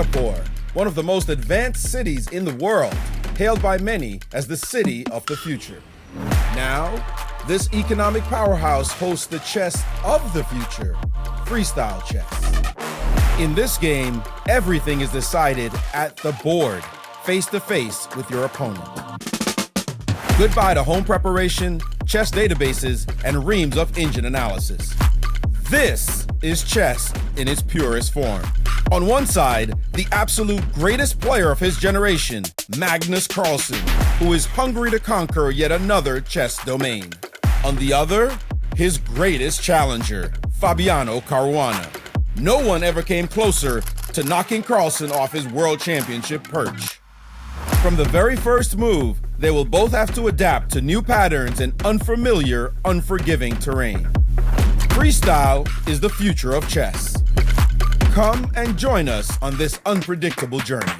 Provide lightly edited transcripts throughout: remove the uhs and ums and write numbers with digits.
Singapore, one of the most advanced cities in the world, hailed by many as the city of the future. Now, this economic powerhouse hosts the chess of the future, Freestyle Chess. In this game, everything is decided at the board, face-to-face with your opponent. Goodbye to home preparation, chess databases, and reams of engine analysis. This is chess in its purest form. On one side, the absolute greatest player of his generation, Magnus Carlsen, who is hungry to conquer yet another chess domain. On the other, his greatest challenger, Fabiano Caruana. No one ever came closer to knocking Carlsen off his world championship perch. From the very first move, they will both have to adapt to new patterns and unfamiliar, unforgiving terrain. Freestyle is the future of chess. Come and join us on this unpredictable journey.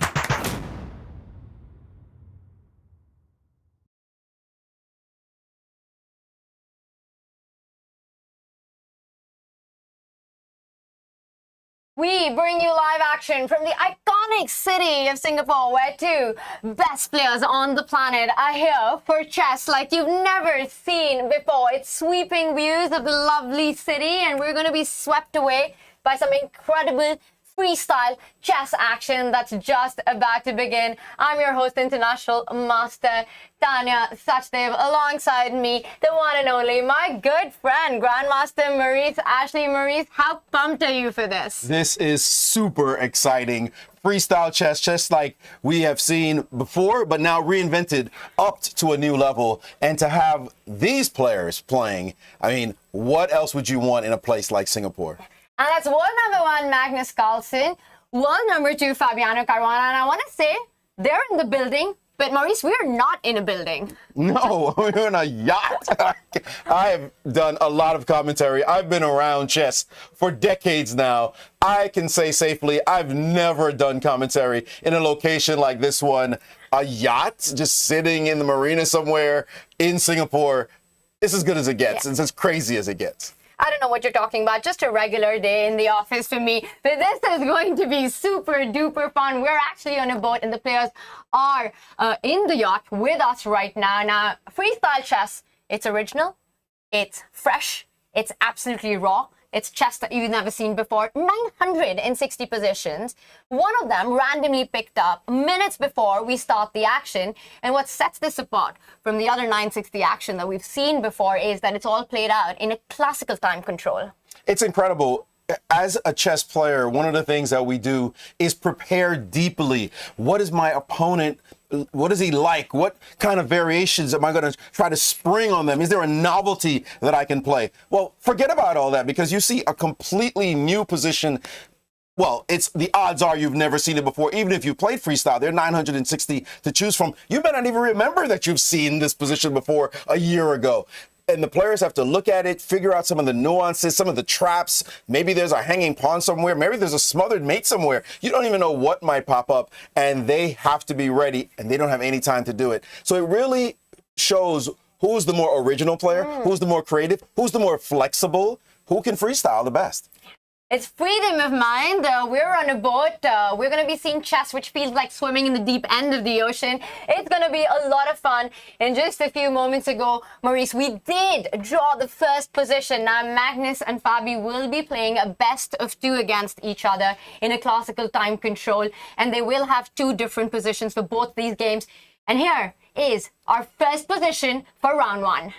We bring you live action from the iconic city of Singapore, where two best players on the planet are here for chess like you've never seen before. It's sweeping views of the lovely city, and we're going to be swept away by some incredible freestyle chess action that's just about to begin. I'm your host, International Master Tanya Sachdev. Alongside me, the one and only, my good friend, Grandmaster Maurice Ashley. Maurice, how pumped are you for this? This is super exciting. Freestyle chess, just like we have seen before, but now reinvented, upped to a new level. And to have these players playing, I mean, what else would you want in a place like Singapore? And that's world number one, Magnus Carlsen, world number two, Fabiano Caruana. And I want to say, they're in the building, but Maurice, we are not in a building. No, we're in a yacht. I have done a lot of commentary. I've been around chess for decades now. I can say safely, I've never done commentary in a location like this one. A yacht, just sitting in the marina somewhere in Singapore. It's as good as it gets. Yeah. It's as crazy as it gets. I don't know what you're talking about, just a regular day in the office for me. But this is going to be super duper fun. We're actually on a boat and the players are in the yacht with us right now. Now, freestyle chess, it's original, it's fresh, it's absolutely raw. It's chess that you've never seen before. 960 positions. One of them randomly picked up minutes before we start the action. And what sets this apart from the other 960 action that we've seen before is that it's all played out in a classical time control. It's incredible. As a chess player, one of the things that we do is prepare deeply. What is my opponent? What is he like? What kind of variations am I going to try to spring on them? Is there a novelty that I can play? Well, forget about all that, because you see a completely new position. Well, the odds are you've never seen it before. Even if you played freestyle, there are 960 to choose from. You may not even remember that you've seen this position before a year ago. And the players have to look at it, figure out some of the nuances, some of the traps. Maybe there's a hanging pawn somewhere. Maybe there's a smothered mate somewhere. You don't even know what might pop up, and they have to be ready, and they don't have any time to do it. So it really shows who's the more original player, who's the more creative, who's the more flexible, who can freestyle the best. It's freedom of mind. We're on a boat. We're going to be seeing chess, which feels like swimming in the deep end of the ocean. It's going to be a lot of fun. And just a few moments ago, Maurice, we did draw the first position. Now, Magnus and Fabi will be playing a best of two against each other in a classical time control. And they will have two different positions for both these games. And here is our first position for round one.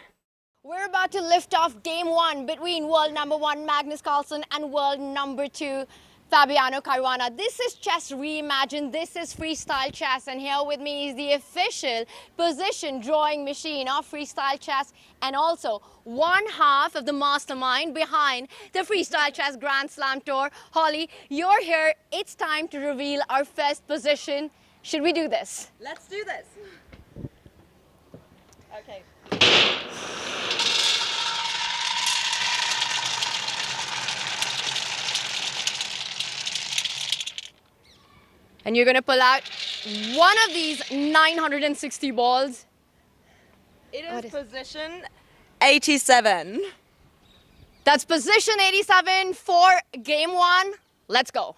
We're about to lift off game one between world number one Magnus Carlsen and world number two Fabiano Caruana. This is chess reimagined. This is freestyle chess, and here with me is the official position drawing machine of freestyle chess, and also one half of the mastermind behind the Freestyle Chess Grand Slam Tour. Holly, you're here. It's time to reveal our first position. Should we do this? Let's do this. Okay. And you're going to pull out one of these 960 balls. It is position 87. That's position 87 for game one. Let's go.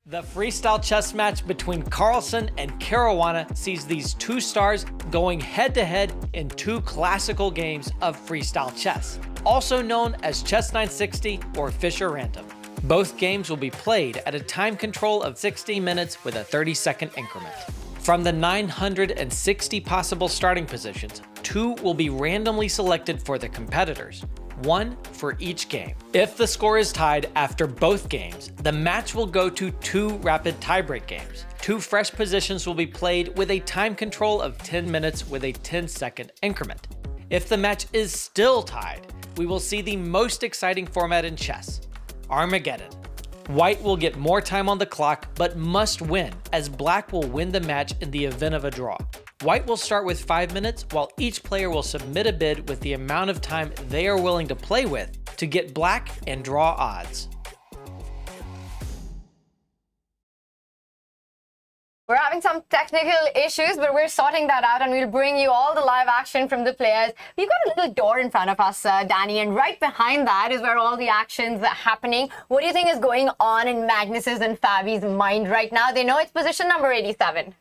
The freestyle chess match between Carlsen and Caruana sees these two stars going head-to-head in two classical games of freestyle chess, also known as Chess 960 or Fischer Random. Both games will be played at a time control of 60 minutes with a 30-second increment. From the 960 possible starting positions, 2 will be randomly selected for the competitors, 1 for each game. If the score is tied after both games, the match will go to 2 rapid tiebreak games. 2 fresh positions will be played with a time control of 10 minutes with a 10-second increment. If the match is still tied, we will see the most exciting format in chess, Armageddon. White will get more time on the clock, but must win, as Black will win the match in the event of a draw. White will start with 5 minutes, while each player will submit a bid with the amount of time they are willing to play with to get Black and draw odds. We're having some technical issues, but we're sorting that out, and we'll bring you all the live action from the players. We've got a little door in front of us, Danny, and right behind that is where all the action's happening. What do you think is going on in Magnus's and Fabi's mind right now? They know it's position number 87.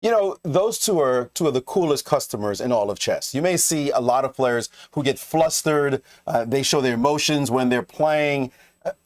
You know, those two are two of the coolest customers in all of chess. You may see a lot of players who get flustered. They show their emotions when they're playing.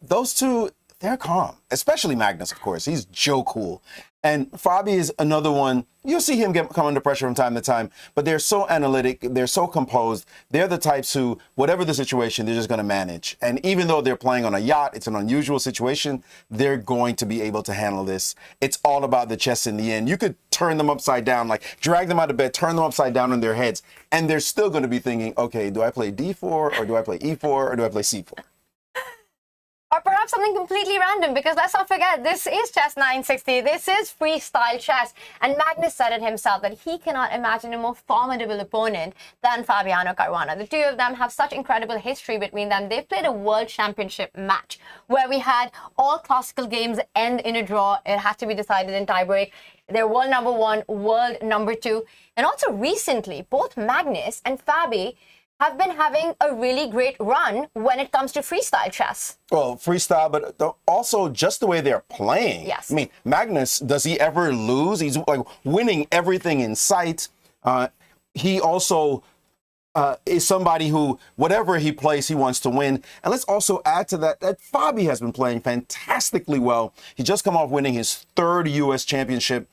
Those two, they're calm, especially Magnus, of course. He's Joe cool. And Fabi is another one. You'll see him come under pressure from time to time, but they're so analytic. They're so composed. They're the types who, whatever the situation, they're just going to manage. And even though they're playing on a yacht, it's an unusual situation, they're going to be able to handle this. It's all about the chess in the end. You could turn them upside down, like drag them out of bed, turn them upside down on their heads, and they're still going to be thinking, okay, do I play D4 or do I play E4 or do I play C4? Or perhaps something completely random, because let's not forget, this is Chess 960. This is freestyle chess. And Magnus said it himself that he cannot imagine a more formidable opponent than Fabiano Caruana. The two of them have such incredible history between them. They've played a world championship match where we had all classical games end in a draw. It had to be decided in tiebreak. They're world number 1, world number 2. And also recently, both Magnus and Fabi have been having a really great run when it comes to freestyle chess. Well, freestyle, but also just the way they're playing. Yes. I mean, Magnus, does he ever lose? He's like winning everything in sight. He also is somebody who, whatever he plays, he wants to win. And let's also add to that Fabi has been playing fantastically well. He just come off winning his 3rd U.S. championship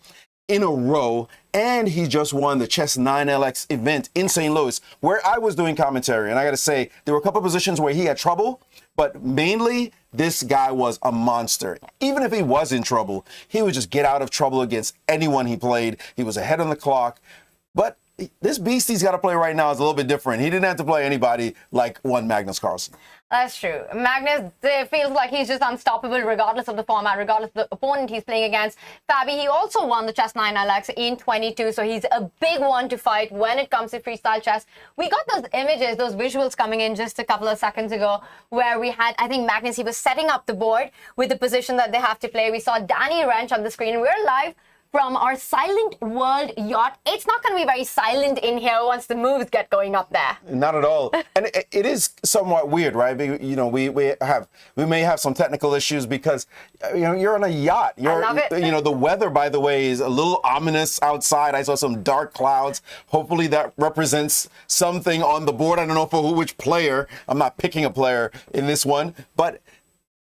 in a row, and he just won the Chess 9LX event in St. Louis, where I was doing commentary. And I got to say, there were a couple of positions where he had trouble, but mainly this guy was a monster. Even if he was in trouble, he would just get out of trouble against anyone he played. He was ahead on the clock. But this beast he's got to play right now is a little bit different. He didn't have to play anybody like one Magnus Carlsen. That's true. Magnus feels like he's just unstoppable regardless of the format, regardless of the opponent he's playing against. Fabi, he also won the Chess 9LX in 22, so he's a big one to fight when it comes to freestyle chess. We got those images, those visuals coming in just a couple of seconds ago where we had, I think Magnus, he was setting up the board with the position that they have to play. We saw Danny Wrench on the screen. We're live from our Silent World yacht. It's not going to be very silent in here once the moves get going up there. Not at all. And it is somewhat weird, right? You know, we may have some technical issues because, you know, you're on a yacht. I love it. You know, the weather, by the way, is a little ominous outside. I saw some dark clouds. Hopefully that represents something on the board. I don't know for which player. I'm not picking a player in this one, but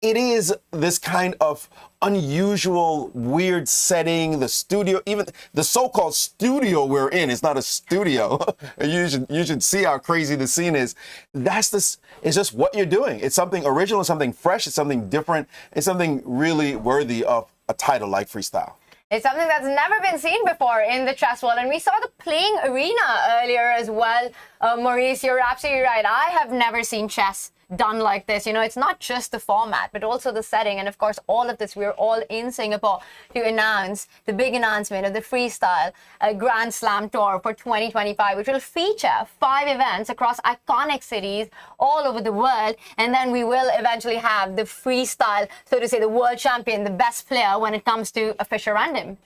it is this kind of unusual, weird setting. The studio, even the so-called studio we're in, it's not a studio. You should see how crazy the scene is. It's just what you're doing. It's something original, something fresh, it's something different. It's something really worthy of a title like freestyle. It's something that's never been seen before in the chess world. And we saw the playing arena earlier as well. Maurice, you're absolutely right. I have never seen chess done like this. You know, it's not just the format, but also the setting. And of course, all of this, we're all in Singapore to announce the big announcement of the Freestyle Grand Slam Tour for 2025, which will feature 5 events across iconic cities all over the world. And then we will eventually have the freestyle, so to say, the world champion, the best player when it comes to a Fischer Random.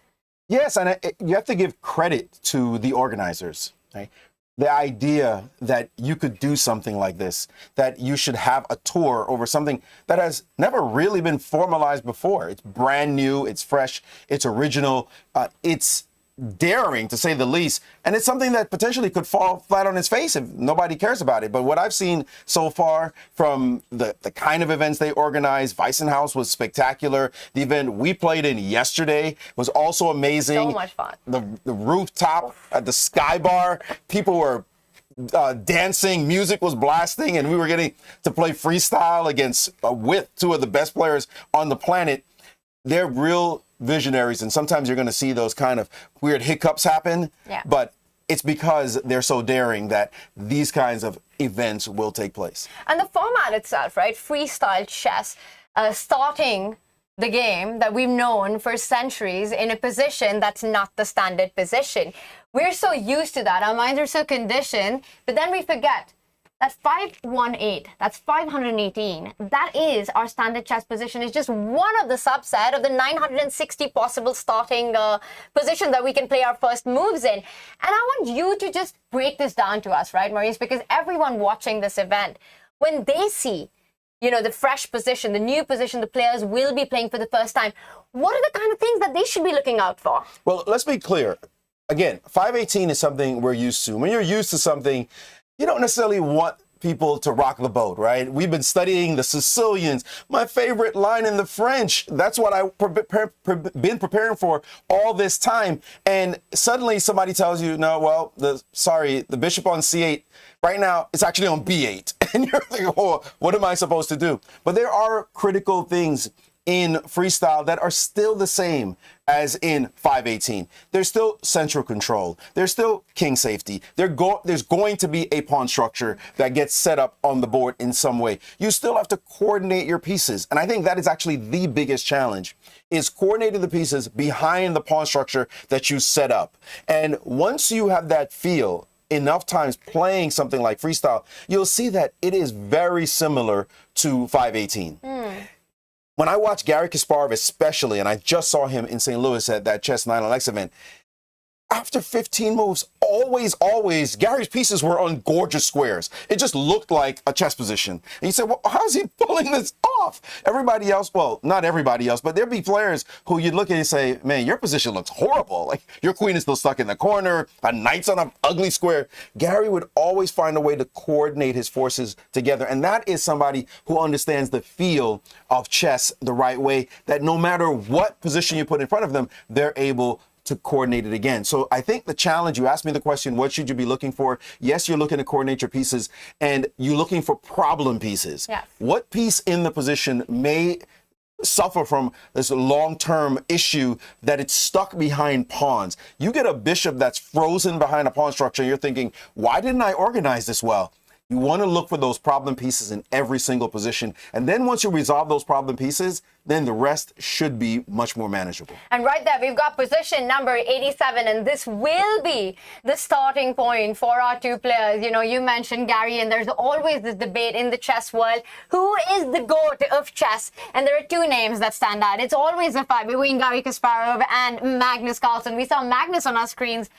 Yes, and you have to give credit to the organizers. Right? the idea that you could do something like this, that you should have a tour over something that has never really been formalized before. It's brand new, it's fresh, it's original, it's daring to say the least, and it's something that potentially could fall flat on its face if nobody cares about it. But what I've seen so far from the kind of events they organize, Weissenhaus was spectacular. The event we played in yesterday was also amazing. So much fun. The rooftop at the Sky Bar, people were dancing, music was blasting, and we were getting to play freestyle against with two of the best players on the planet. They're real visionaries, and sometimes you're going to see those kind of weird hiccups happen, but it's because they're so daring that these kinds of events will take place. And the format itself, right? Freestyle chess, starting the game that we've known for centuries in a position that's not the standard position. We're so used to that. Our minds are so conditioned, but then we forget that 518, that's 518, that is our standard chess position. Is just one of the subset of the 960 possible starting positions that we can play our first moves in. And I want you to just break this down to us, right, Maurice? Because everyone watching this event, when they see, you know, the fresh position, the new position the players will be playing for the first time, what are the kind of things that they should be looking out for? Well, let's be clear. Again, 518 is something we're used to. When you're used to something, you don't necessarily want people to rock the boat, right? We've been studying the Sicilians, my favorite line in the French. That's what I've been preparing for all this time. And suddenly somebody tells you, no, well, the bishop on c8, right now it's actually on b8. And you're like, oh, what am I supposed to do? But there are critical things in freestyle that are still the same as in 518. There's still central control. There's still king safety. There's going to be a pawn structure that gets set up on the board in some way. You still have to coordinate your pieces. And I think that is actually the biggest challenge, is coordinating the pieces behind the pawn structure that you set up. And once you have that feel, enough times playing something like freestyle, you'll see that it is very similar to 518. When I watch Garry Kasparov especially, and I just saw him in St. Louis at that Chess 9 on X event, after 15 moves, always, Gary's pieces were on gorgeous squares. It just looked like a chess position. And you said, well, how's he pulling this off? Everybody else, well, not everybody else, but there'd be players who you'd look at and say, man, your position looks horrible. Like, your queen is still stuck in the corner, a knight's on an ugly square. Gary would always find a way to coordinate his forces together. And that is somebody who understands the feel of chess the right way, that no matter what position you put in front of them, they're able to coordinate it again. So I think the challenge, you asked me the question, what should you be looking for? Yes, you're looking to coordinate your pieces, and you're looking for problem pieces. Yes. What piece in the position may suffer from this long-term issue that it's stuck behind pawns? You get a bishop that's frozen behind a pawn structure, and you're thinking, why didn't I organize this well? You want to look for those problem pieces in every single position. And then once you resolve those problem pieces, then the rest should be much more manageable. And right there, we've got position number 87, and this will be the starting point for our two players. You know, you mentioned Gary, and there's always this debate in the chess world. Who is the GOAT of chess? And there are two names that stand out. It's always a fight between Garry Kasparov and Magnus Carlsen. We saw Magnus on our screens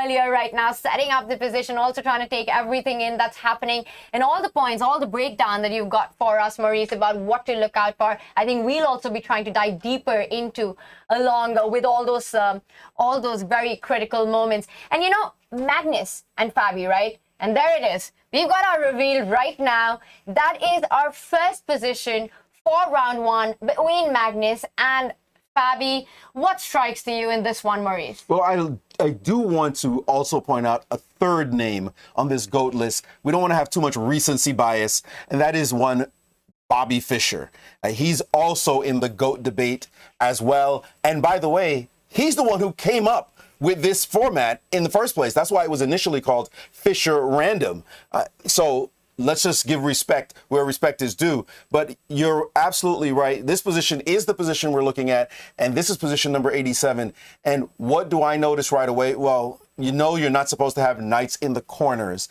earlier right now, setting up the position, also trying to take everything in that's happening, and all the points, all the breakdown that you've got for us, Maurice, about what to look out for. I think we'll also be trying to dive deeper into, along with all those very critical moments. And you know, Magnus and Fabi, right? And there it is. We've got our reveal right now. That is our first position for round one between Magnus and Fabi. What strikes to you in this one, Maurice? Well, I do want to also point out a third name on this GOAT list. We don't want to have too much recency bias, and that is one Bobby Fischer. He's also in the GOAT debate as well. And by the way, he's the one who came up with this format in the first place. That's why it was initially called Fischer Random. So let's just give respect where respect is due. But you're absolutely right. This position is the position we're looking at, and this is position number 87. And what do I notice right away? Well, you know you're not supposed to have knights in the corners.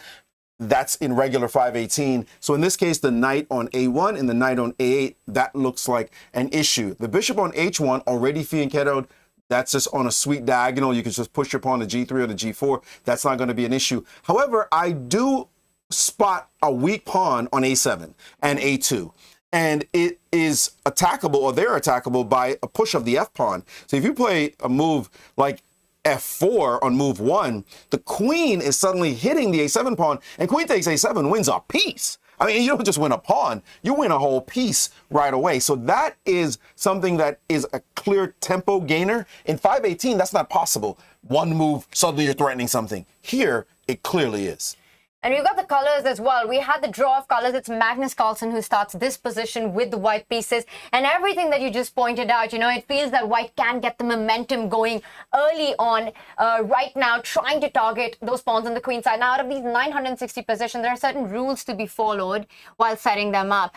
That's in regular 518. So in this case, the knight on a1 and the knight on a8, that looks like an issue. The bishop on h1 already fianchettoed, That's just on a sweet diagonal. You can just push your pawn to G3 or to G4. That's not going to be an issue. However, I do spot a weak pawn on A7 and A2. And it is attackable, or they're attackable by a push of the F pawn. So if you play a move like F4 on move 1, the queen is suddenly hitting the A7 pawn, and queen takes A7 wins a piece. I mean, you don't just win a pawn, you win a whole piece right away. So that is something that is a clear tempo gainer. In 518, that's not possible. One move, suddenly you're threatening something. Here, it clearly is. And we've got the colors as well. We had the draw of colors. It's Magnus Carlsen who starts this position with the white pieces. And everything that you just pointed out, you know, it feels that white can get the momentum going early on right now, trying to target those pawns on the queen side. Now, out of these 960 positions, there are certain rules to be followed while setting them up.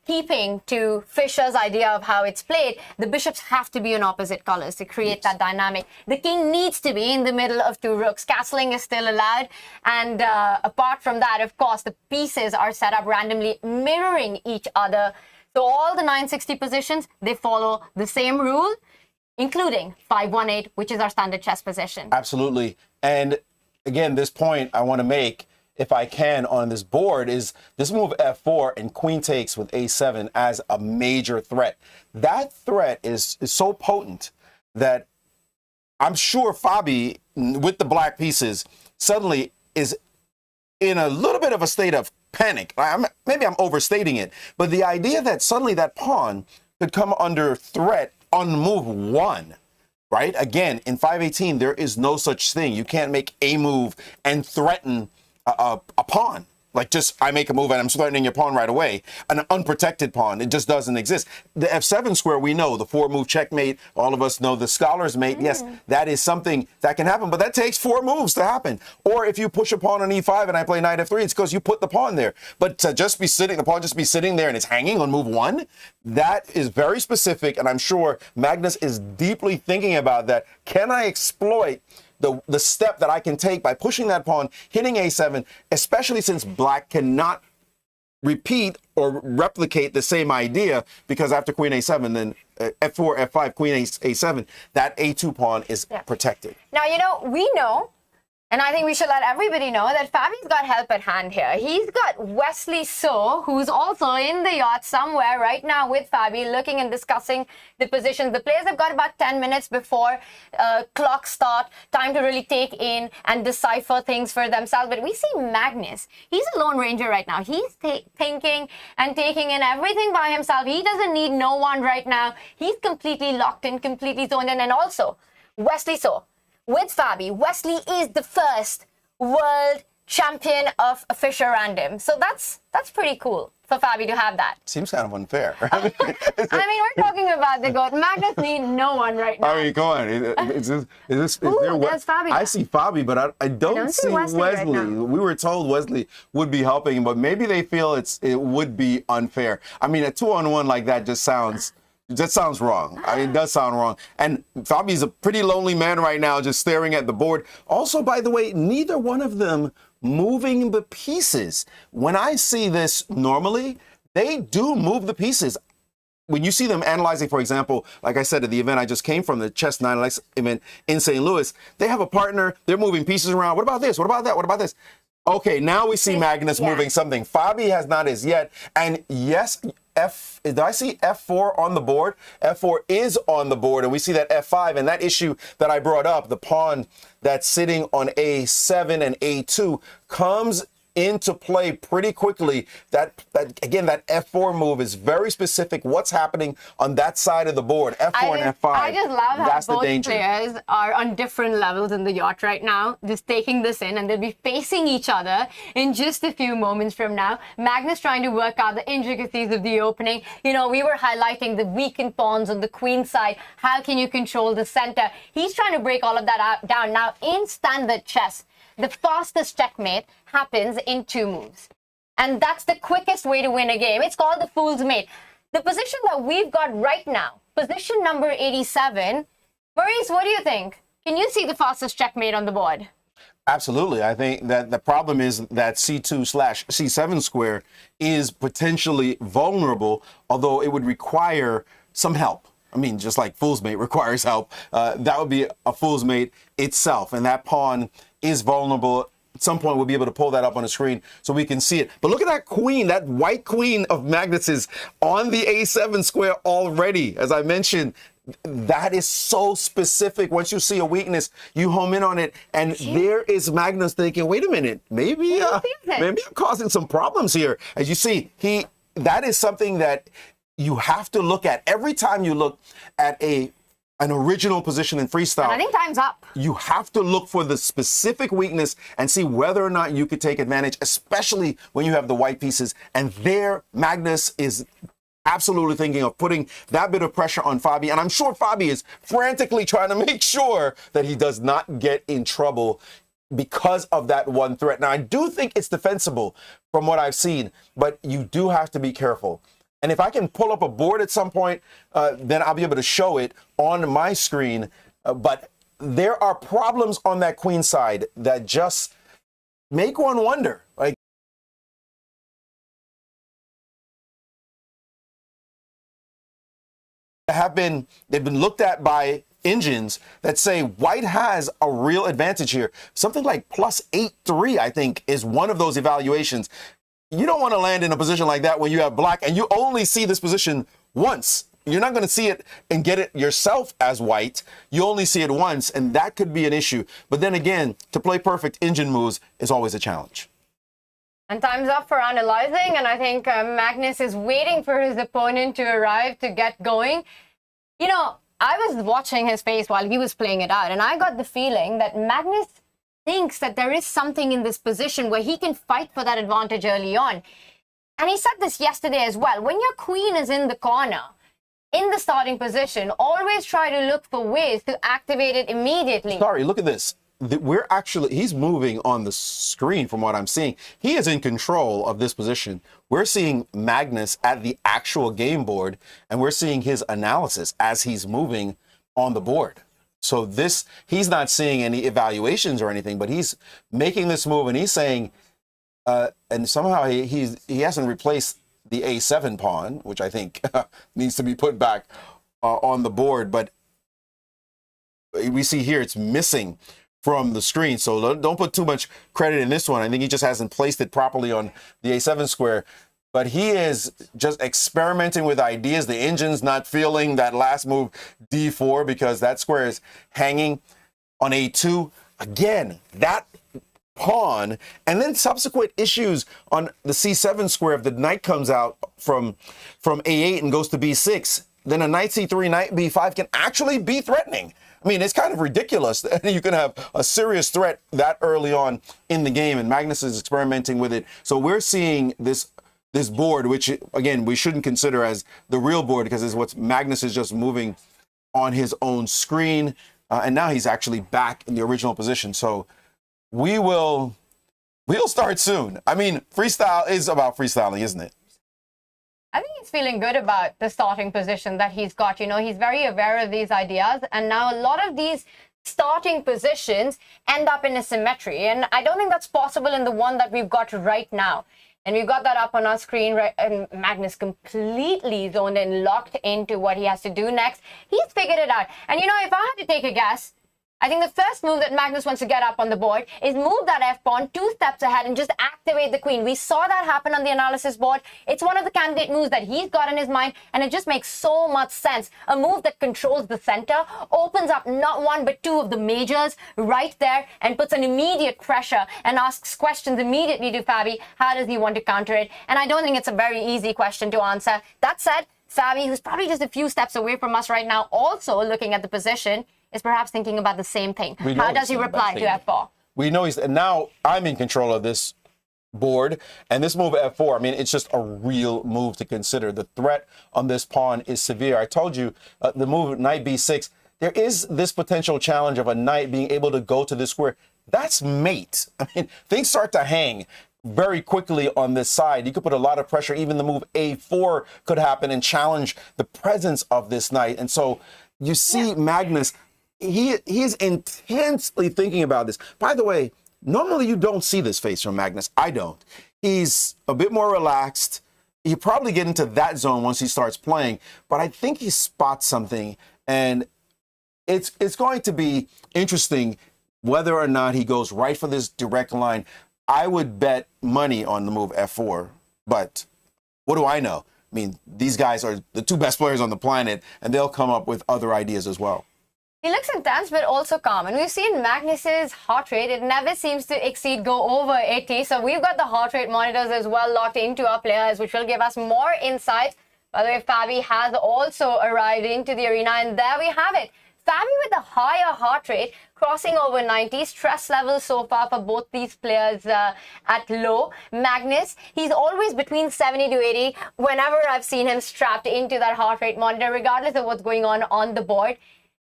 Keeping to Fischer's idea of how it's played, the bishops have to be on opposite colors to create that dynamic. The king needs to be in the middle of two rooks. Castling is still allowed. And apart from that, of course, the pieces are set up randomly, mirroring each other. So all the 960 positions, they follow the same rule, including 518, which is our standard chess position. Absolutely. And again, this point I want to make, if I can, on this board is this move F4 and queen takes with A7 as a major threat. That threat is so potent that I'm sure Fabi, with the black pieces, suddenly is in a little bit of a state of panic. Maybe I'm overstating it, but the idea that suddenly that pawn could come under threat on move 1, right? Again, in 518, there is no such thing. You can't make a move and threaten a pawn. Like, just I make a move and I'm threatening your pawn right away. An unprotected pawn, it just doesn't exist. The F7 square, we know, the 4-move checkmate, all of us know the scholar's mate. Yes, that is something that can happen, but that takes 4 moves to happen. Or if you push a pawn on E5 and I play knight F3, it's because you put the pawn there. But to just be sitting, the pawn just be sitting there and it's hanging on move 1, that is very specific, and I'm sure Magnus is deeply thinking about that. Can I exploit the step that I can take by pushing that pawn, hitting A7, especially since black cannot repeat or replicate the same idea, because after queen A7, then F4, F5, queen A7, that A2 pawn is protected. Now, you know, we know, and I think we should let everybody know, that Fabi's got help at hand here. He's got Wesley So, who's also in the yacht somewhere right now with Fabi, looking and discussing the positions. The players have got about 10 minutes before clock start, time to really take in and decipher things for themselves. But we see Magnus. He's a lone ranger right now. He's thinking and taking in everything by himself. He doesn't need no one right now. He's completely locked in, completely zoned in. And also, Wesley So, with Fabi, Wesley is the first world champion of Fischer Random. So that's pretty cool for Fabi to have that. Seems kind of unfair. I mean, we're talking about the GOAT. Magnus needs no one right now. I mean, go on. Is there Fabi I see Fabi, but I don't see Wesley. Right now. We were told Wesley would be helping him, but maybe they feel it would be unfair. I mean, a 2-on-1 like that just sounds wrong. I mean, it does sound wrong. And Fabi's a pretty lonely man right now, just staring at the board. Also, by the way, neither one of them moving the pieces. When I see this normally, they do move the pieces. When you see them analyzing, for example, like I said, at the event I just came from, the Chess 9LX event in St. Louis, they have a partner, they're moving pieces around. What about this? What about that? What about this? Okay, now we see Magnus moving something. Fabi has not as yet. And yes, did I see F4 on the board? F4 is on the board, and we see that F5, and that issue that I brought up, the pawn that's sitting on A7 and A2, comes into play pretty quickly. That again, that F4 move is very specific. What's happening on that side of the board? F4 and F5. I just love how both players are on different levels in the yacht right now, just taking this in, and they'll be facing each other in just a few moments from now. Magnus trying to work out the intricacies of the opening. You know, we were highlighting the weakened pawns on the queen side. How can you control the center? He's trying to break all of that down. Now, in standard chess, the fastest checkmate happens in 2 moves. And that's the quickest way to win a game. It's called the fool's mate. The position that we've got right now, position number 87. Maurice, what do you think? Can you see the fastest checkmate on the board? Absolutely. I think that the problem is that C2/C7 square is potentially vulnerable, although it would require some help. I mean, just like fool's mate requires help, that would be a fool's mate itself. And that pawn is vulnerable. At some point, we'll be able to pull that up on the screen so we can see it. But look at that queen, that white queen of Magnus's on the A7 square already. As I mentioned, that is so specific. Once you see a weakness, you home in on it. And there is Magnus thinking, wait a minute, maybe I'm causing some problems here. As you see, that is something that you have to look at every time you look at an original position in freestyle. And I think time's up. You have to look for the specific weakness and see whether or not you could take advantage, especially when you have the white pieces. And there, Magnus is absolutely thinking of putting that bit of pressure on Fabi. And I'm sure Fabi is frantically trying to make sure that he does not get in trouble because of that one threat. Now, I do think it's defensible from what I've seen, but you do have to be careful. And if I can pull up a board at some point, then I'll be able to show it on my screen. But there are problems on that queen side that just make one wonder. Like, they've been looked at by engines that say white has a real advantage here. Something like plus 8-3, I think, is one of those evaluations. You don't want to land in a position like that when you have black and you only see this position once. You're not going to see it and get it yourself as white. You only see it once, and that could be an issue. But then again, to play perfect engine moves is always a challenge. And time's up for analyzing, and I think Magnus is waiting for his opponent to arrive to get going. You know, I was watching his face while he was playing it out, and I got the feeling that Magnus thinks that there is something in this position where he can fight for that advantage early on. And he said this yesterday as well. When your queen is in the corner, in the starting position, always try to look for ways to activate it immediately. Sorry, look at this. He's moving on the screen from what I'm seeing. He is in control of this position. We're seeing Magnus at the actual game board, and we're seeing his analysis as he's moving on the board. So he's not seeing any evaluations or anything, but he's making this move, and he's saying, and somehow he hasn't replaced the A7 pawn, which I think needs to be put back on the board. But we see here it's missing from the screen. So don't put too much credit in this one. I think he just hasn't placed it properly on the A7 square. But he is just experimenting with ideas. The engine's not feeling that last move, D4, because that square is hanging on A2. Again, that pawn, and then subsequent issues on the C7 square. If the knight comes out from A8 and goes to B6, then a knight C3, knight B5 can actually be threatening. I mean, it's kind of ridiculous that you can have a serious threat that early on in the game, and Magnus is experimenting with it. So we're seeing this board, which, again, we shouldn't consider as the real board because it's what Magnus is just moving on his own screen. And now he's actually back in the original position. So we'll start soon. I mean, freestyle is about freestyling, isn't it? I think he's feeling good about the starting position that he's got. You know, he's very aware of these ideas. And now a lot of these starting positions end up in a symmetry. And I don't think that's possible in the one that we've got right now. And we've got that up on our screen, right? And Magnus completely zoned in, locked into what he has to do next. He's figured it out. And, you know, if I had to take a guess, I think the first move that Magnus wants to get up on the board is move that F-pawn 2 steps ahead and just activate the queen. We saw that happen on the analysis board. It's one of the candidate moves that he's got in his mind, and it just makes so much sense. A move that controls the center, opens up not one but two of the majors right there, and puts an immediate pressure and asks questions immediately to Fabi. How does he want to counter it? And I don't think it's a very easy question to answer. That said, Fabi, who's probably just a few steps away from us right now, also looking at the position, is perhaps thinking about the same thing. How does he reply to F4? We know and now I'm in control of this board, and this move F4, I mean, it's just a real move to consider. The threat on this pawn is severe. I told you the move knight B6, there is this potential challenge of a knight being able to go to this square. That's mate. I mean, things start to hang very quickly on this side. You could put a lot of pressure. Even the move A4 could happen and challenge the presence of this knight. And so you see Magnus, he is intensely thinking about this. By the way, normally you don't see this face from Magnus. I don't. He's a bit more relaxed. he probably get into that zone once he starts playing, but I think he spots something, and it's going to be interesting whether or not he goes right for this direct line. I would bet money on the move F4, but what do I know? I mean, these guys are the two best players on the planet, and they'll come up with other ideas as well. He looks intense, but also calm. And we've seen Magnus's heart rate. It never seems to go over 80. So we've got the heart rate monitors as well locked into our players, which will give us more insight. By the way, Fabi has also arrived into the arena, and there we have it. Fabi with a higher heart rate, crossing over 90. Stress levels so far for both these players at low. Magnus, he's always between 70 to 80 whenever I've seen him strapped into that heart rate monitor, regardless of what's going on the board.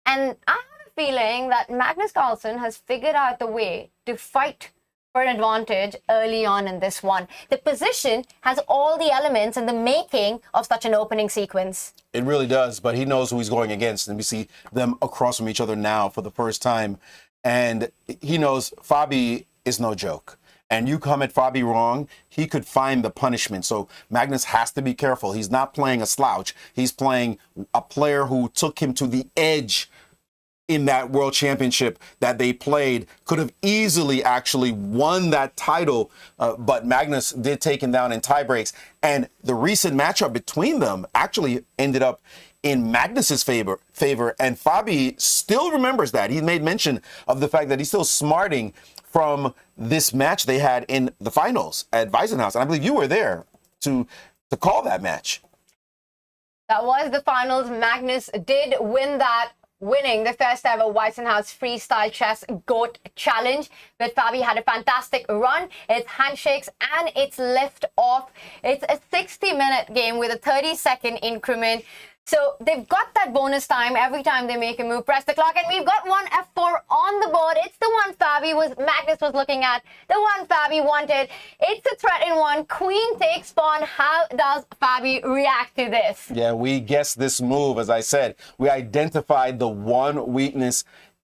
And I have a feeling that Magnus Carlsen has figured out the way to fight for an advantage early on in this one. The position has all the elements in the making of such an opening sequence. It really does, but he knows who he's going against, and we see them across from each other now for the first time. And he knows Fabi is no joke. And you come at Fabi wrong, he could find the punishment. So Magnus has to be careful. He's not playing a slouch. He's playing a player who took him to the edge in that world championship that they played, could have easily actually won that title, but Magnus did take him down in tiebreaks. And the recent matchup between them actually ended up in Magnus's favor, and Fabi still remembers that. He made mention of the fact that he's still smarting from this match they had in the finals at Weissenhaus. And I believe you were there to call that match. That was the finals. Magnus did win that, winning the first ever Weissenhaus Freestyle Chess GOAT Challenge. But Fabi had a fantastic run. It's handshakes and it's lift off. It's a 60-minute game with a 30-second increment. So they've got that bonus time every time they make a move. Press the clock, and we've got one F4 on the board. It's the one Magnus was looking at, the one Fabi wanted. It's a threat in one. Queen takes pawn. How does Fabi react to this? Yeah, we guessed this move. As I said, we identified the one weakness.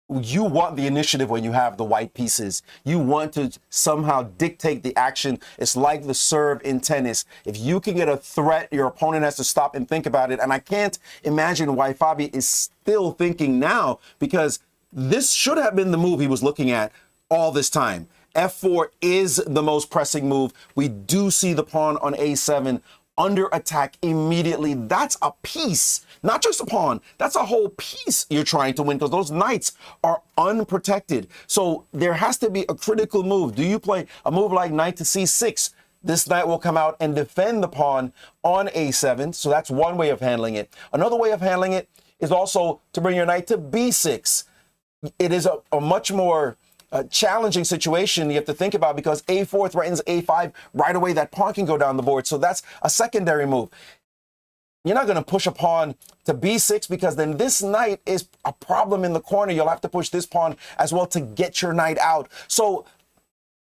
You want the initiative when you have the white pieces. You want to somehow dictate the action. It's like the serve in tennis. If you can get a threat, your opponent has to stop and think about it. And I can't imagine why Fabi is still thinking now, because this should have been the move he was looking at all this time. F4 is the most pressing move. We do see the pawn on A7 under attack immediately. That's a piece, not just a pawn. That's a whole piece you're trying to win, because those knights are unprotected. So there has to be a critical move. Do you play a move like knight to C6? This knight will come out and defend the pawn on A7. So that's one way of handling it. Another way of handling it is also to bring your knight to B6. It is a much more challenging situation you have to think about, because A4 threatens A5 right away. That pawn can go down the board. So that's a secondary move. You're not going to push a pawn to B6, because then this knight is a problem in the corner. You'll have to push this pawn as well to get your knight out. So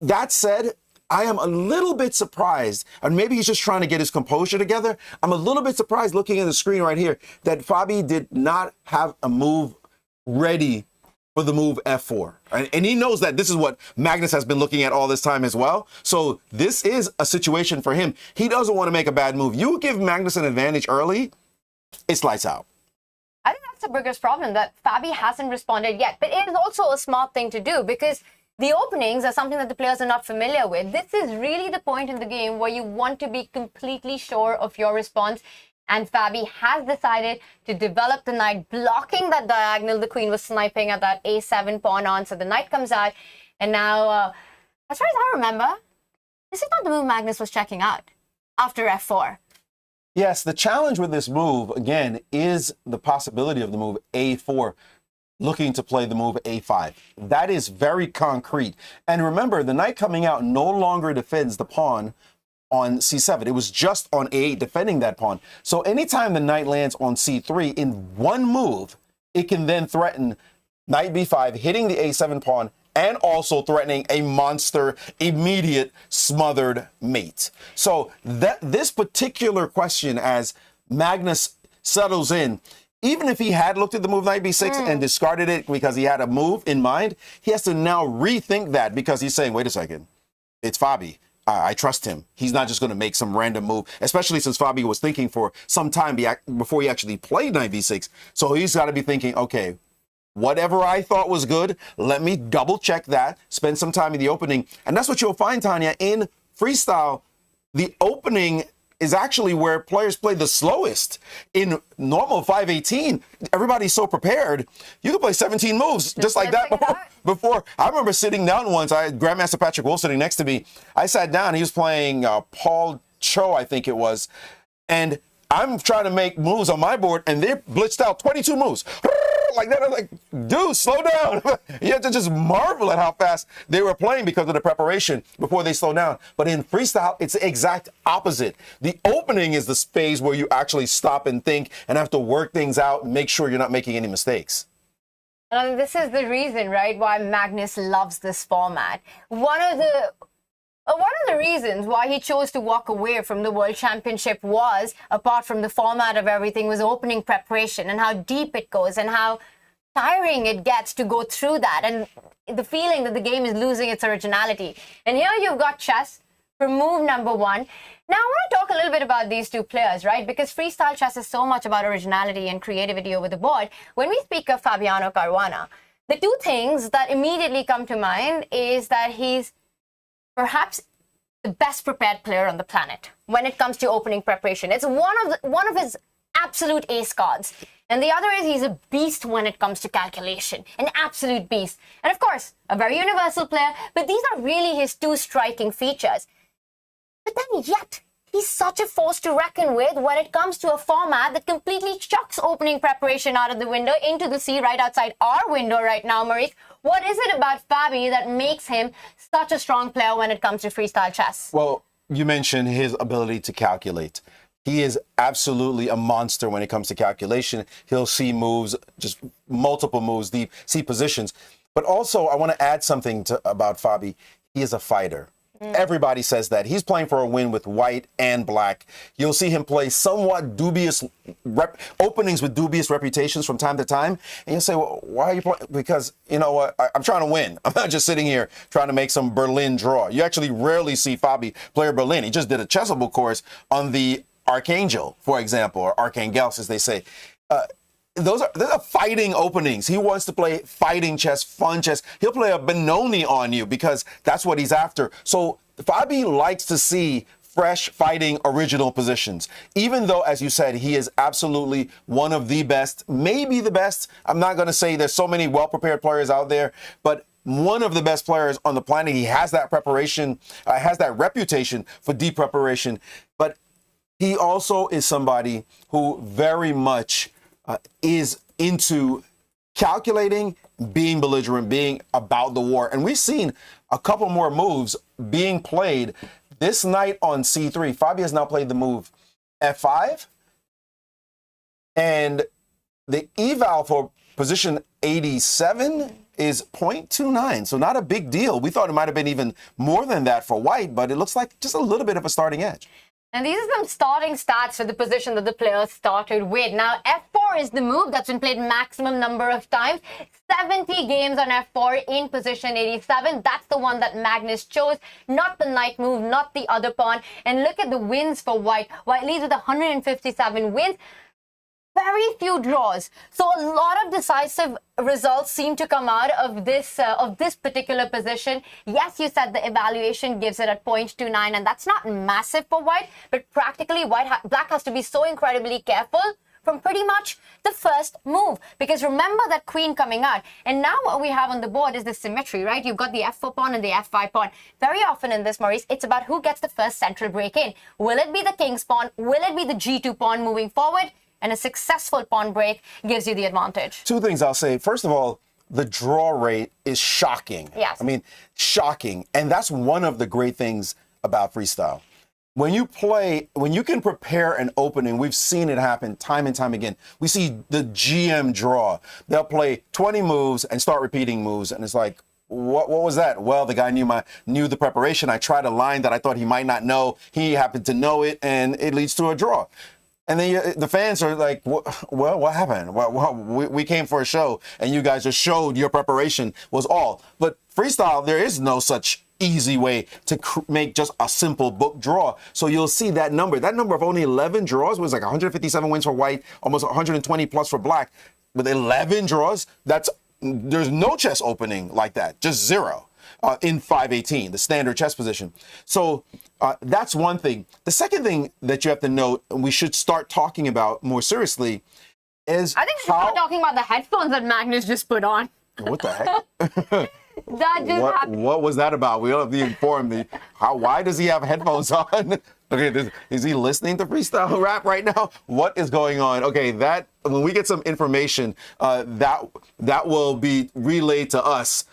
that said, I am a little bit surprised, and maybe he's just trying to get his composure together. I'm a little bit surprised looking at the screen right here that Fabi did not have a move ready for the move F4. And he knows that this is what Magnus has been looking at all this time as well. So this is a situation for him. He doesn't want to make a bad move. You give Magnus an advantage early, it's lights out. I think that's the biggest problem, that Fabi hasn't responded yet. But it is also a smart thing to do, because the openings are something that the players are not familiar with. This is really the point in the game where you want to be completely sure of your response. And Fabi has decided to develop the knight, blocking that diagonal. The queen was sniping at that A7 pawn on, so the knight comes out. And now, as far as I remember, this is not the move Magnus was checking out after F4. Yes, the challenge with this move, again, is the possibility of the move A4, looking to play the move A5. That is very concrete. And remember, the knight coming out no longer defends the pawn on C7. It was just on A8 defending that pawn. So anytime the knight lands on C3 in one move, it can then threaten knight B5, hitting the A7 pawn, and also threatening a monster, immediate, smothered mate. So this particular question, as Magnus settles in, even if he had looked at the move knight B6 and discarded it because he had a move in mind, he has to now rethink that, because he's saying, wait a second, it's Fabi. I trust him. He's not just going to make some random move, especially since Fabio was thinking for some time before he actually played knight v6. So he's got to be thinking, okay, whatever I thought was good, let me double check that, spend some time in the opening. And that's what you'll find, Tanya, in freestyle. The opening is actually where players play the slowest. In normal 518, everybody's so prepared. You can play 17 moves just like that before. I remember sitting down once. I had Grandmaster Patrick Wolf sitting next to me. I sat down. He was playing Paul Cho, I think it was. And I'm trying to make moves on my board, and they're blitzed out 22 moves. Like that. I'm like, dude, slow down. You have to just marvel at how fast they were playing because of the preparation before they slow down. But in freestyle, it's the exact opposite. The opening is the phase where you actually stop and think and have to work things out and make sure you're not making any mistakes. And this is the reason, right, why Magnus loves this format. One of the reasons why he chose to walk away from the World Championship was, apart from the format of everything, was opening preparation and how deep it goes and how tiring it gets to go through that and the feeling that the game is losing its originality. And here you've got chess for move number 1. Now, I want to talk a little bit about these two players, right? Because freestyle chess is so much about originality and creativity over the board. When we speak of Fabiano Caruana, the two things that immediately come to mind is that he's perhaps the best prepared player on the planet when it comes to opening preparation. It's one of his absolute ace cards. And the other is he's a beast when it comes to calculation, an absolute beast. And of course, a very universal player, but these are really his two striking features. But then yet, he's such a force to reckon with when it comes to a format that completely chucks opening preparation out of the window into the sea right outside our window right now, Maurice. What is it about Fabi that makes him such a strong player when it comes to freestyle chess? Well, you mentioned his ability to calculate. He is absolutely a monster when it comes to calculation. He'll see moves, just multiple moves deep, see positions. But also, I want to add something about Fabi. He is a fighter. Everybody says that. He's playing for a win with white and black. You'll see him play somewhat dubious openings with dubious reputations from time to time. And you'll say, well, why are you playing? Because, you know what, I'm trying to win. I'm not just sitting here trying to make some Berlin draw. You actually rarely see Fabi play Berlin. He just did a chessable course on the Archangel, for example, or Archangels, as they say. Those are fighting openings. He wants to play fighting chess, fun chess. He'll play a Benoni on you because that's what he's after. So Fabi likes to see fresh, fighting, original positions. Even though, as you said, he is absolutely one of the best, maybe the best. I'm not going to say there's so many well-prepared players out there, but one of the best players on the planet. He has that preparation, has that reputation for deep preparation. But he also is somebody who very much is into calculating, being belligerent, being about the war. And we've seen a couple more moves being played. This night on C3, Fabi has now played the move F5. And the eval for position 87 is 0.29. So not a big deal. We thought it might have been even more than that for white, but it looks like just a little bit of a starting edge. And these are some starting stats for the position that the player started with. Now, F4 is the move that's been played maximum number of times. 70 games on F4 in position 87. That's the one that Magnus chose, not the knight move, not the other pawn. And look at the wins for white. White leads with 157 wins. Very few draws. So a lot of decisive results seem to come out of this particular position. Yes, you said the evaluation gives it at 0.29, and that's not massive for white, but practically black has to be so incredibly careful from pretty much the first move. Because remember that queen coming out. And now what we have on the board is the symmetry, right? You've got the F4 pawn and the F5 pawn. Very often in this, Maurice, it's about who gets the first central break in. Will it be the king's pawn? Will it be the G2 pawn moving forward? And a successful pawn break gives you the advantage. Two things I'll say. First of all, the draw rate is shocking. Yes. I mean, shocking. And that's one of the great things about freestyle. When you can prepare an opening, we've seen it happen time and time again. We see the GM draw. They'll play 20 moves and start repeating moves. And it's like, what was that? Well, the guy knew the preparation. I tried a line that I thought he might not know. He happened to know it, and it leads to a draw. And then the fans are like, well, what happened? Well, we came for a show, and you guys just showed your preparation was all. But freestyle, there is no such easy way to make just a simple book draw. So you'll see that number of only 11 draws was like 157 wins for white, almost 120 plus for black. With 11 draws, there's no chess opening like that, just zero in 518, the standard chess position. So that's one thing. The second thing that you have to note, and we should start talking about more seriously, is I think we should start talking about the headphones that Magnus just put on. What the heck? That just happened. What was that about? We don't have to inform me. Why does he have headphones on? Okay, is he listening to freestyle rap right now? What is going on? Okay, when we get some information, that will be relayed to us.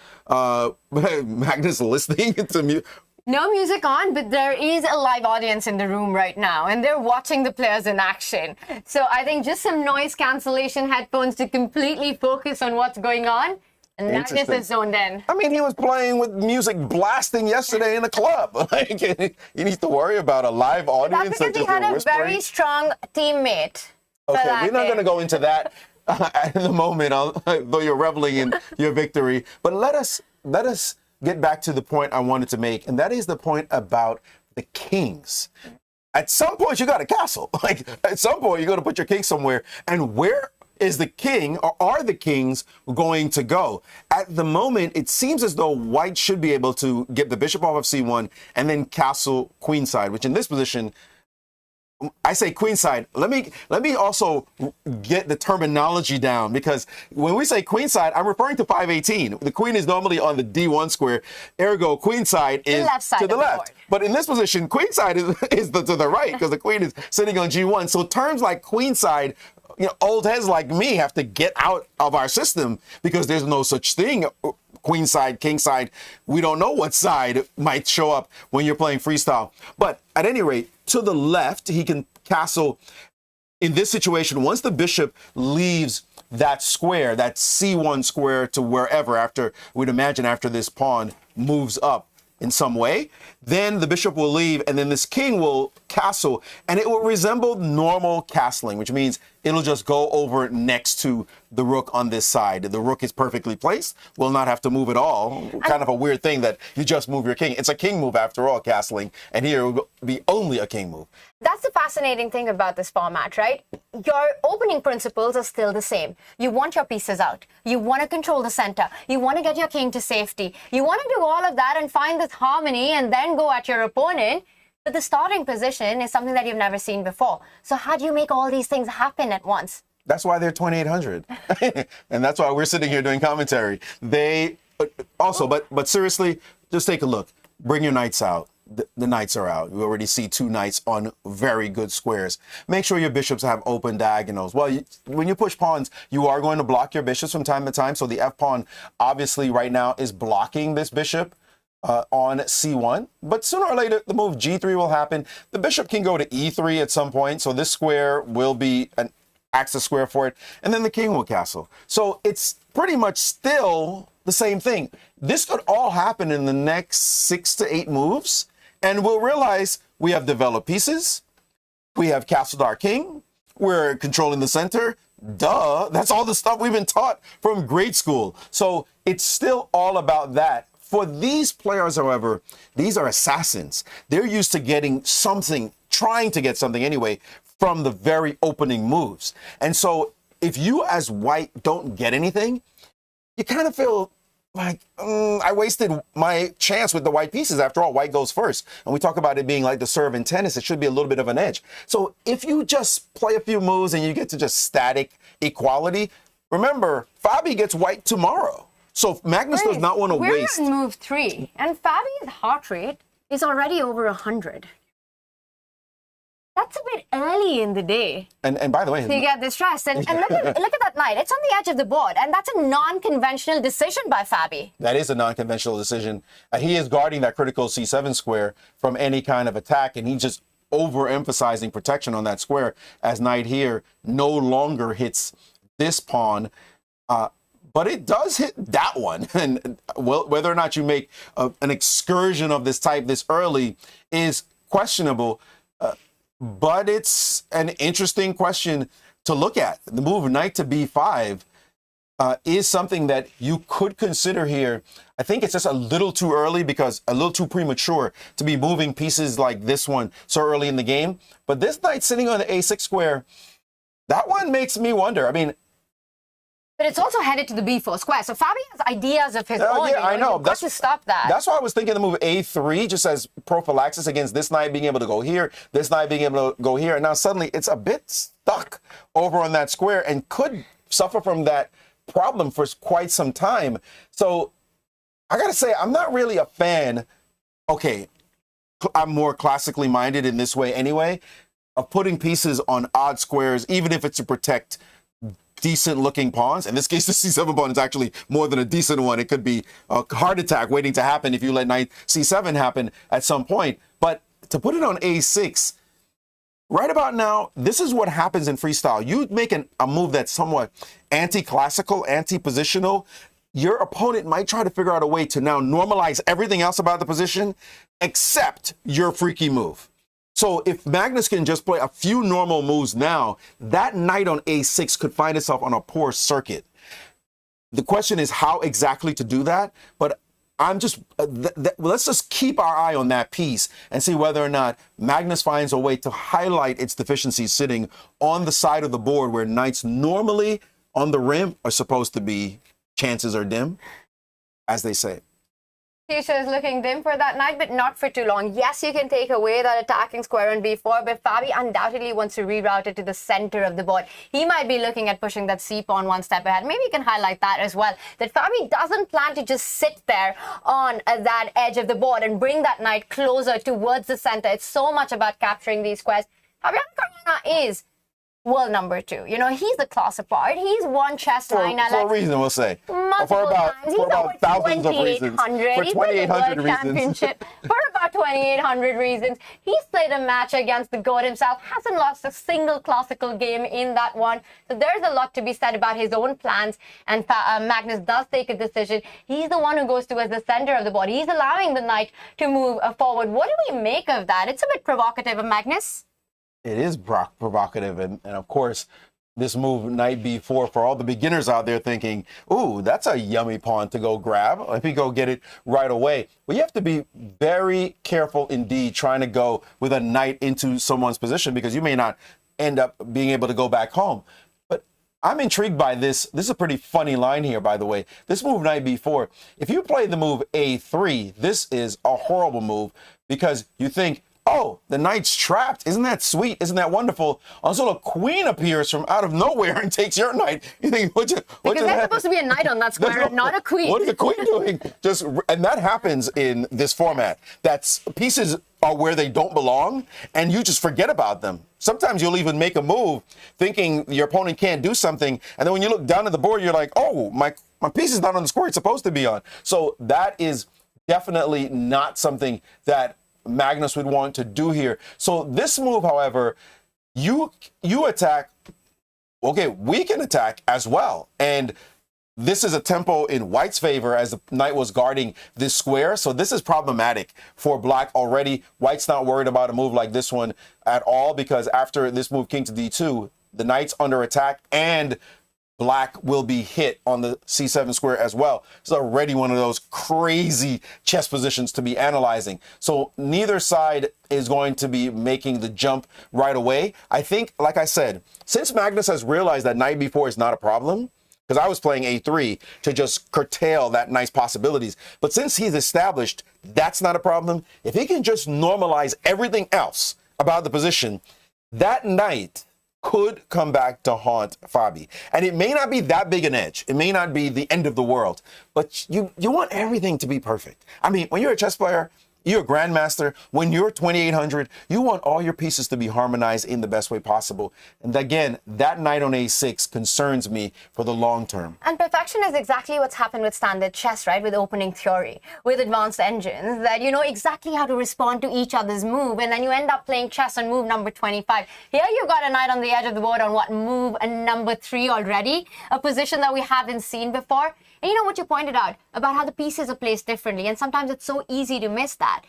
Magnus listening to me. No music on, but there is a live audience in the room right now, and they're watching the players in action. So I think just some noise cancellation headphones to completely focus on what's going on. And Magnus is zoned in. I mean, he was playing with music blasting yesterday in the club. Like, he needs to worry about a live audience. That's because he had a very strong teammate. Okay, we're not going to go into that at the moment, though you're reveling in your victory. But let us get back to the point I wanted to make, and that is the point about the kings. At some point, you got a castle. Like, at some point, you're going to put your king somewhere. And where is the king, or are the kings going to go? At the moment, it seems as though white should be able to get the bishop off of c1 and then castle queenside, which in this position, I say queenside. Let me also get the terminology down, because when we say queenside, I'm referring to 518. The queen is normally on the d1 square, ergo queenside is to the left. But in this position, queenside is to the right, because the queen is sitting on g1. So terms like queenside, old heads like me have to get out of our system, because there's no such thing. Queenside, kingside, we don't know what side might show up when you're playing freestyle. But at any rate, to the left, he can castle. In this situation, once the bishop leaves that square, that c1 square, to wherever, we'd imagine after this pawn moves up in some way, then the bishop will leave, and then this king will castle, and it will resemble normal castling, which means it'll just go over next to the rook on this side. The rook is perfectly placed, will not have to move at all. Kind of a weird thing that you just move your king. It's a king move after all, castling, and here it will be only a king move. That's the fascinating thing about this format, right? Your opening principles are still the same. You want your pieces out. You want to control the center. You want to get your king to safety. You want to do all of that and find this harmony and then go at your opponent. But the starting position is something that you've never seen before. So how do you make all these things happen at once? That's why they're 2,800. And that's why we're sitting here doing commentary. They also, but seriously, just take a look. Bring your knights out. The knights are out. You already see two knights on very good squares. Make sure your bishops have open diagonals. Well, when you push pawns, you are going to block your bishops from time to time. So the F pawn obviously right now is blocking this bishop on c1. But sooner or later, the move g3 will happen. The bishop can go to e3 at some point. So this square will be an axis square for it. And then the king will castle. So it's pretty much still the same thing. This could all happen in the next 6 to 8 moves. And we'll realize we have developed pieces. We have castled our king. We're controlling the center. Duh. That's all the stuff we've been taught from grade school. So it's still all about that. For these players, however, these are assassins. They're used to getting something, trying to get something anyway, from the very opening moves. And so if you as white don't get anything, you kind of feel like, I wasted my chance with the white pieces. After all, white goes first. And we talk about it being like the serve in tennis. It should be a little bit of an edge. So if you just play a few moves and you get to just static equality, remember, Fabi gets white tomorrow. So Magnus does not want to waste. We're on move 3, and Fabi's heart rate is already over 100. That's a bit early in the day. And by the way, so you get distressed. And look at that knight. It's on the edge of the board. And that's a non-conventional decision by Fabi. That is a non-conventional decision. He is guarding that critical c7 square from any kind of attack. And he's just overemphasizing protection on that square, as knight here no longer hits this pawn. But it does hit that one. And whether or not you make an excursion of this type this early is questionable. But it's an interesting question to look at. The move knight to b5. is something that you could consider here. I think it's just a little too early, because a little too premature to be moving pieces like this one so early in the game. But this knight sitting on the a6 square, that one makes me wonder. I mean, but it's also headed to the b4 square. So Fabi has ideas of his own. yeah, I know. You've got to stop that. That's why I was thinking the move a3 just as prophylaxis against this knight being able to go here, this knight being able to go here. And now suddenly it's a bit stuck over on that square and could suffer from that problem for quite some time. So I got to say, I'm not really a fan. Okay, I'm more classically minded in this way anyway, of putting pieces on odd squares, even if it's to protect decent looking pawns. In this case, the c7 pawn is actually more than a decent one. It could be a heart attack waiting to happen if you let knight c7 happen at some point. But to put it on a6, right about now, this is what happens in freestyle. You make a move that's somewhat anti-classical, anti-positional. Your opponent might try to figure out a way to now normalize everything else about the position except your freaky move. So if Magnus can just play a few normal moves now, that knight on a6 could find itself on a poor circuit. The question is how exactly to do that, but I'm just, let's just keep our eye on that piece and see whether or not Magnus finds a way to highlight its deficiencies sitting on the side of the board where knights normally on the rim are supposed to be. Chances are dim, as they say. Future is looking dim for that knight, but not for too long. Yes, you can take away that attacking square on b4, but Fabi undoubtedly wants to reroute it to the center of the board. He might be looking at pushing that c-pawn one step ahead. Maybe you can highlight that as well, that Fabi doesn't plan to just sit there on that edge of the board and bring that knight closer towards the center. It's so much about capturing these squares. Fabiano Caruana is world number 2. You know, he's the class apart. He's won chess For a reason, we'll say. For about thousands of reasons. For 2,800 reasons. For about 2,800 reasons. He's played a match against the GOAT himself. Hasn't lost a single classical game in that one. So there's a lot to be said about his own plans. And Magnus does take a decision. He's the one who goes towards the center of the board. He's allowing the knight to move forward. What do we make of that? It's a bit provocative of Magnus. It is provocative, and of course, this move, knight b4, for all the beginners out there thinking, ooh, that's a yummy pawn to go grab. Let me go get it right away. But you have to be very careful indeed trying to go with a knight into someone's position, because you may not end up being able to go back home. But I'm intrigued by this. This is a pretty funny line here, by the way. This move, knight b4, if you play the move a3, this is a horrible move, because you think, oh, the knight's trapped. Isn't that sweet? Isn't that wonderful? Until a queen appears from out of nowhere and takes your knight. You think, because there's supposed to be a knight on that square, not a queen. What is the queen doing? And that happens in this format. That's pieces are where they don't belong, and you just forget about them. Sometimes you'll even make a move thinking your opponent can't do something, and then when you look down at the board, you're like, oh, my piece is not on the square it's supposed to be on. So that is definitely not something that Magnus would want to do here. So this move, however, you attack. Okay, we can attack as well. And this is a tempo in white's favor as the knight was guarding this square. So this is problematic for black already. White's not worried about a move like this one at all, because after this move, king to d2, the knight's under attack and black will be hit on the c7 square as well. It's already one of those crazy chess positions to be analyzing. So neither side is going to be making the jump right away. I think, like I said, since Magnus has realized that knight b4 is not a problem, because I was playing a3 to just curtail that nice possibilities. But since he's established that's not a problem, if he can just normalize everything else about the position, that knight could come back to haunt Fabi. And it may not be that big an edge. It may not be the end of the world, but you want everything to be perfect. I mean, when you're a chess player, you're a grandmaster. When you're 2,800, you want all your pieces to be harmonized in the best way possible. And again, that knight on a6 concerns me for the long term. And perfection is exactly what's happened with standard chess, right? With opening theory, with advanced engines, that you know exactly how to respond to each other's move, and then you end up playing chess on move number 25. Here you got a knight on the edge of the board on what, move number 3 already, a position that we haven't seen before. And you know what you pointed out about how the pieces are placed differently, and sometimes it's so easy to miss that.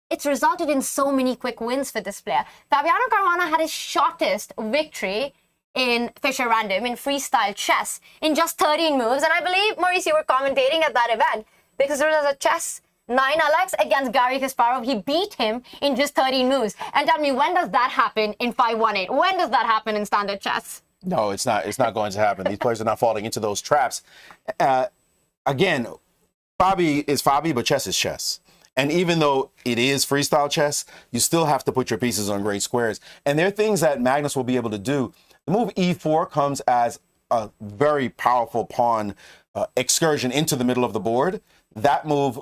It's resulted in so many quick wins for this player. Fabiano Caruana had his shortest victory in Fisher Random, in Freestyle Chess, in just 13 moves. And I believe, Maurice, you were commentating at that event because there was a chess 9 Alex against Garry Kasparov. He beat him in just 13 moves. And tell me, when does that happen in 518? When does that happen in standard chess? No, it's not. It's not going to happen. These players are not falling into those traps. Again, Fabi is Fabi, but chess is chess. And even though it is freestyle chess, you still have to put your pieces on great squares. And there are things that Magnus will be able to do. The move e4 comes as a very powerful pawn excursion into the middle of the board. That move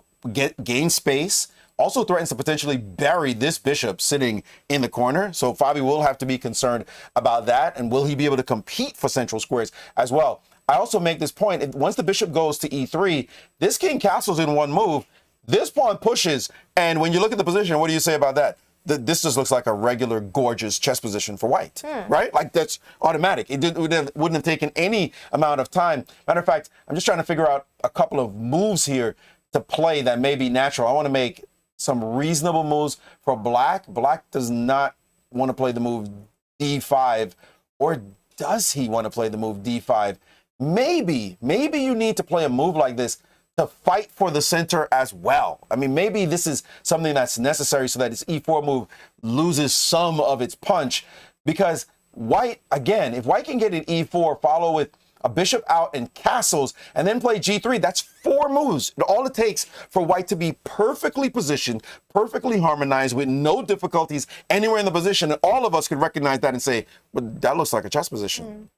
gains space, also threatens to potentially bury this bishop sitting in the corner. So Fabi will have to be concerned about that. And will he be able to compete for central squares as well? I also make this point, once the bishop goes to e3, this king castles in one move. This pawn pushes, and when you look at the position, what do you say about that? This just looks like a regular, gorgeous chess position for white, right? Like, that's automatic. It wouldn't have taken any amount of time. Matter of fact, I'm just trying to figure out a couple of moves here to play that may be natural. I want to make some reasonable moves for black. Black does not want to play the move d5, or does he want to play the move d5? Maybe you need to play a move like this to fight for the center as well. I mean, maybe this is something that's necessary so that this e4 move loses some of its punch, because white, again, if white can get an e4, follow with a bishop out and castles, and then play g3, that's 4 moves. All it takes for white to be perfectly positioned, perfectly harmonized, with no difficulties anywhere in the position. And all of us could recognize that and say, well, that looks like a chess position.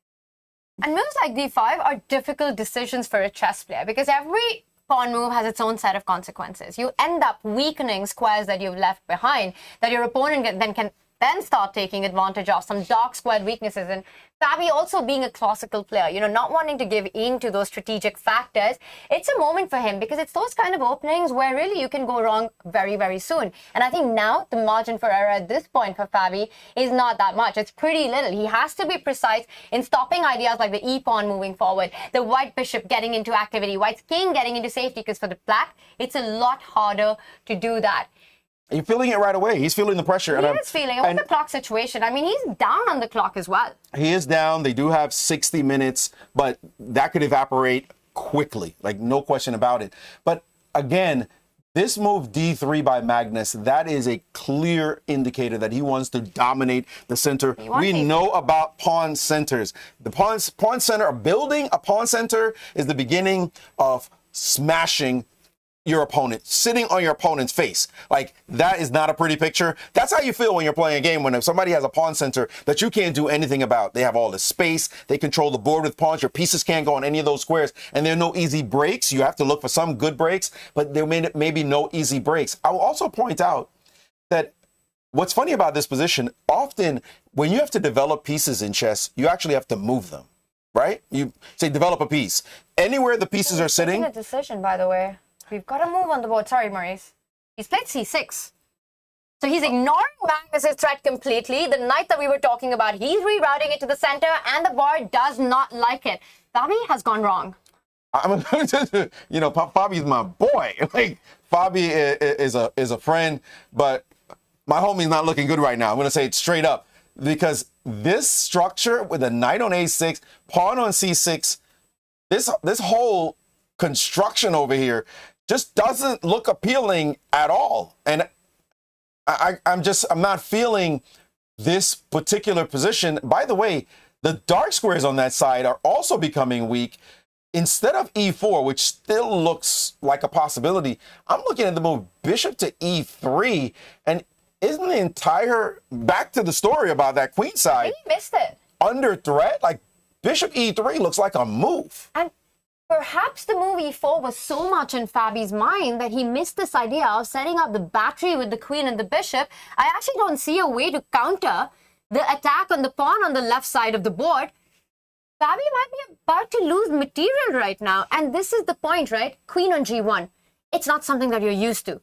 And moves like d5 are difficult decisions for a chess player because every pawn move has its own set of consequences. You end up weakening squares that you've left behind, that your opponent can start taking advantage of, some dark squared weaknesses. And Fabi also being a classical player, you know, not wanting to give in to those strategic factors, it's a moment for him because it's those kind of openings where really you can go wrong very, very soon. And I think now the margin for error at this point for Fabi is not that much. It's pretty little. He has to be precise in stopping ideas like the e-pawn moving forward, the white bishop getting into activity, white's king getting into safety, because for the black, it's a lot harder to do that. You're feeling it right away. He's feeling the pressure. He is feeling it. What's the clock situation? I mean, he's down on the clock as well. He is down. They do have 60 minutes, but that could evaporate quickly, like no question about it. But again, this move d3 by Magnus, that is a clear indicator that he wants to dominate the center. We know about pawn centers. The pawn center, building a pawn center is the beginning of smashing your opponent, sitting on your opponent's face. Like, that is not a pretty picture. That's how you feel when you're playing a game, when if somebody has a pawn center that you can't do anything about. They have all the space, they control the board with pawns, your pieces can't go on any of those squares, and there are no easy breaks. You have to look for some good breaks, but there may be no easy breaks. I will also point out that what's funny about this position, often when you have to develop pieces in chess, you actually have to move them, right? You say develop a piece. Anywhere the pieces are sitting. A decision, by the way. We've got a move on the board. Sorry, Maurice. He's played c6. So he's ignoring Magnus' threat completely. The knight that we were talking about, he's rerouting it to the center, and the board does not like it. Fabi has gone wrong. You know, Fabi's my boy. Like, Fabi is a friend, but my homie's not looking good right now. I'm going to say it straight up, because this structure with a knight on a6, pawn on c6, this whole construction over here just doesn't look appealing at all. And I'm not feeling this particular position. By the way, the dark squares on that side are also becoming weak. Instead of e4, which still looks like a possibility, I'm looking at the move bishop to e3, and isn't the entire, back to the story about that queen side, He missed it. under threat? Like, bishop e3 looks like a move. And perhaps the move e4 was so much in Fabi's mind that he missed this idea of setting up the battery with the queen and the bishop. I actually don't see a way to counter the attack on the pawn on the left side of the board. Fabi might be about to lose material right now. And this is the point, right? Queen on g1. It's not something that you're used to.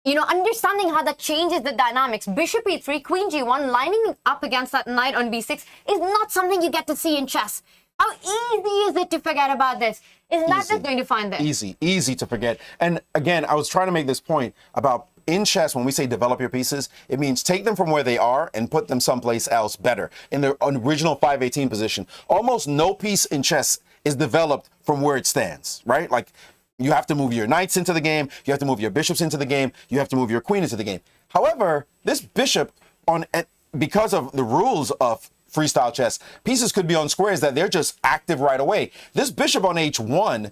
You know, understanding how that changes the dynamics. Bishop e3, queen g1, lining up against that knight on b6 is not something you get to see in chess. How easy is it to forget about this? Is Magnus going to find this? Easy to forget. And again, I was trying to make this point about in chess, when we say develop your pieces, it means take them from where they are and put them someplace else better in their original 518 position. Almost no piece in chess is developed from where it stands, right? Like, you have to move your knights into the game, you have to move your bishops into the game, you have to move your queen into the game. However, this bishop, because of the rules of freestyle chess, pieces could be on squares that they're just active right away. This bishop on h1,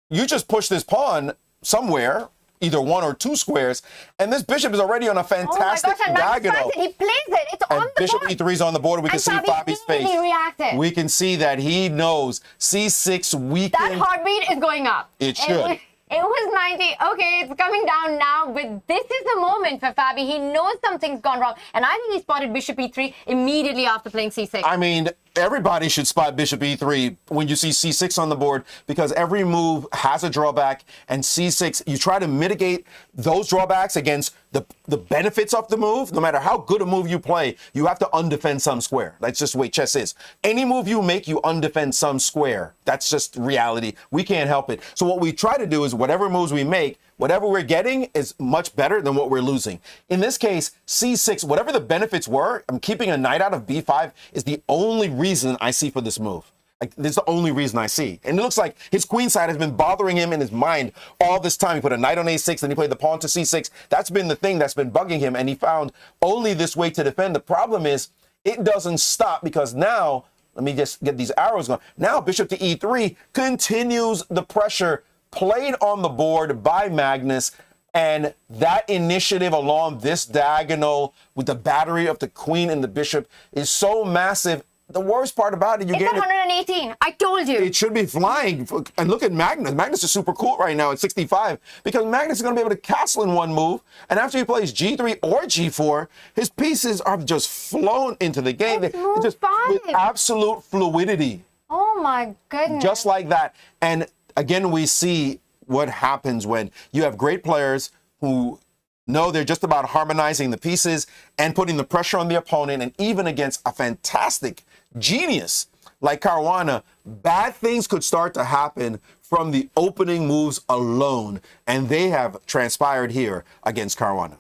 you just push this pawn somewhere, either 1 or 2 squares, and this bishop is already on a fantastic diagonal. He plays it. It's on the bishop board. e3 is on the board. We can see Fabi's face. Reacted. We can see that he knows c6 weakened. That heartbeat is going up. It should. It was 90. Okay, it's coming down now, but this is the moment for Fabi. He knows something's gone wrong, and I think he spotted bishop e3 immediately after playing c6. I mean, everybody should spot bishop e3 when you see c6 on the board, because every move has a drawback, and c6, you try to mitigate those drawbacks against the benefits of the move. No matter how good a move you play, you have to undefend some square. That's just the way chess is. Any move you make, you undefend some square. That's just reality. We can't help it. So what we try to do is whatever moves we make, whatever we're getting is much better than what we're losing. In this case, c6, whatever the benefits were, I'm keeping a knight out of b5 is the only reason I see for this move. Like, this is the only reason I see. And it looks like his queen side has been bothering him in his mind all this time. He put a knight on a6, then he played the pawn to c6. That's been the thing that's been bugging him, and he found only this way to defend. The problem is it doesn't stop, because now, let me just get these arrows going. Now bishop to e3 continues the pressure played on the board by Magnus, and that initiative along this diagonal with the battery of the queen and the bishop is so massive. The worst part about it, it's 118. I told you. It should be flying. And look at Magnus. Magnus is super cool right now at 65, because Magnus is going to be able to castle in one move. And after he plays g3 or g4, his pieces are just flown into the game. It's move just 5. with absolute fluidity. Oh my goodness. Just like that. And again, we see what happens when you have great players who know they're just about harmonizing the pieces and putting the pressure on the opponent. And even against a fantastic genius like Caruana, bad things could start to happen from the opening moves alone. And they have transpired here against Caruana.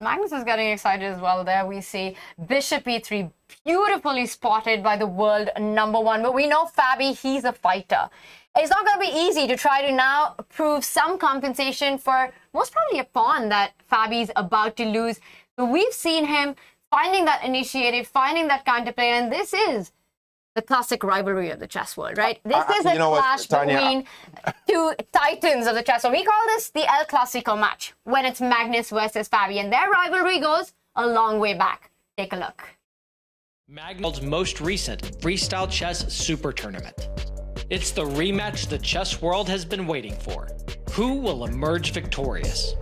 Magnus is getting excited as well. There we see bishop e3, beautifully spotted by the world #1. But we know Fabi, he's a fighter. It's not going to be easy to try to now prove some compensation for most probably a pawn that Fabi's about to lose. But we've seen him finding that initiative, finding that counterplay, and this is the classic rivalry of the chess world, right? This is a clash between two titans of the chess world. We call this the El Clasico match, when it's Magnus versus Fabi, and their rivalry goes a long way back. Take a look. Magnus' most recent Freestyle Chess Super Tournament. It's the rematch the chess world has been waiting for. Who will emerge victorious?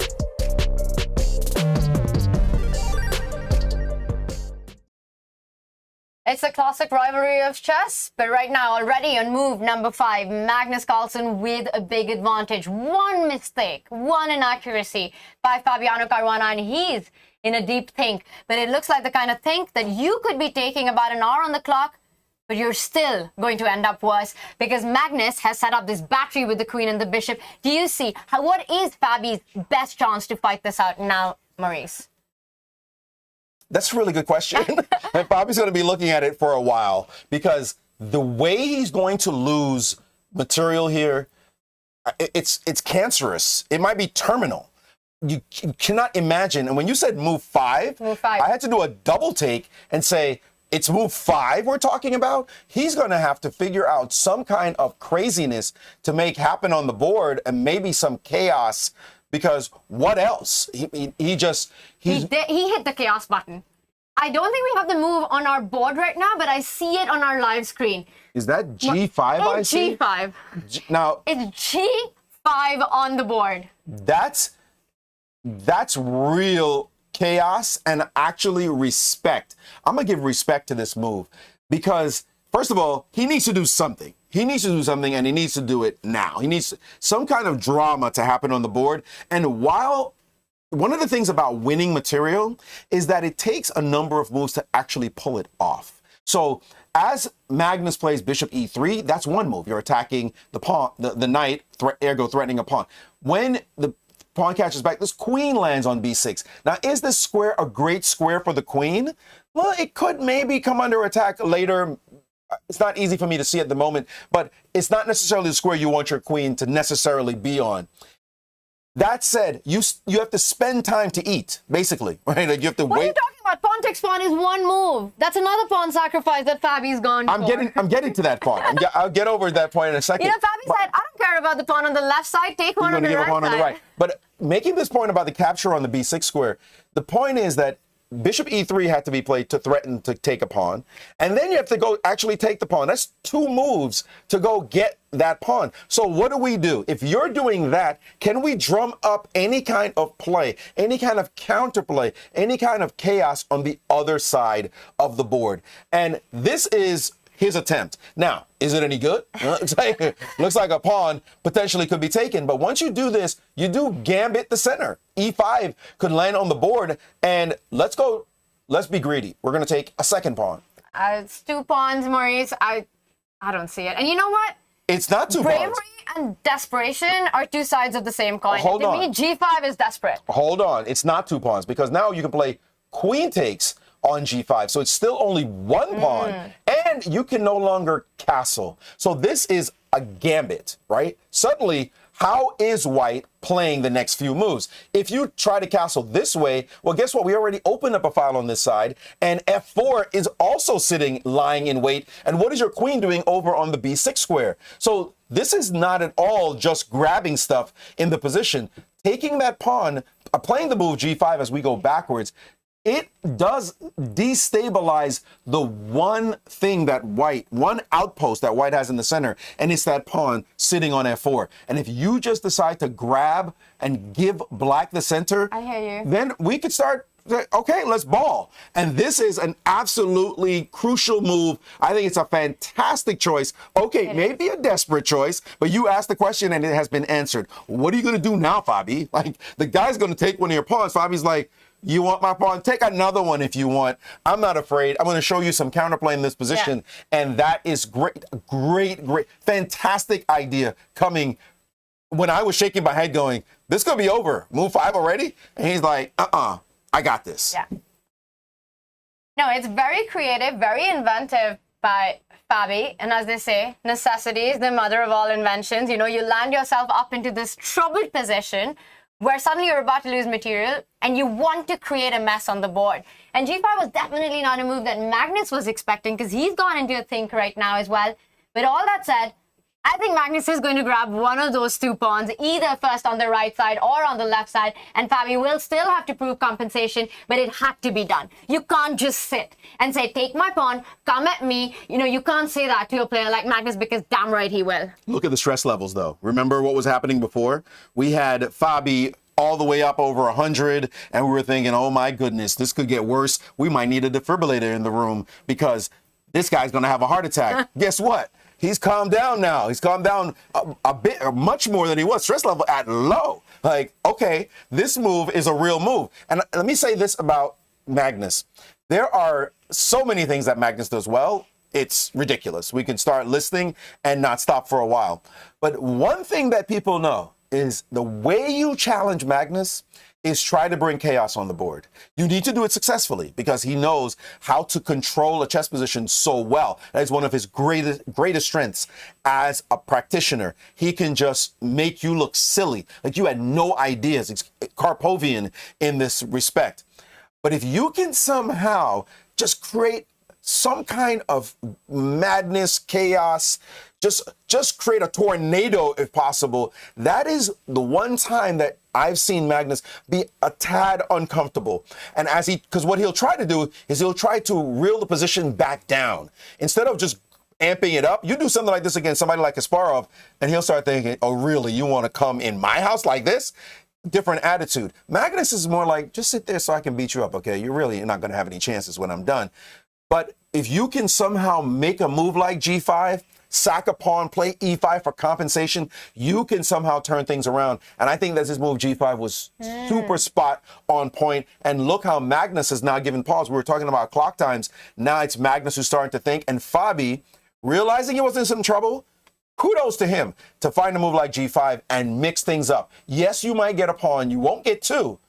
It's a classic rivalry of chess, but right now, already on move #5, Magnus Carlsen with a big advantage. One mistake, one inaccuracy by Fabiano Caruana, and he's in a deep think. But it looks like the kind of think that you could be taking about an hour on the clock, but you're still going to end up worse, because Magnus has set up this battery with the queen and the bishop. Do you see what is Fabi's best chance to fight this out now, Maurice? That's a really good question. And Fabi's going to be looking at it for a while, because the way he's going to lose material here, it's cancerous. It might be terminal. You cannot imagine. And when you said move 5, I had to do a double take and say, it's move 5 we're talking about. He's going to have to figure out some kind of craziness to make happen on the board, and maybe some chaos, because what else? He hit the chaos button. I don't think we have the move on our board right now, but I see it on our live screen. Is that G5 I see? G5. Now, it's G5 on the board. That's real chaos and actually respect. I'm going to give respect to this move, because, first of all, he needs to do something. He needs to do something, and he needs to do it now. He needs some kind of drama to happen on the board. And while one of the things about winning material is that it takes a number of moves to actually pull it off. So as Magnus plays bishop e3, that's one move. You're attacking the pawn, the knight, ergo threatening a pawn. When pawn catches back. This queen lands on b6. Now, is this square a great square for the queen? Well, it could maybe come under attack later. It's not easy for me to see at the moment, but it's not necessarily the square you want your queen to necessarily be on. That said, you have to spend time to eat, basically, right? Like you have to What wait. are you talking about? Pawn takes pawn is one move. That's another pawn sacrifice that Fabi's gone I'm for. getting to that point. I'll get over that point in a second. You know, Fabi said, I don't care about the pawn on the left side. Take one You're on going to the give a right pawn on the side. right. But making this point about the capture on the b6 square, the point is that bishop e3 had to be played to threaten to take a pawn. And then you have to go actually take the pawn. That's two moves to go get that pawn. So what do we do? If you're doing that, can we drum up any kind of play, any kind of counterplay, any kind of chaos on the other side of the board? And this is his attempt. Now, is it any good? Looks like a pawn potentially could be taken. But once you do this, you do gambit the center. E5 could land on the board. And let's be greedy. We're going to take a second pawn. It's two pawns, Maurice. I don't see it. And you know what? It's not two Bravery pawns. and desperation are two sides of the same coin. Hold to on. me, G5 is desperate. Hold on. It's not two pawns because now you can play queen takes on g5. So it's still only one pawn and you can no longer castle. So this is a gambit, right? Suddenly, how is white playing the next few moves? If you try to castle this way, well, guess what? We already opened up a file on this side and f4 is also lying in wait. And what is your queen doing over on the b6 square? So this is not at all just grabbing stuff in the position. Taking that pawn, playing the move g5 as we go backwards, it does destabilize the one thing that one outpost that white has in the center, and it's that pawn sitting on f4. And if you just decide to grab and give black the center, I hear you. then we could start, okay, let's ball. And this is an absolutely crucial move. I think it's a fantastic choice. Okay, maybe a desperate choice, but you asked the question and it has been answered. What are you going to do now, Fabi? Like, the guy's going to take one of your pawns. Fabi's like, you want my pawn? Take another one if you want. I'm not afraid. I'm going to show you some counterplay in this position. Yeah. And that is great, fantastic idea coming when I was shaking my head going, this could be over. Move 5 already? And he's like, I got this. Yeah. No, it's very creative, very inventive by Fabi. And as they say, necessity is the mother of all inventions. You know, you land yourself up into this troubled position where suddenly you're about to lose material and you want to create a mess on the board. And G5 was definitely not a move that Magnus was expecting because he's gone into a think right now as well. But all that said, I think Magnus is going to grab one of those two pawns, either first on the right side or on the left side, and Fabi will still have to prove compensation, but it had to be done. You can't just sit and say, take my pawn, come at me. You know, you can't say that to a player like Magnus because damn right he will. Look at the stress levels, though. Remember what was happening before? We had Fabi all the way up over 100, and we were thinking, oh my goodness, this could get worse. We might need a defibrillator in the room because this guy's going to have a heart attack. Guess what? He's calmed down now. He's calmed down a bit, much more than he was. Stress level at low. Like, okay, this move is a real move. And let me say this about Magnus. There are so many things that Magnus does well. It's ridiculous. We can start listing and not stop for a while. But one thing that people know is the way you challenge Magnus is try to bring chaos on the board. You need to do it successfully because he knows how to control a chess position so well. That is one of his greatest strengths as a practitioner. He can just make you look silly, like you had no ideas. It's Karpovian in this respect. But if you can somehow just create some kind of madness, chaos, just create a tornado if possible. That is the one time that I've seen Magnus be a tad uncomfortable. And because what he'll try to do is he'll try to reel the position back down. Instead of just amping it up, you do something like this against somebody like Kasparov, and he'll start thinking, oh, really, you want to come in my house like this? Different attitude. Magnus is more like, just sit there so I can beat you up, okay? You're really not going to have any chances when I'm done. But if you can somehow make a move like G5, sack a pawn, play E5 for compensation, you can somehow turn things around. And I think that this move G5 was super spot on point. And look how Magnus is now giving pause. We were talking about clock times. Now it's Magnus who's starting to think. And Fabi, realizing he was in some trouble, kudos to him to find a move like g5 and mix things up. Yes, you might get a pawn. You won't get two.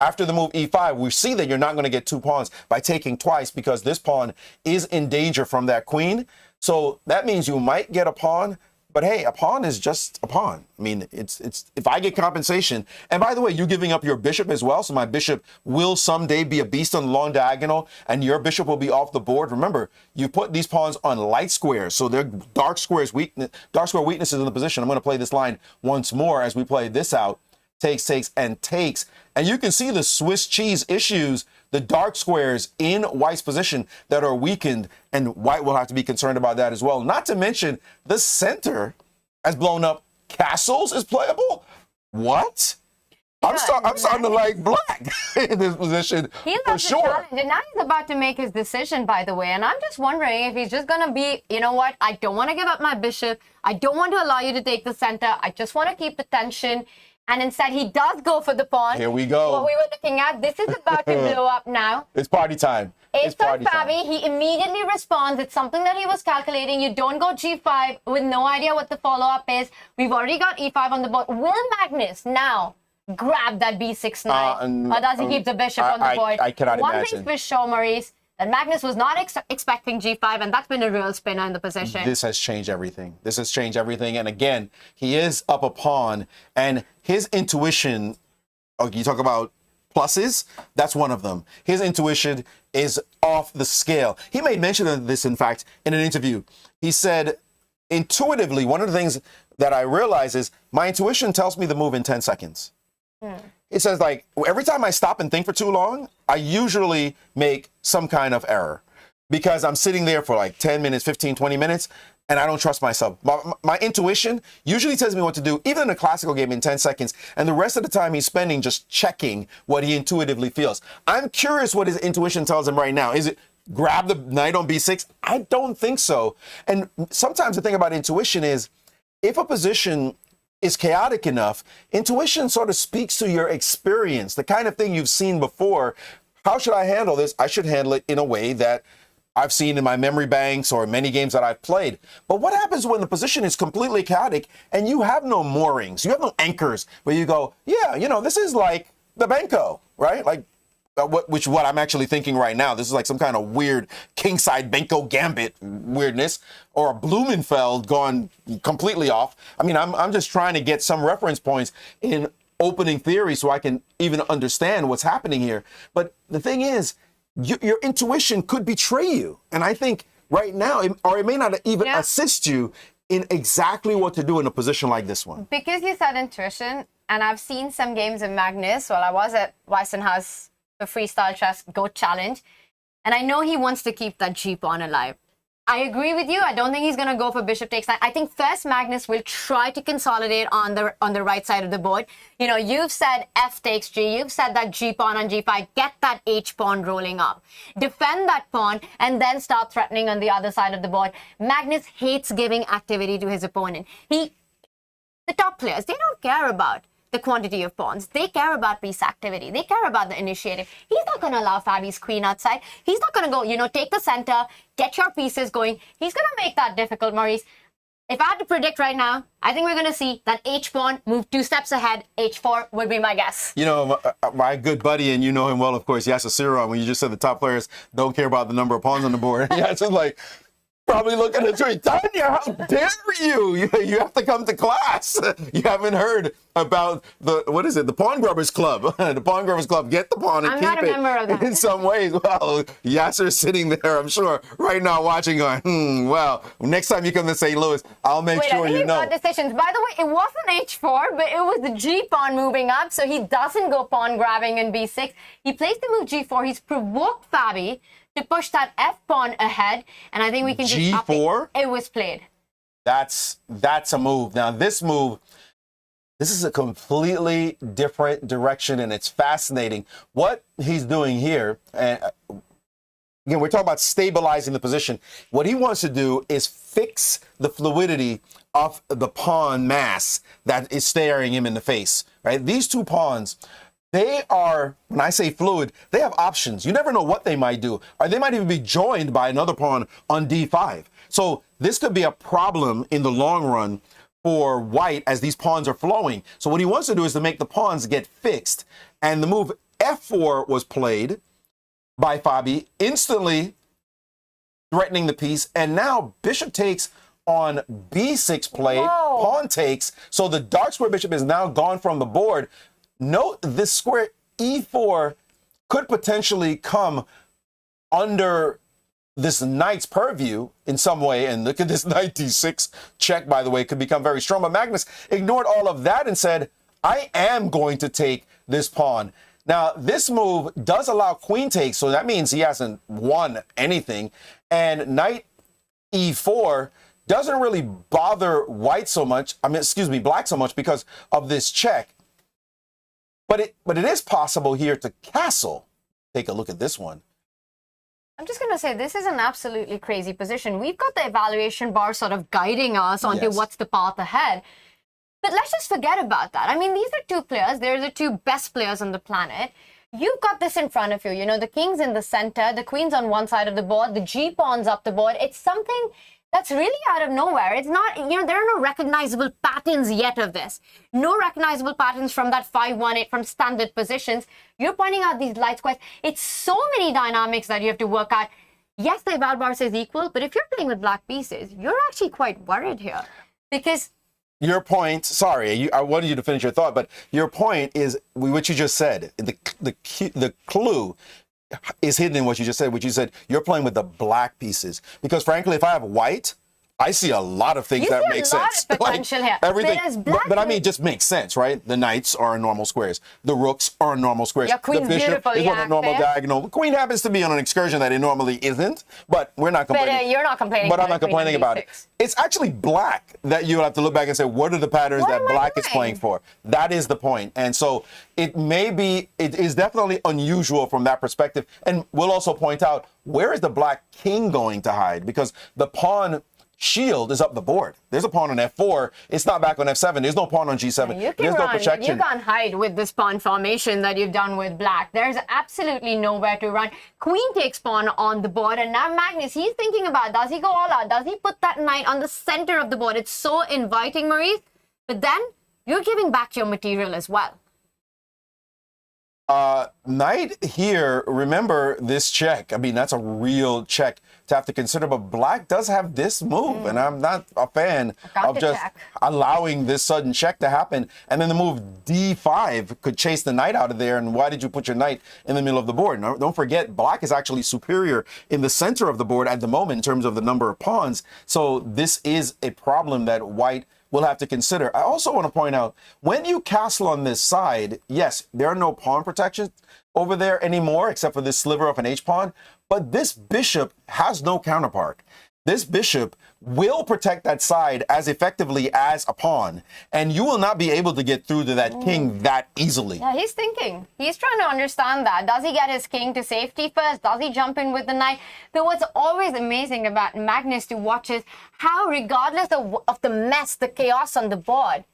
After the move e5, we see that you're not going to get two pawns by taking twice because this pawn is in danger from that queen. So that means you might get a pawn, but hey, a pawn is just a pawn. I mean, it's if I get compensation, and by the way, you're giving up your bishop as well, so my bishop will someday be a beast on the long diagonal, and your bishop will be off the board. Remember, you put these pawns on light squares, so they're dark square weaknesses in the position. I'm going to play this line once more as we play this out. Takes, takes, and takes. And you can see the Swiss cheese issues, the dark squares in white's position that are weakened, and white will have to be concerned about that as well. Not to mention the center has blown up. Castles is playable? What? I'm starting to like black in this position He for loves the sure. challenge, and now he's about to make his decision, by the way. And I'm just wondering if he's just going to be, you know what, I don't want to give up my bishop. I don't want to allow you to take the center. I just want to keep the tension. And instead, he does go for the pawn. Here we go. What we were looking at, this is about to blow up now. It's party time. It's on Fabi. He immediately responds. It's something that he was calculating. You don't go g5 with no idea what the follow-up is. We've already got e5 on the board. Will Magnus now grab that b6 knight? Or does he keep the bishop on the board? I cannot imagine. imagine. One thing's for sure, Maurice, that Magnus was not expecting g5, and that's been a real spinner in the position. This has changed everything. This has changed everything. And again, he is up a pawn, and his intuition, you talk about pluses, that's one of them. His intuition is off the scale. He made mention of this, in fact, in an interview. He said, intuitively, one of the things that I realize is my intuition tells me the move in 10 seconds. It says, like, every time I stop and think for too long, I usually make some kind of error because I'm sitting there for like 10 minutes, 15, 20 minutes, and I don't trust myself. My intuition usually tells me what to do, even in a classical game, in 10 seconds. And the rest of the time he's spending just checking what he intuitively feels. I'm curious what his intuition tells him right now. Is it grab the knight on b6? I don't think so. And sometimes the thing about intuition is if a position is chaotic enough, intuition sort of speaks to your experience, the kind of thing you've seen before. How should I handle this? I should handle it in a way that I've seen in my memory banks or many games that I've played. But what happens when the position is completely chaotic and you have no moorings, you have no anchors where you go, yeah, you know, this is like the Benko, right? Like, what I'm actually thinking right now. This is like some kind of weird kingside Benko gambit weirdness, or a Blumenfeld gone completely off. I mean, I'm just trying to get some reference points in opening theory so I can even understand what's happening here. But the thing is, your intuition could betray you. And I think right now, it may not even assist you in exactly what to do in a position like this one. Because you said intuition, and I've seen some games of Magnus while I was at Weissenhaus, the Freestyle Chess GOAT Challenge, and I know he wants to keep that G pawn alive. I agree with you. I don't think he's going to go for bishop takes knight. I think first Magnus will try to consolidate on the right side of the board. You know, you've said F takes G. You've said that G pawn on G5. Get that H pawn rolling up. Defend that pawn and then start threatening on the other side of the board. Magnus hates giving activity to his opponent. The top players, they don't care about the quantity of pawns. They care about piece activity. They care about the initiative. He's not going to allow Fabi's queen outside. He's not going to go, you know, take the center, get your pieces going. He's going to make that difficult, Maurice. If I had to predict right now, I think we're going to see that H-pawn move 2 steps ahead. H4 would be my guess. You know, my good buddy, and you know him well, of course, Yasser Siron, when you just said the top players don't care about the number of pawns on the board. Yeah, it's just like, probably looking at you, Tanya, how dare you? You have to come to class. You haven't heard about the Pawn Grubbers Club. The Pawn Grubbers Club, get the pawn and I'm keep not a member of that. In some ways, well, Yasser's sitting there, I'm sure, right now watching going, well, next time you come to St. Louis, I'll make sure you know. Decisions. By the way, it wasn't H4, but it was the G pawn moving up, so he doesn't go pawn grabbing in B6. He plays the move G4. He's provoked Fabi to push that F pawn ahead, and I think we can just G4? It was played. That's a move. Now this is a completely different direction, and it's fascinating what he's doing here. And again, we're talking about stabilizing the position. What he wants to do is fix the fluidity of the pawn mass that is staring him in the face. Right? These two pawns they are, when I say fluid, they have options. You never know what they might do. Or they might even be joined by another pawn on d5. So this could be a problem in the long run for white as these pawns are flowing. So what he wants to do is to make the pawns get fixed. And the move f4 was played by Fabi, instantly threatening the piece. And now bishop takes on b6 played, pawn takes. So the dark square bishop is now gone from the board. Note this square e4 could potentially come under this knight's purview in some way. And look at this knight d6 check, by the way, could become very strong. But Magnus ignored all of that and said, I am going to take this pawn. Now, this move does allow queen takes, so that means he hasn't won anything. And knight e4 doesn't really bother white so much, black so much because of this check. But it is possible here to castle. Take a look at this one. I'm just going to say this is an absolutely crazy position. We've got the evaluation bar sort of guiding us onto what's the path ahead. But let's just forget about that. I mean, these are two players. They're the two best players on the planet. You've got this in front of you. You know, the king's in the center, the queen's on one side of the board, the g-pawn's up the board. It's something that's really out of nowhere. It's not, you know, there are no recognizable patterns yet of this. No recognizable patterns from that 5-1-8 from standard positions. You're pointing out these light squares. It's so many dynamics that you have to work out. Yes, the eval bar says equal, but if you're playing with black pieces, you're actually quite worried here. Because your point, sorry, I wanted you to finish your thought, but your point is what you just said. The clue is hidden in what you just said, which you said you're playing with the black pieces. Because frankly, if I have white, I see a lot of things that make sense. Of potential here. Everything, but I mean, it just makes sense, right? The knights are in normal squares. The rooks are in normal squares. Your queen's the bishop is on a normal diagonal. The queen happens to be on an excursion that it normally isn't, but we're not complaining. But you're not complaining. But I'm not complaining about it. It's actually black that you have to look back and say, what are the patterns that black is playing for? That is the point. And so it is definitely unusual from that perspective. And we'll also point out, where is the black king going to hide? Because the pawn shield is up the board. There's a pawn on f4. It's not back on f7. There's no pawn on g7. There's no protection. You can't hide with this pawn formation that you've done with black. There's absolutely nowhere to run. Queen takes pawn on the board, and now Magnus, he's thinking about, does he go all out? Does he put that knight on the center of the board? It's so inviting, Maurice. But then you're giving back your material as well. Knight here, remember this check. I mean, that's a real check to have to consider, but black does have this move, and I'm not a fan of just allowing this sudden check to happen. And then the move d5 could chase the knight out of there, and why did you put your knight in the middle of the board? Now, don't forget, black is actually superior in the center of the board at the moment in terms of the number of pawns, so this is a problem that white we'll have to consider. I also want to point out, when you castle on this side, yes, there are no pawn protections over there anymore, except for this sliver of an h-pawn, but this bishop has no counterpart. This bishop will protect that side as effectively as a pawn, and you will not be able to get through to that king that easily. Yeah, he's thinking. He's trying to understand that. Does he get his king to safety first? Does he jump in with the knight? But what's always amazing about Magnus to watch is how, regardless of the mess, the chaos on the board,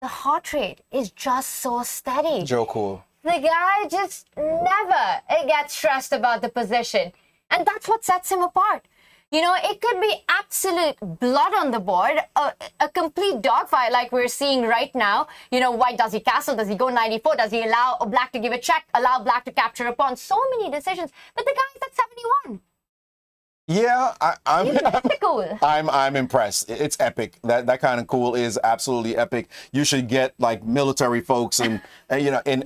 the heart rate is just so steady. Joe Cool. The guy just never gets stressed about the position. And that's what sets him apart. You know, it could be absolute blood on the board, a complete dogfight like we're seeing right now. You know, white, does he castle? Does he go 94? Does he allow black to give a check? Allow black to capture a pawn? So many decisions. But the guy's at 71. Yeah, I'm impressed. It's epic. That kind of cool is absolutely epic. You should get like military folks and you know and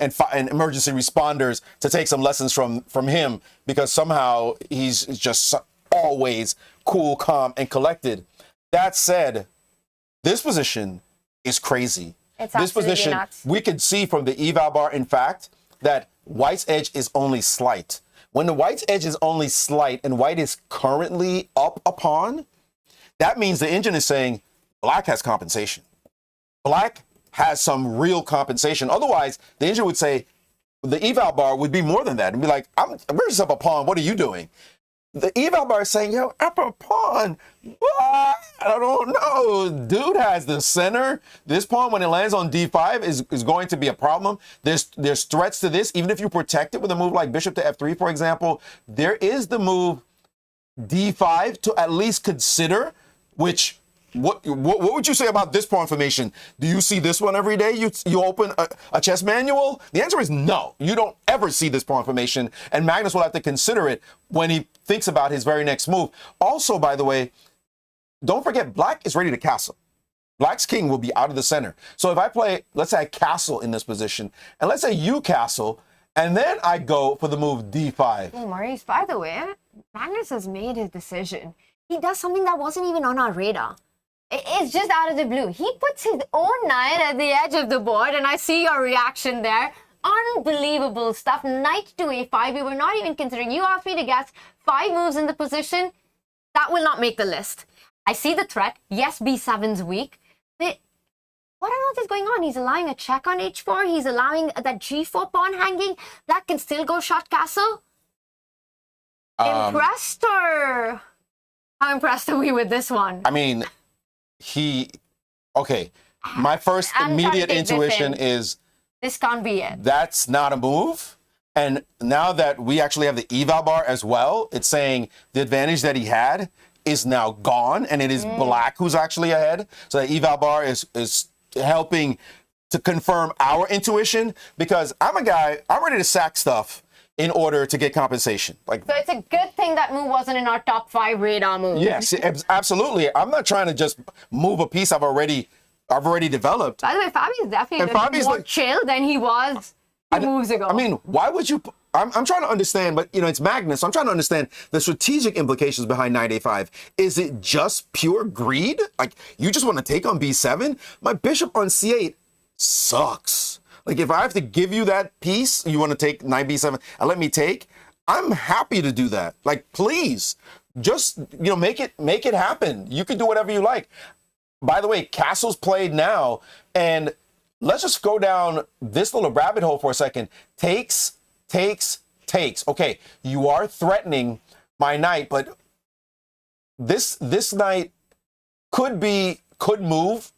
emergency responders to take some lessons from him, because somehow he's just always cool, calm, and collected. That said, this position is crazy. It's this position nuts. We could see from the eval bar, in fact, that white's edge is only slight. When the white's edge is only slight and white is currently up a pawn, that means the engine is saying black has compensation. Black has some real compensation. Otherwise, the engine would say the eval bar would be more than that and be like, we're just up a pawn. What are you doing? the eval bar is saying, yo, upper pawn, what? I don't know. Dude has the center. This pawn, when it lands on d5, is going to be a problem. There's threats to this. Even if you protect it with a move like bishop to f3, for example, there is the move d5 to at least consider, which... What would you say about this pawn formation? Do you see this one every day? You open a chess manual? The answer is no. You don't ever see this pawn formation, and Magnus will have to consider it when he thinks about his very next move. Also, by the way, don't forget, black is ready to castle. Black's king will be out of the center. So if I play, let's say I castle in this position, and let's say you castle, and then I go for the move d5. Hey, Maurice, by the way, Magnus has made his decision. He does something that wasn't even on our radar. It's just out of the blue. He puts his own knight at the edge of the board, and I see your reaction there. Unbelievable stuff. Knight to a5. We were not even considering. You asked me to guess 5 moves in the position. That will not make the list. I see the threat. Yes, b7's weak. But what on earth is going on? He's allowing a check on h4. He's allowing that g4 pawn hanging. Black can still go shot castle. Impressed, or how impressed are we with this one? I mean... my first immediate intuition is this can't be it. That's not a move. And now that we actually have the eval bar as well, it's saying the advantage that he had is now gone, and it is black who's actually ahead. So the eval bar is helping to confirm our intuition, because I'm a guy, I'm ready to sack stuff in order to get compensation. So it's a good thing that move wasn't in our top 5 radar moves. Yes, absolutely. I'm not trying to just move a piece I've already developed. By the way, Fabi's definitely more chill than he was 2 moves ago. I mean, why would you... I'm trying to understand, but it's Magnus. So I'm trying to understand the strategic implications behind knight a5. Is it just pure greed? Like, you just want to take on b7? My bishop on c8 sucks. Like, if I have to give you that piece, you want to take knight b7 and let me take, I'm happy to do that. Like, please, just, make it happen. You can do whatever you like. By the way, castle's played now, and let's just go down this little rabbit hole for a second. Takes. Okay, you are threatening my knight, but this knight could move.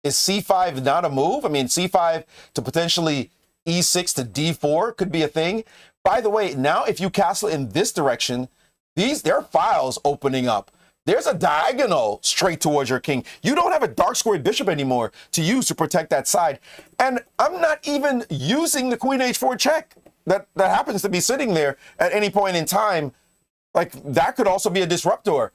Is c5 not a move? I mean, c5 to potentially e6 to d4 could be a thing. By the way, now if you castle in this direction, there are files opening up. There's a diagonal straight towards your king. You don't have a dark squared bishop anymore to use to protect that side. And I'm not even using the queen h4 check that happens to be sitting there at any point in time. Like, that could also be a disruptor.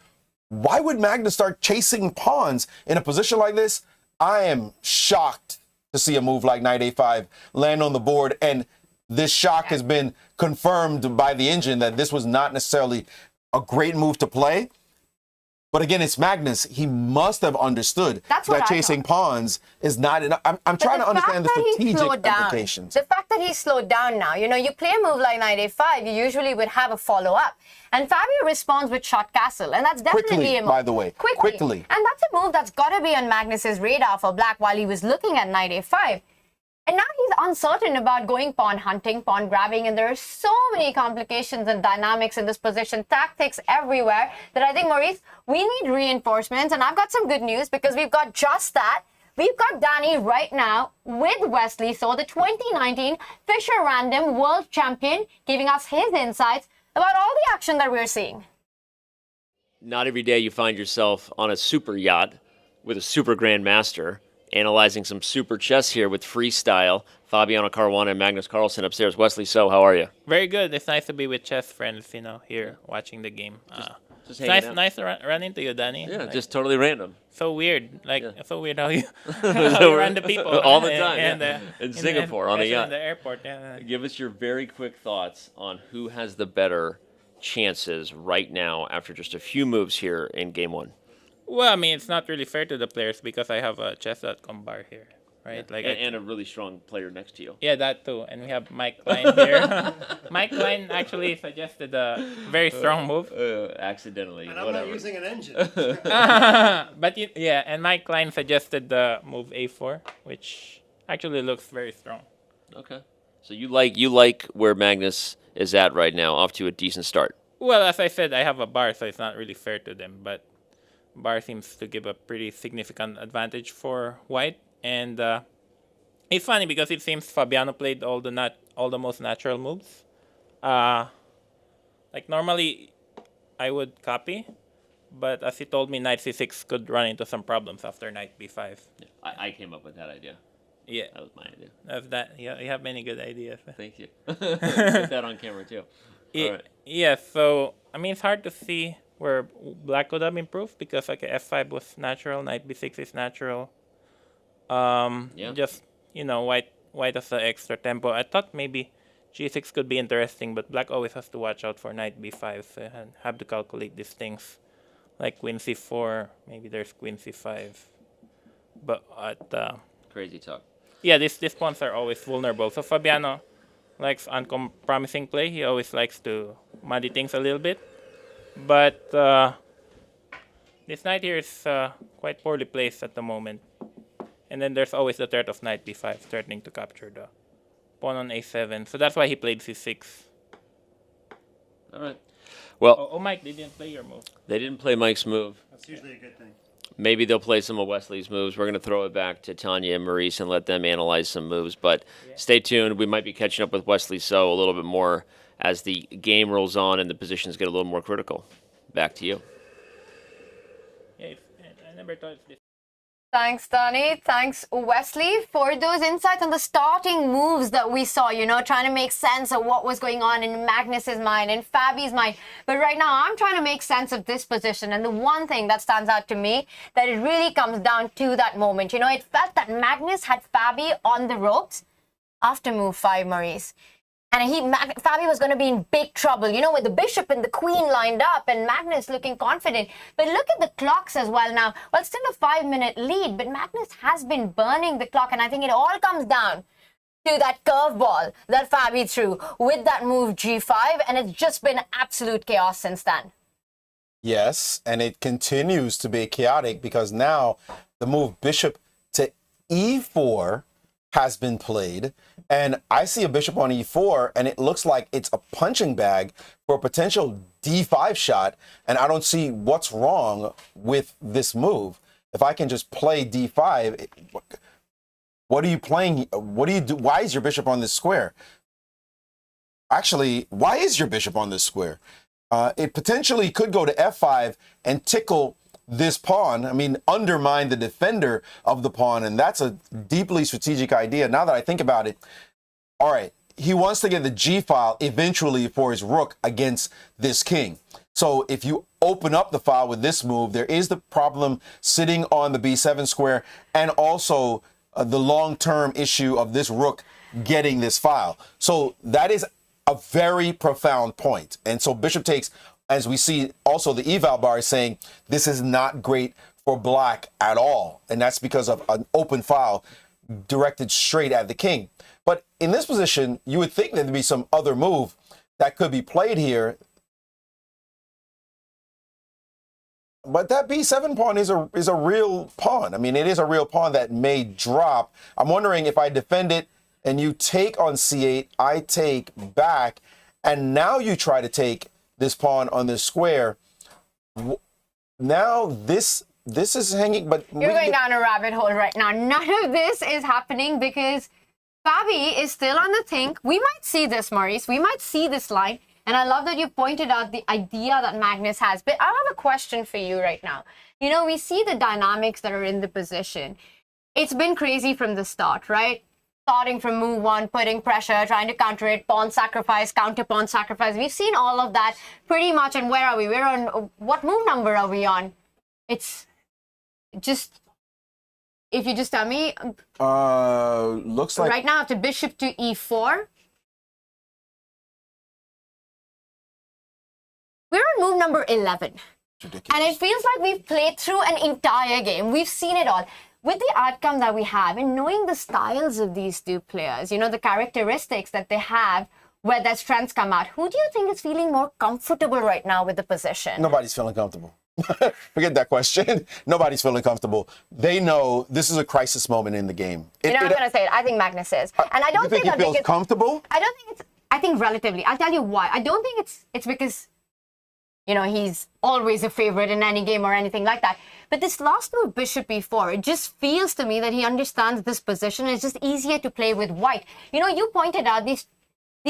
Why would Magnus start chasing pawns in a position like this? I am shocked to see a move like knight a5 land on the board, and this shock has been confirmed by the engine that this was not necessarily a great move to play. But again, it's Magnus. He must have understood that chasing pawns is not enough. I'm trying to understand the strategic implications. The fact that he slowed down now, you play a move like knight a5, you usually would have a follow-up. And Fabio responds with shot castle, and that's definitely a move. By the way. Quickly. And that's a move that's got to be on Magnus's radar for black while he was looking at knight a5. And now he's uncertain about going pawn hunting, pawn grabbing, and there are so many complications and dynamics in this position, tactics everywhere, that I think, Maurice, we need reinforcements. And I've got some good news, because we've got just that. We've got Danny right now with Wesley So, the 2019 Fisher Random World Champion, giving us his insights about all the action that we're seeing. Not every day you find yourself on a super yacht with a super grandmaster, analyzing some super chess here with Freestyle. Fabiano, Caruana, and Magnus Carlsen upstairs. Wesley So, how are you? Very good. It's nice to be with chess friends, here watching the game. Just nice to run into you, Danny. Yeah, just totally random. So weird. So weird how you, how you run the people. All the time. In Singapore, on the yacht. In the airport, yeah. Give us your very quick thoughts on who has the better chances right now after just a few moves here in Game 1. Well, I mean, it's not really fair to the players because I have a chess.com bar here, right? Yeah. And a really strong player next to you. Yeah, that too. And we have Mike Klein here. Mike Klein actually suggested a very strong move. Accidentally. And I'm not using an engine. And Mike Klein suggested the move a4, which actually looks very strong. Okay. So you like where Magnus is at right now, off to a decent start. Well, as I said, I have a bar, so it's not really fair to them. But bar seems to give a pretty significant advantage for white. And it's funny because it seems Fabiano played all the most natural moves. Like normally, I would copy, but as he told me, knight c6 could run into some problems after knight b5. Yeah, I came up with that idea. Yeah, That was my idea. of that. Yeah, you have many good ideas. Thank you. Put that on camera too. All right. Yeah, so I mean, it's hard to see where black could have improved because like f5 was natural, knight b6 is natural. Just white has the extra tempo. I thought maybe g6 could be interesting, but black always has to watch out for knight b5 and have to calculate these things, like queen c4. Maybe there's queen c5, but Crazy talk. yeah, these pawns are always vulnerable. So Fabiano likes unpromising play. He always likes to muddy things a little bit. But this knight here is quite poorly placed at the moment. And then there's always the threat of knight b5, threatening to capture the pawn on a7. So that's why he played c6. All right. Well, Oh, Mike, they didn't play your move. they didn't play Mike's move. That's usually a good thing. Maybe they'll play some of Wesley's moves. We're going to throw it back to Tanya and Maurice and let them analyze some moves. But stay tuned. We might be catching up with Wesley So a little bit more as the game rolls on and the positions get a little more critical. Back to you. Yeah, I never thought this. Thanks, Donnie. Thanks, Wesley, for those insights on the starting moves that we saw, trying to make sense of what was going on in Magnus's mind and Fabi's mind. But right now, I'm trying to make sense of this position. And the one thing that stands out to me, that it really comes down to that moment. It felt that Magnus had Fabi on the ropes after move 5, Maurice. And Fabi was going to be in big trouble, with the bishop and the queen lined up and Magnus looking confident. But look at the clocks as well now. Well, still a 5-minute lead, but Magnus has been burning the clock. And I think it all comes down to that curveball that Fabi threw with that move g5. And it's just been absolute chaos since then. Yes, and it continues to be chaotic because now the move bishop to e4 has been played, and I see a bishop on e4, and it looks like it's a punching bag for a potential d5 shot, and I don't see what's wrong with this move. If I can just play d5, what are you playing? What do you do? Why is your bishop on this square? Actually, why is your bishop on this square? It potentially could go to f5 and tickle this pawn, undermine the defender of the pawn, and that's a deeply strategic idea. Now that I think about it, all right, he wants to get the g file eventually for his rook against this king. So if you open up the file with this move, there is the problem sitting on the b7 square, and also the long-term issue of this rook getting this file. So that is a very profound point. And so bishop takes, as we see also the eval bar is saying, this is not great for black at all. And that's because of an open file directed straight at the king. But in this position, you would think there'd be some other move that could be played here. But that b7 pawn is a real pawn. It is a real pawn that may drop. I'm wondering if I defend it and you take on c8, I take back, and now you try to take this pawn on this square. Now this is hanging, but you're going down a rabbit hole right now. None of this is happening because Fabi is still on the think. We might see this, Maurice. We might see this line. And I love that you pointed out the idea that Magnus has. But I have a question for you right now. We see the dynamics that are in the position. It's been crazy from the start, right? Starting from move 1, putting pressure, trying to counter it, pawn sacrifice, counter pawn sacrifice. We've seen all of that pretty much. And where are we? We're on, what move number are we on? It's just, if you just tell me. Looks like. Right now, after bishop to e4. We're on move number 11. And it feels like we've played through an entire game. We've seen it all. With the outcome that we have and knowing the styles of these two players, the characteristics that they have where their strengths come out, who do you think is feeling more comfortable right now with the position? Nobody's feeling comfortable. Forget that question. Nobody's feeling comfortable. They know this is a crisis moment in the game. I'm going to say it. I think Magnus is. And I don't think he feels comfortable? I think relatively. I'll tell you why. I don't think it's because he's always a favorite in any game or anything like that. But this last move, bishop e4, it just feels to me that he understands this position. It's just easier to play with white. You pointed out these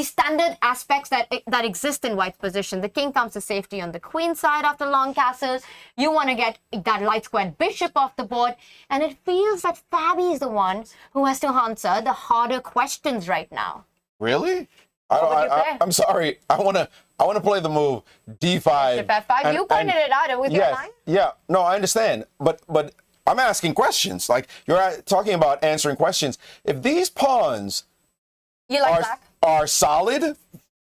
standard aspects that exist in white's position. The king comes to safety on the queen side after long castles. You want to get that light squared bishop off the board. And it feels that Fabi is the one who has to answer the harder questions right now. Really? I'm sorry. I want to play the move d5. Bishop f5. You pointed it out. It was your line. Yeah. No, I understand. But I'm asking questions. Like, you're talking about answering questions. If these pawns are solid,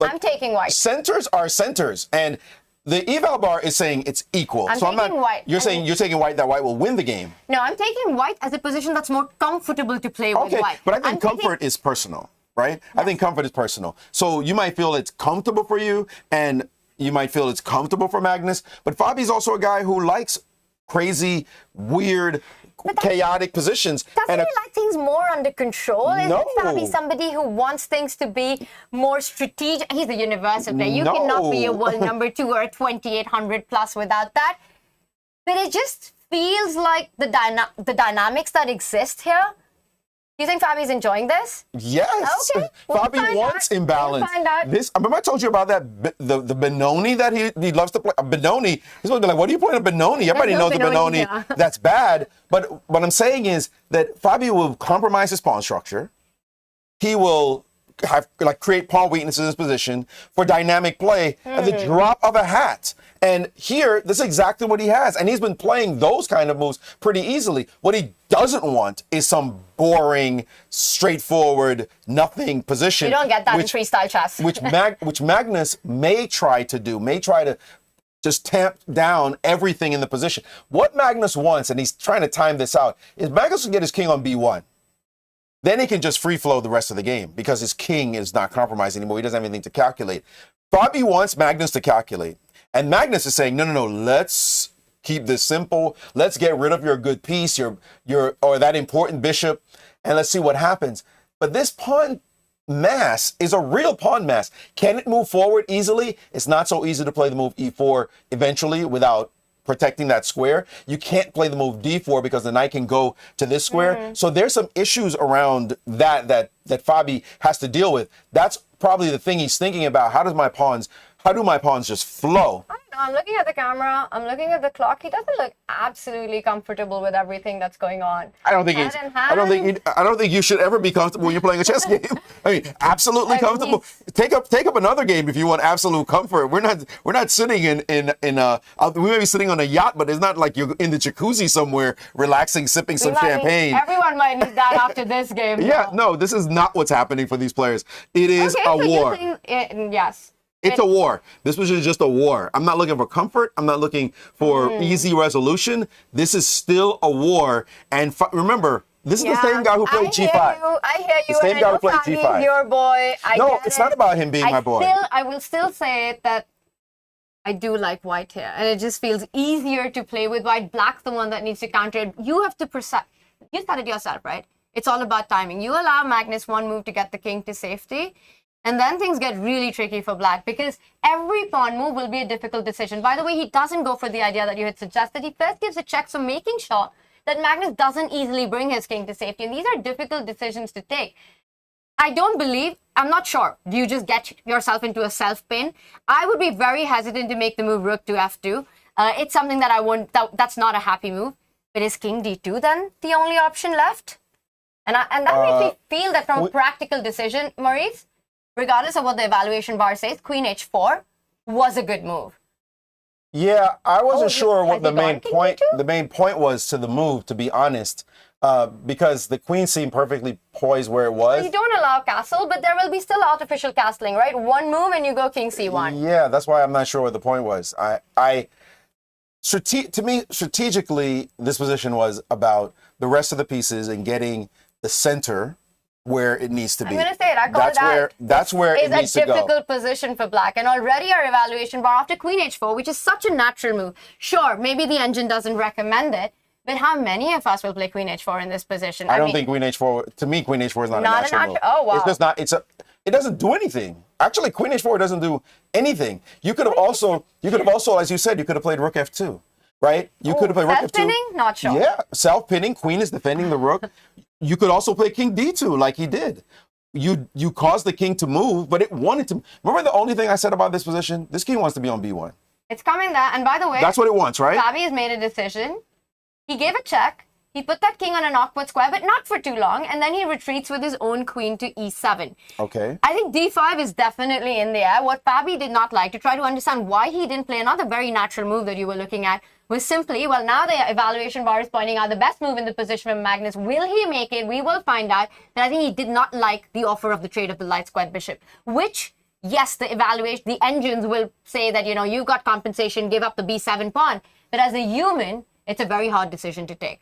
like, I'm taking white. Centers are centers, and the eval bar is saying it's equal. I'm taking white. You're saying you're taking white, that white will win the game. No, I'm taking white as a position that's more comfortable to play with white. But I think comfort is personal. Right? I think comfort is personal. So you might feel it's comfortable for you, and you might feel it's comfortable for Magnus. But Fabi's also a guy who likes crazy, weird, chaotic positions. Doesn't he like things more under control? No. Isn't Fabi somebody who wants things to be more strategic? He's a universal player. You cannot be a world number 2 or a 2800 plus without that. But it just feels like the dynamics that exist here. Do you think Fabi's enjoying this? Yes. Okay. Fabi wants imbalance. We'll find out. Remember I told you about that the Benoni that he loves to play. Benoni. He's going to be like, what are you playing a Benoni? Everybody knows the Benoni. Yeah. That's bad. But what I'm saying is that Fabi will compromise his pawn structure. He will create pawn weaknesses in his position for dynamic play at the drop of a hat. And here, this is exactly what he has. And he's been playing those kind of moves pretty easily. What he doesn't want is some boring, straightforward, nothing position. You don't get that in freestyle chess. which Magnus may try to just tamp down everything in the position. What Magnus wants, and he's trying to time this out, is Magnus can get his king on b1. Then he can just free flow the rest of the game because his king is not compromised anymore. He doesn't have anything to calculate. Fabi wants Magnus to calculate. And Magnus is saying, no, let's keep this simple. Let's get rid of your good piece, or that important bishop, and let's see what happens. But this pawn mass is a real pawn mass. Can it move forward easily? It's not so easy to play the move e4 eventually without protecting that square. You can't play the move d4 because the knight can go to this square. So there's some issues around that Fabi has to deal with. That's probably the thing he's thinking about. How do my pawns just flow? I don't know. I'm looking at the camera. I'm looking at the clock. He doesn't look absolutely comfortable with everything that's going on. I don't think you should ever be comfortable when you're playing a chess game. I mean, absolutely comfortable. Take up another game if you want absolute comfort. We're not sitting in we may be sitting on a yacht, but it's not like you're in the jacuzzi somewhere relaxing, sipping some champagne. Everyone might need that after this game. Yeah, no, this is not what's happening for these players. It is a war. Yes. It's a war. This was just a war. I'm not looking for comfort. I'm not looking for easy resolution. This is still a war. And remember, this is the same guy who played G5. I hear you. The same guy who played G5. Your boy. No, it's not about him being my boy. I will still say that I do like white here. And it just feels easier to play with white. Black's the one that needs to counter it. You have to you said it yourself, right? It's all about timing. You allow Magnus one move to get the king to safety. And then things get really tricky for black because every pawn move will be a difficult decision. By the way, he doesn't go for the idea that you had suggested. He first gives a check, so making sure that Magnus doesn't easily bring his king to safety. And these are difficult decisions to take. I'm not sure. Do you just get yourself into a self-pin? I would be very hesitant to make the move rook to f2. It's something that that's not a happy move. But is king d2 then the only option left? And that makes me feel that from a practical decision, Maurice, regardless of what the evaluation bar says, queen h4 was a good move. Yeah, I wasn't sure what the main point was to the move, to be honest, because the queen seemed perfectly poised where it was. You don't allow castle, but there will be still artificial castling, right? One move and you go king c1. Yeah, that's why I'm not sure what the point was. To me, strategically, this position was about the rest of the pieces and getting the center where it needs to be. I'm going to say it. I call that's where it needs to go. It's a difficult position for black. And already our evaluation bar after queen h4, which is such a natural move. Sure, maybe the engine doesn't recommend it, but how many of us will play queen h4 in this position? I don't think queen h4, to me, queen h4 is not a natural move. Oh, wow. It's just not, it doesn't do anything. Actually, queen h4 doesn't do anything. You could have also, as you said, you could have played rook f2, right? You could have played rook f2. Self-pinning? Not sure. Yeah, self-pinning. Queen is defending the rook. You could also play king d2 like he did. You caused the king to move, but it wanted to. Remember the only thing I said about this position? This king wants to be on b1. It's coming there. And by the way, That's what it wants, right? Fabi has made a decision. He gave a check. He put that king on an awkward square, but not for too long. And then he retreats with his own queen to e7. Okay. I think d5 is definitely in the air. What Fabi did not like, to try to understand why he didn't play another very natural move that you were looking at, was simply, well, now the evaluation bar is pointing out the best move in the position from Magnus. Will he make it? We will find out. But I think he did not like the offer of the trade of the light squared bishop, which, yes, the evaluation, the engines will say that, you got compensation, give up the b7 pawn. But as a human, it's a very hard decision to take.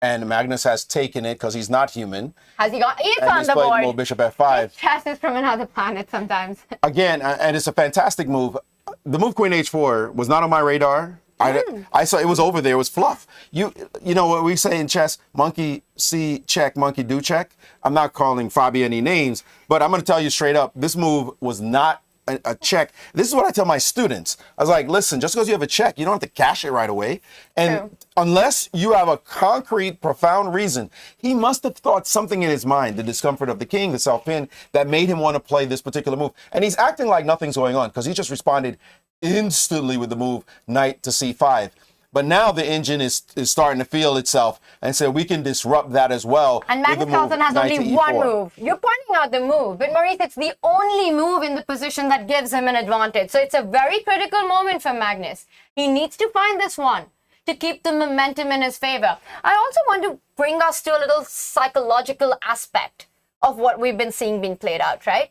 And Magnus has taken it because he's not human. Has he got? It's And on he's the played board. more bishop f5. Chess is from another planet sometimes. Again, and it's a fantastic move. The move queen h4 was not on my radar. I saw it was over there. It was fluff. You know what we say in chess, monkey see check, monkey do check. I'm not calling Fabi any names, but I'm going to tell you straight up, this move was not a check. This is what I tell my students. I was like, listen, just because you have a check, you don't have to cash it right away. And True. unless you have a concrete, profound reason, he must have thought something in his mind, the discomfort of the king, the self-pin, that made him want to play this particular move. And he's acting like nothing's going on because he just responded instantly with the move knight to c5. But now the engine is starting to feel itself and say we can disrupt that as well. And with the Magnus Carlsen has knight to only e4. one move. You're pointing out the move, but Maurice, it's the only move in the position that gives him an advantage. So it's a very critical moment for Magnus. He needs to find this one to keep the momentum in his favor. I also want to bring us to a little psychological aspect of what we've been seeing being played out, right?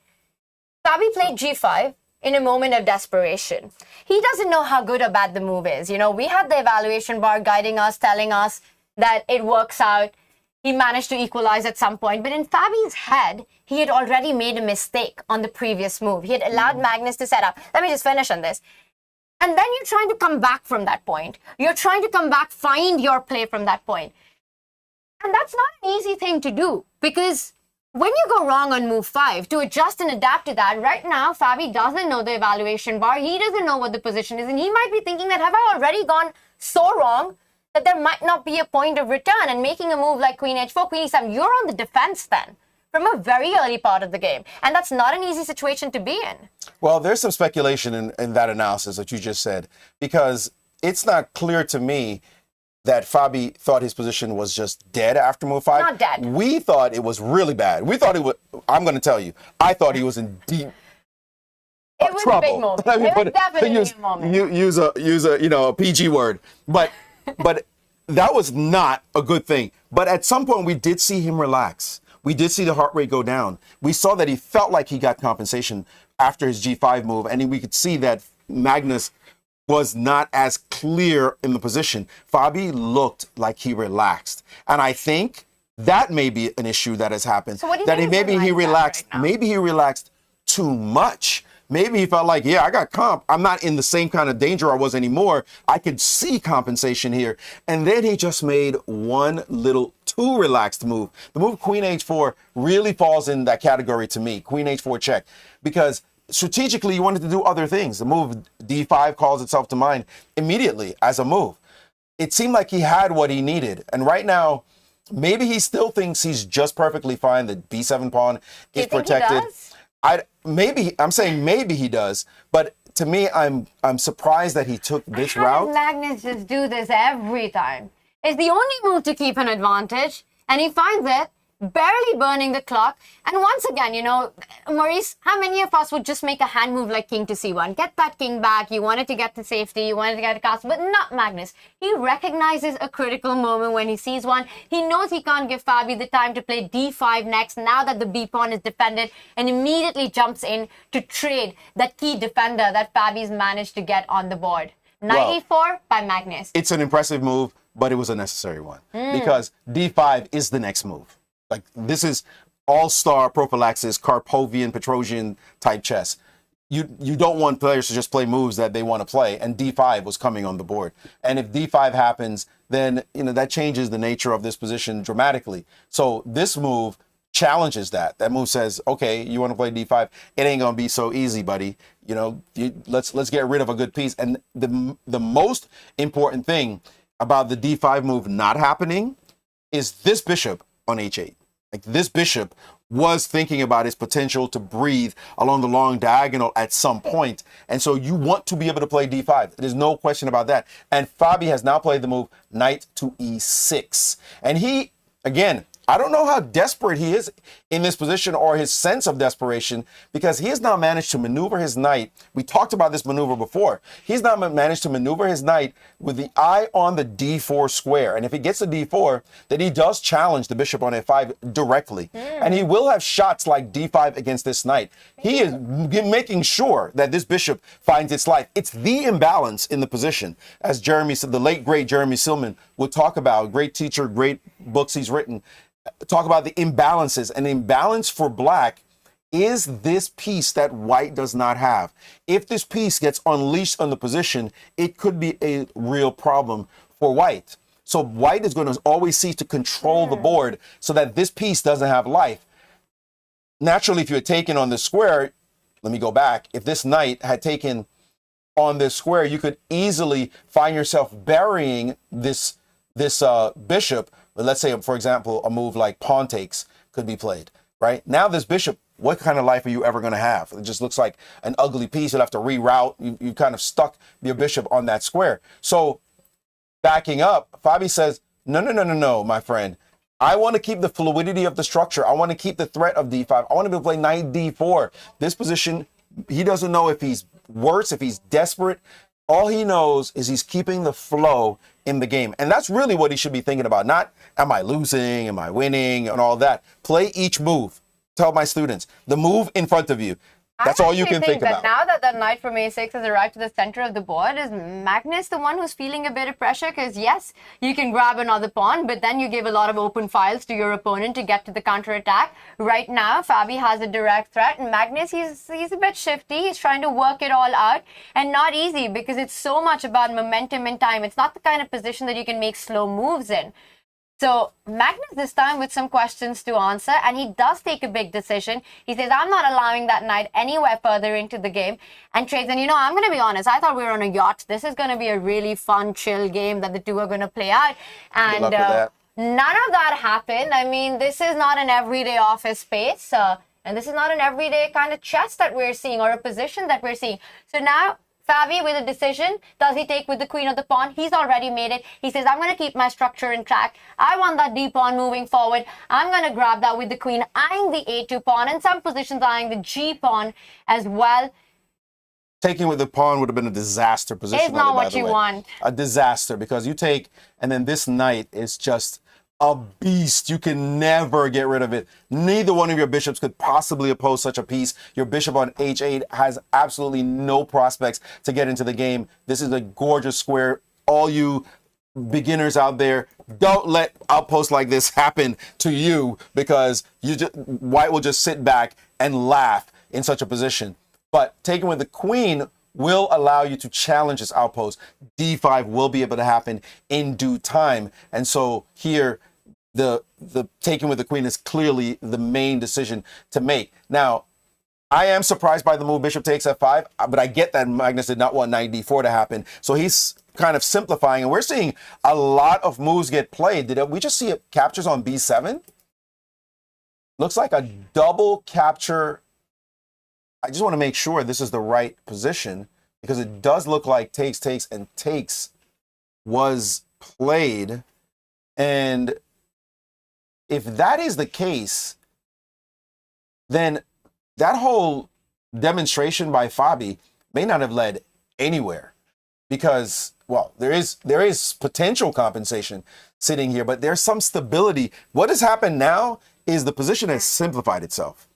Fabi played g5 in a moment of desperation. He doesn't know how good or bad the move is. We had the evaluation bar guiding us, telling us that it works out. He managed to equalize at some point. But in Fabi's head, he had already made a mistake on the previous move. He had allowed Magnus to set up. Let me just finish on this. And then you're trying to come back from that point. You're trying to come back, find your play from that point. And that's not an easy thing to do, because when you go wrong on move 5, to adjust and adapt to that, right now, Fabi doesn't know the evaluation bar. He doesn't know what the position is. And he might be thinking that, have I already gone so wrong that there might not be a point of return? And making a move like queen h4, queen e7, you're on the defense then from a very early part of the game. And that's not an easy situation to be in. Well, there's some speculation in that analysis that you just said, because it's not clear to me that Fabi thought his position was just dead after move 5. Not dead. We thought it was really bad. We thought it was, I'm going to tell you, I thought he was in deep It was trouble. a big moment. Let me It put was definitely use, a moment. Use a PG word. But that was not a good thing. But at some point we did see him relax. We did see the heart rate go down. We saw that he felt like he got compensation after his g5 move, and we could see that Magnus was not as clear in the position. Fabi looked like he relaxed. And I think that may be an issue that has happened. So what do you that think maybe is he like that relaxed. right now? Maybe he relaxed too much. Maybe he felt like, yeah, I got comp. I'm not in the same kind of danger I was anymore. I could see compensation here. And then he just made one little too relaxed move. The move queen h4 really falls in that category to me. Queen h4 check. Because strategically, you wanted to do other things. The move d5 calls itself to mind immediately as a move. It seemed like he had what he needed. And right now, maybe he still thinks he's just perfectly fine. The b7 pawn is protected. He does? I'm saying maybe he does, but to me, I'm surprised that he took this How route. does Magnus just do this every time? It's the only move to keep an advantage, and he finds it, barely burning the clock. And once again, Maurice, how many of us would just make a hand move like king to c1? Get that king back. You wanted to get to safety. You wanted to get a castle, but not Magnus. He recognizes a critical moment when he sees one. He knows he can't give Fabi the time to play d5 next, now that the b pawn is defended, and immediately jumps in to trade that key defender that Fabi's managed to get on the board. Knight e4 by Magnus. It's an impressive move, but it was a necessary one because d5 is the next move. Like, this is all-star prophylaxis, Karpovian, Petrosian type chess. You don't want players to just play moves that they want to play, and d5 was coming on the board. And if d5 happens, then that changes the nature of this position dramatically. So this move challenges that. That move says, okay, you want to play d5, it ain't gonna be so easy, buddy. You know, let's get rid of a good piece. And the most important thing about the d5 move not happening is this bishop on h8. Like, this bishop was thinking about his potential to breathe along the long diagonal at some point. And so you want to be able to play d5. There's no question about that. And Fabi has now played the move knight to e6. And he, again, I don't know how desperate he is in this position or his sense of desperation, because he has now managed to maneuver his knight. We talked about this maneuver before. He's now managed to maneuver his knight with the eye on the d4 square. And if he gets a d4, then he does challenge the bishop on f5 directly. And he will have shots like d5 against this knight. He is making sure that this bishop finds its life. It's the imbalance in the position, as Jeremy said, the late, great Jeremy Silman would talk about, great teacher, great books he's written. Talk about the imbalances. An imbalance for black is this piece that white does not have. If this piece gets unleashed on the position, it could be a real problem for white. So white is going to always seek to control the board so that this piece doesn't have life. Naturally, if you had taken on this square, let me go back. If this knight had taken on this square, you could easily find yourself burying this bishop. But let's say, for example, a move like pawn takes could be played, right? Now this bishop, what kind of life are you ever going to have? It just looks like an ugly piece. You'll have to reroute. You kind of stuck your bishop on that square. So backing up, Fabi says, no, my friend. I want to keep the fluidity of the structure. I want to keep the threat of d5. I want to be able to play knight d4. This position, he doesn't know if he's worse, if he's desperate. All he knows is he's keeping the flow in the game. And that's really what he should be thinking about. Not, am I losing? Am I winning? And all that. Play each move. Tell my students, the move in front of you. That's all you can think about. Now that that knight from a6 has arrived to the center of the board, is Magnus the one who's feeling a bit of pressure? Because yes, you can grab another pawn, but then you give a lot of open files to your opponent to get to the counterattack. Right now, Fabi has a direct threat, and Magnus, he's a bit shifty. He's trying to work it all out, and not easy, because it's so much about momentum and time. It's not the kind of position that you can make slow moves in. So Magnus this time with some questions to answer, and he does take a big decision. He says, I'm not allowing that knight anywhere further into the game, and trades. And I'm going to be honest, I thought we were on a yacht. This is going to be a really fun, chill game that the two are going to play out. And none of that happened. I mean, this is not an everyday office space, and this is not an everyday kind of chess that we're seeing, or a position that we're seeing. So now Fabi with a decision. Does he take with the queen or the pawn? He's already made it. He says, I'm going to keep my structure intact. I want that d pawn moving forward. I'm going to grab that with the queen, eyeing the a2 pawn, and some positions eyeing the g pawn as well. Taking with the pawn would have been a disaster position. It's not what you want. A disaster, because you take, and then this knight is just a beast. You can never get rid of it. Neither one of your bishops could possibly oppose such a piece. Your bishop on h8 has absolutely no prospects to get into the game. This is a gorgeous square. All you beginners out there, don't let outposts like this happen to you, because white will just sit back and laugh in such a position. But taking with the queen will allow you to challenge this outpost. d5 will be able to happen in due time. And so here, the taking with the queen is clearly the main decision to make. Now, I am surprised by the move bishop takes f5, but I get that Magnus did not want knight d4 to happen. So he's kind of simplifying, and we're seeing a lot of moves get played. Did we just see it captures on b7? Looks like a double capture. I just want to make sure this is the right position, because it does look like takes, and takes was played. And if that is the case, then that whole demonstration by Fabi may not have led anywhere, because, well, there is potential compensation sitting here, but there's some stability. What has happened now is the position has simplified itself.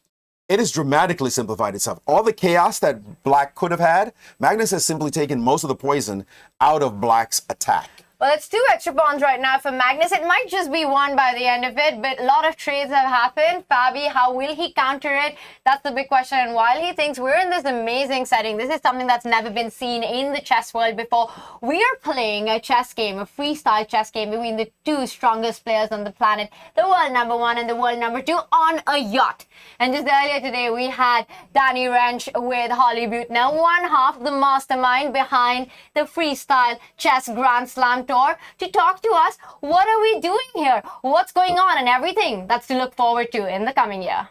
It has dramatically simplified itself. All the chaos that black could have had, Magnus has simply taken most of the poison out of black's attack. Well, it's 2 extra pawns right now for Magnus. It might just be 1 by the end of it, but a lot of trades have happened. Fabi, how will he counter it? That's the big question. And while he thinks we're in this amazing setting, this is something that's never been seen in the chess world before. We are playing a chess game, a freestyle chess game between the 2 strongest players on the planet, the world number 1 and the world number 2, on a yacht. And just earlier today, we had Danny Wrench with Holly Butner, one half the mastermind behind the Freestyle Chess Grand Slam Tour, to talk to us. What are we doing here? What's going on? And everything that's to look forward to in the coming year.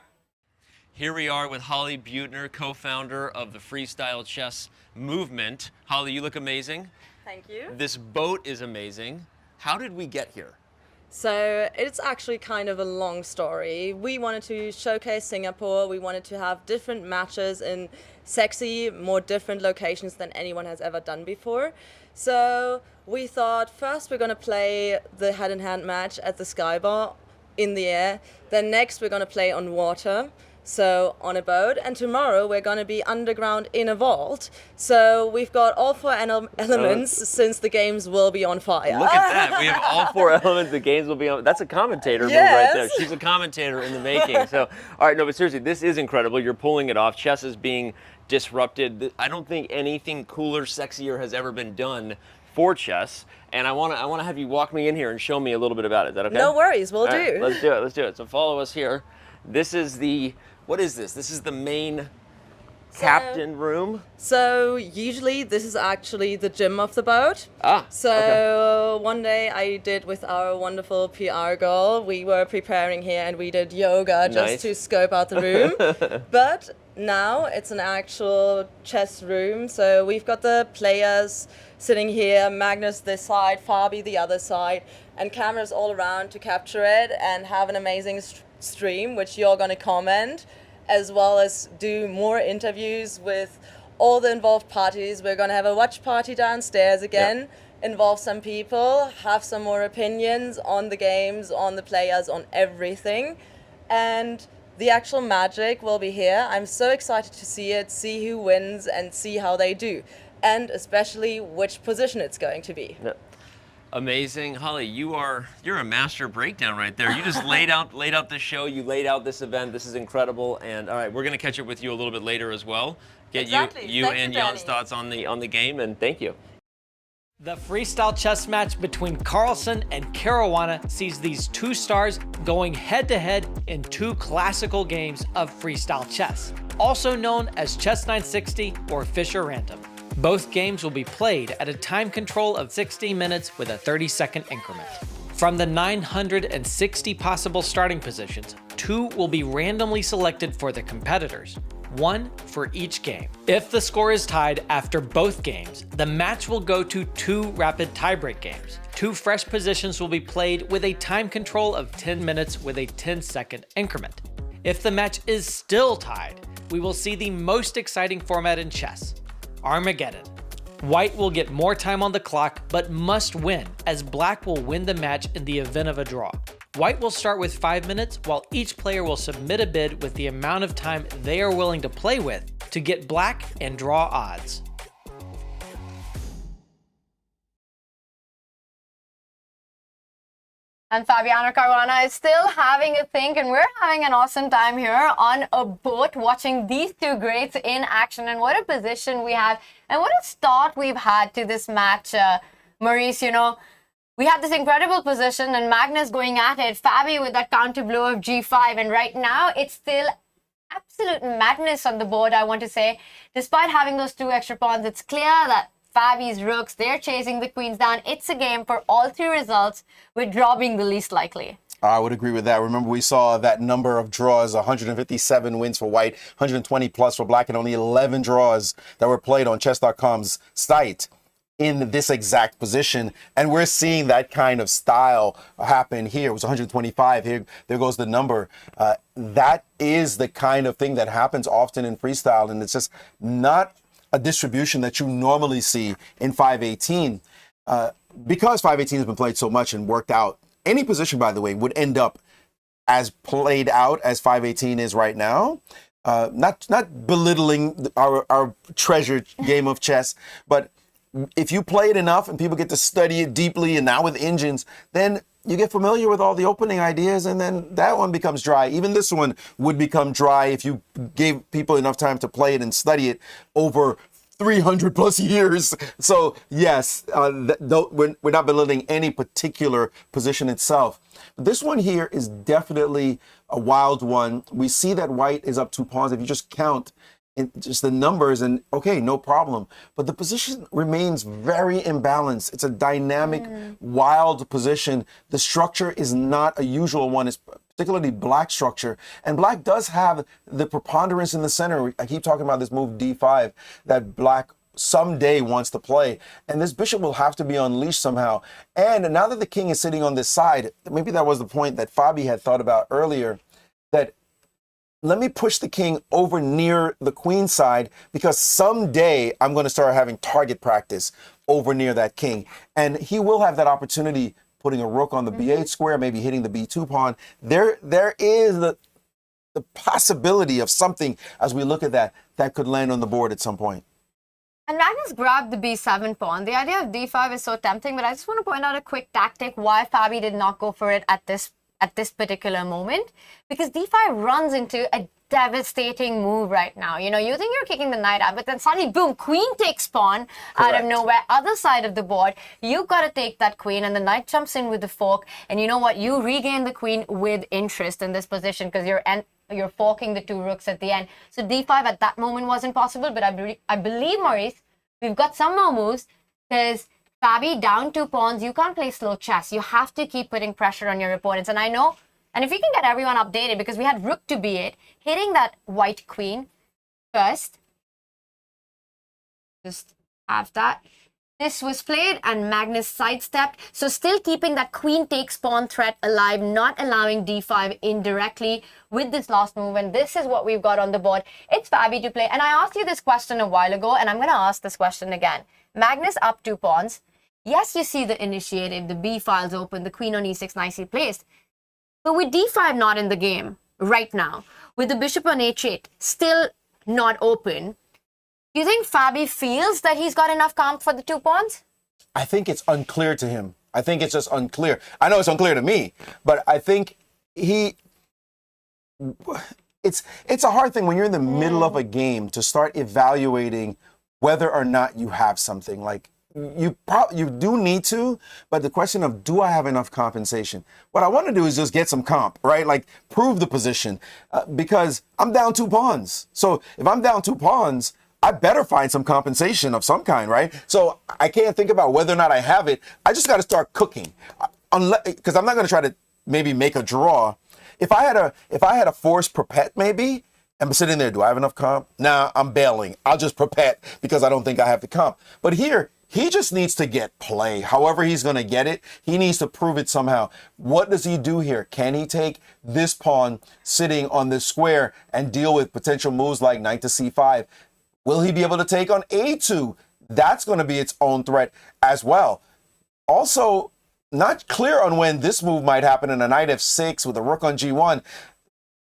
Here we are with Holly Butner, co-founder of the Freestyle Chess movement. Holly, you look amazing. Thank you. This boat is amazing. How did we get here? So it's actually kind of a long story. We wanted to showcase Singapore. We wanted to have different matches in sexy, more different locations than anyone has ever done before. So we thought first we're going to play the hand-in-hand match at the Sky Bar in the air. Then next we're going to play on water, so on a boat. And tomorrow we're going to be underground in a vault. So we've got all 4 elements since the games will be on fire. Look at that. We have all 4 elements. The games will be on. That's a commentator move right there. She's a commentator in the making. So, all right, no, but seriously, this is incredible. You're pulling it off. Chess is being disrupted. I don't think anything cooler, sexier has ever been done for chess. And I want to have you walk me in here and show me a little bit about it. Is that okay? No worries, we'll All do. right, let's do it. Let's do it. So follow us here. This is the, what is this? This is the main captain room. So usually this is actually the gym of the boat. So one day I did with our wonderful PR girl, we were preparing here and we did yoga just to scope out the room. But now it's an actual chess room. So we've got the players sitting here, Magnus this side, Fabi the other side, and cameras all around to capture it and have an amazing stream, which you're going to comment, as well as do more interviews with all the involved parties. We're going to have a watch party downstairs again, involve some people, have some more opinions on the games, on the players, on everything. And the actual magic will be here. I'm so excited to see it, see who wins and see how they do. And especially which position it's going to be. Yeah. Amazing. Holly, you're a master breakdown right there. You just laid out the show, you laid out this event. This is incredible. And all right, we're gonna catch up with you a little bit later as well. Get you and Jan's thoughts on the game, and thank you. The freestyle chess match between Carlsen and Caruana sees these 2 stars going head-to-head in 2 classical games of freestyle chess, also known as Chess 960 or Fisher Random. Both games will be played at a time control of 60 minutes with a 30-second increment. From the 960 possible starting positions, 2 will be randomly selected for the competitors, 1 for each game. If the score is tied after both games, the match will go to 2 rapid tiebreak games. 2 fresh positions will be played with a time control of 10 minutes with a 10-second increment. If the match is still tied, we will see the most exciting format in chess, Armageddon. White will get more time on the clock, but must win, as Black will win the match in the event of a draw. White will start with 5 minutes, while each player will submit a bid with the amount of time they are willing to play with to get Black and draw odds. And Fabiano Caruana is still having a think, and we're having an awesome time here on a boat watching these 2 greats in action. And what a position we have, and what a start we've had to this match, Maurice. You know, we had this incredible position, and Magnus going at it, Fabi with that counter blow of G5, and right now it's still absolute madness on the board, I want to say. Despite having those 2 extra pawns, it's clear that Fabi's rooks, they're chasing the queens down. It's a game for all 3 results, with draw being the least likely. I would agree with that. Remember, we saw that number of draws, 157 wins for White, 120 plus for Black, and only 11 draws that were played on chess.com's site in this exact position. And we're seeing that kind of style happen here. It was 125. There goes the number. That is the kind of thing that happens often in freestyle, and it's just not a distribution that you normally see in 518. Because 518 has been played so much and worked out, any position, by the way, would end up as played out as 518 is right now. Not belittling our treasured game of chess, but if you play it enough and people get to study it deeply, and now with engines, then you get familiar with all the opening ideas, and then that one becomes dry. Even this one would become dry if you gave people enough time to play it and study it over 300 plus years. So yes, we're not belittling any particular position itself. This one here is definitely a wild one. We see that white is up 2 pawns. If you just count just the numbers, and okay, no problem. But the position remains very imbalanced. It's a dynamic, wild position. The structure is not a usual one. It's particularly black structure. And black does have the preponderance in the center. I keep talking about this move d5 that black someday wants to play. And this bishop will have to be unleashed somehow. And now that the king is sitting on this side, maybe that was the point that Fabi had thought about earlier, that let me push the king over near the queen side, because someday I'm going to start having target practice over near that king. And he will have that opportunity, putting a rook on the b8 square, maybe hitting the b2 pawn. There is the possibility of something, as we look at that could land on the board at some point. And Magnus grabbed the b7 pawn. The idea of d5 is so tempting, but I just want to point out a quick tactic why Fabi did not go for it at this particular moment, because d5 runs into a devastating move right now. You know, you think you're kicking the knight out, but then suddenly, boom, queen takes pawn out of nowhere, other side of the board. You've got to take that queen, and the knight jumps in with the fork, and you know what? You regain the queen with interest in this position, because you're forking the 2 rooks at the end. So d5 at that moment wasn't possible, but I believe, Maurice, we've got some more moves, because Fabi, down 2 pawns, you can't play slow chess. You have to keep putting pressure on your opponents. And I know, and if we can get everyone updated, because we had rook to b8, hitting that white queen first. Just have that. This was played and Magnus sidestepped. So still keeping that queen takes pawn threat alive, not allowing d5 indirectly with this last move. And this is what we've got on the board. It's Fabi to play. And I asked you this question a while ago, and I'm going to ask this question again. Magnus up 2 pawns. Yes, you see the initiative, the b files open, the queen on e6 nicely placed. But with d5 not in the game right now, with the bishop on h8 still not open, do you think Fabi feels that he's got enough comp for the 2 pawns? I think it's unclear to him. I think it's just unclear. I know it's unclear to me, but I think it's a hard thing when you're in the middle of a game to start evaluating whether or not you have something. Like, you do need to, but the question of, do I have enough compensation? What I want to do is just get some comp, right? Like, prove the position, because I'm down 2 pawns. So if I'm down 2 pawns, I better find some compensation of some kind, right? So I can't think about whether or not I have it. I just got to start cooking, because I'm not going to try to maybe make a draw. If I had a forced perpet, maybe I'm sitting there, do I have enough comp? Nah, I'm bailing. I'll just perpet because I don't think I have the comp. But here, he just needs to get play. However he's going to get it, he needs to prove it somehow. What does he do here? Can he take this pawn sitting on this square and deal with potential moves like knight to c5? Will he be able to take on a2? That's going to be its own threat as well. Also, not clear on when this move might happen in a knight f6 with a rook on g1.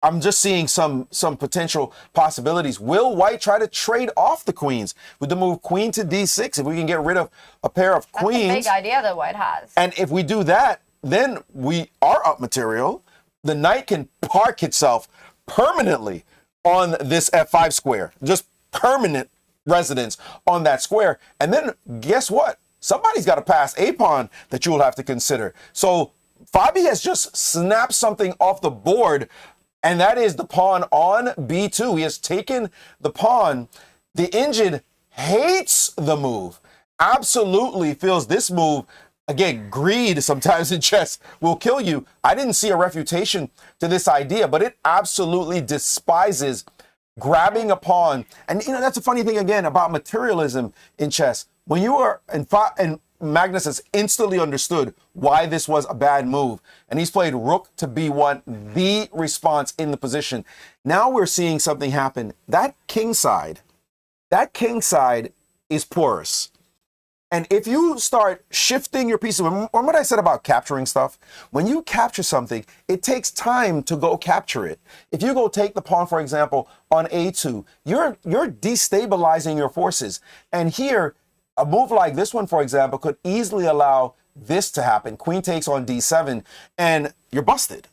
I'm just seeing some potential possibilities. Will white try to trade off the queens with the move queen to d6 if we can get rid of a pair of queens? That's a big idea that white has. And if we do that, then we are up material. The knight can park itself permanently on this f5 square. Just permanent residence on that square. And then guess what? Somebody's got to pass a pawn that you will have to consider. So Fabi has just snapped something off the board, and that is the pawn on b2. He has taken the pawn. The engine hates the move, absolutely feels this move. Again, greed sometimes in chess will kill you. I didn't see a refutation to this idea, but it absolutely despises grabbing a pawn. And you know, that's a funny thing again about materialism in chess. When you are, and Magnus has instantly understood why this was a bad move. And he's played rook to b1, the response in the position. Now we're seeing something happen. That king side is porous. And if you start shifting your pieces, remember what I said about capturing stuff? When you capture something, it takes time to go capture it. If you go take the pawn, for example, on a2, you're destabilizing your forces. And here, A move like this one, for example, could easily allow this to happen. Queen takes on d7, and you're busted.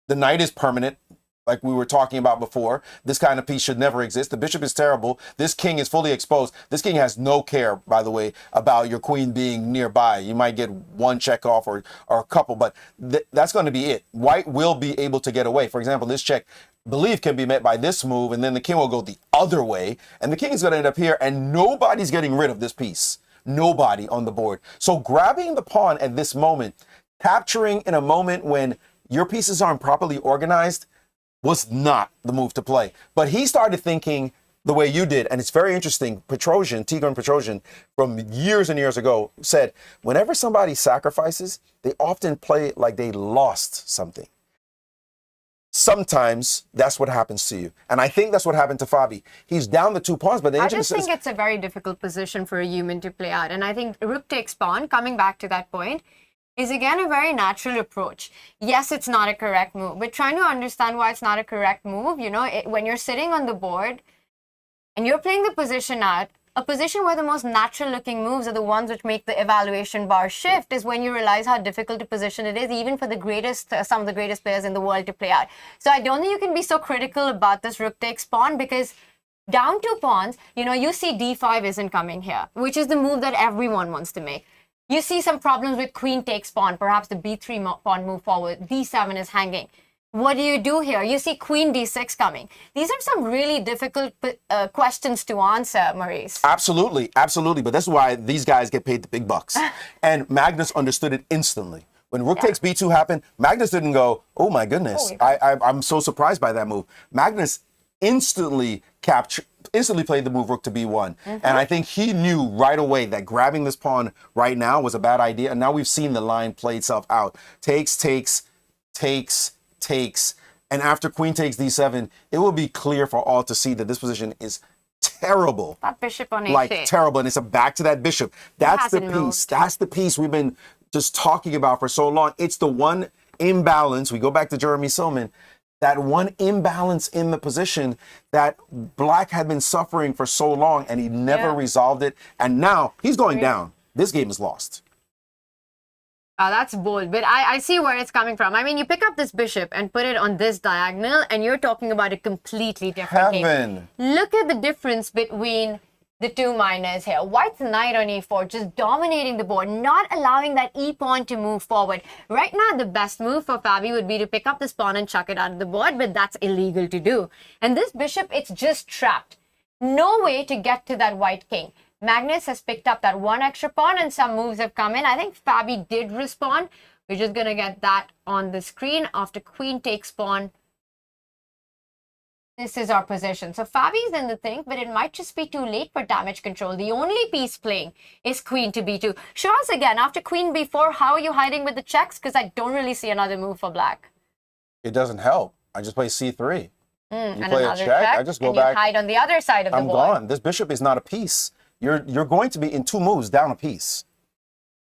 The knight is permanent, like we were talking about before. This kind of piece should never exist. The bishop is terrible. This king is fully exposed. This king has no care, by the way, about your queen being nearby. You might get one check off or a couple, but that's going to be it. White will be able to get away. For example, this check, believe, can be met by this move, and then the king will go the other way, and the king is going to end up here, and nobody's getting rid of this piece. Nobody on the board. So grabbing the pawn at this moment, capturing in a moment when your pieces aren't properly organized, was not the move to play. But he started thinking the way you did, and it's very interesting. Tigran Petrosian, from years and years ago, said, whenever somebody sacrifices, they often play like they lost something. Sometimes that's what happens to you. And I think that's what happened to Fabi. He's down the 2 pawns, but the I engine just think it's a very difficult position for a human to play out. And I think rook takes pawn, coming back to that point, is again a very natural approach. Yes, it's not a correct move, but trying to understand why it's not a correct move, you know, when you're sitting on the board and you're playing the position out, a position where the most natural looking moves are the ones which make the evaluation bar shift is when you realize how difficult a position it is, even for the greatest, some of the greatest players in the world to play out. So I don't think you can be so critical about this rook takes pawn, because down 2 pawns, you know, you see d5 isn't coming here, which is the move that everyone wants to make. You see some problems with queen takes pawn, perhaps the b3 pawn move forward, d7 is hanging. What do you do here? You see queen d6 coming. These are some really difficult questions to answer, Maurice. Absolutely, absolutely. But that's why these guys get paid the big bucks. And Magnus understood it instantly. When rook takes b2 happened, Magnus didn't go, oh my goodness, I'm so surprised by that move. Magnus instantly played the move rook to b1. And I think he knew right away that grabbing this pawn right now was a bad idea. And now we've seen the line play itself out. Takes, and after queen takes d7, it will be clear for all to see that this position is terrible. That bishop on a6. Like terrible, and it's a back to that bishop. That's the piece. Moved. That's the piece we've been just talking about for so long. It's the one imbalance. We go back to Jeremy Silman. That one imbalance in the position that Black had been suffering for so long, and he never resolved it. And now he's going down. This game is lost. That's bold, but I see where it's coming from. I mean, you pick up this bishop and put it on this diagonal, and you're talking about a completely different game. Look at the difference between the two minors here. White's knight on e4, just dominating the board, not allowing that e-pawn to move forward. Right now, the best move for Fabi would be to pick up this pawn and chuck it out of the board, but that's illegal to do. And this bishop, it's just trapped. No way to get to that white king. Magnus has picked up that one extra pawn, and some moves have come in. I think Fabi did respond. We're just going to get that on the screen. After queen takes pawn, this is our position. So Fabi's in the thing, but it might just be too late for damage control. The only piece playing is queen to b2. Show us again, after queen b4, how are you hiding with the checks? Because I don't really see another move for Black. It doesn't help. I just play c3. You and play a check. I just go back. You hide on the other side of the board. I'm gone. This bishop is not a piece. You're going to be in 2 moves down a piece.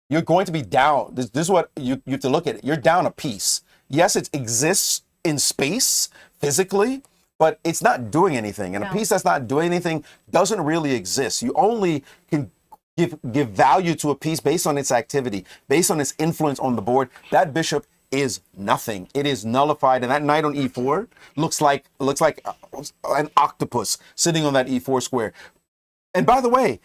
You're going to be down. This is what you have to look at it. You're down a piece. Yes, it exists in space physically, but it's not doing anything. And a piece that's not doing anything doesn't really exist. You only can give value to a piece based on its activity, based on its influence on the board. That bishop is nothing. It is nullified, and that knight on e4 looks like an octopus sitting on that e4 square. And by the way,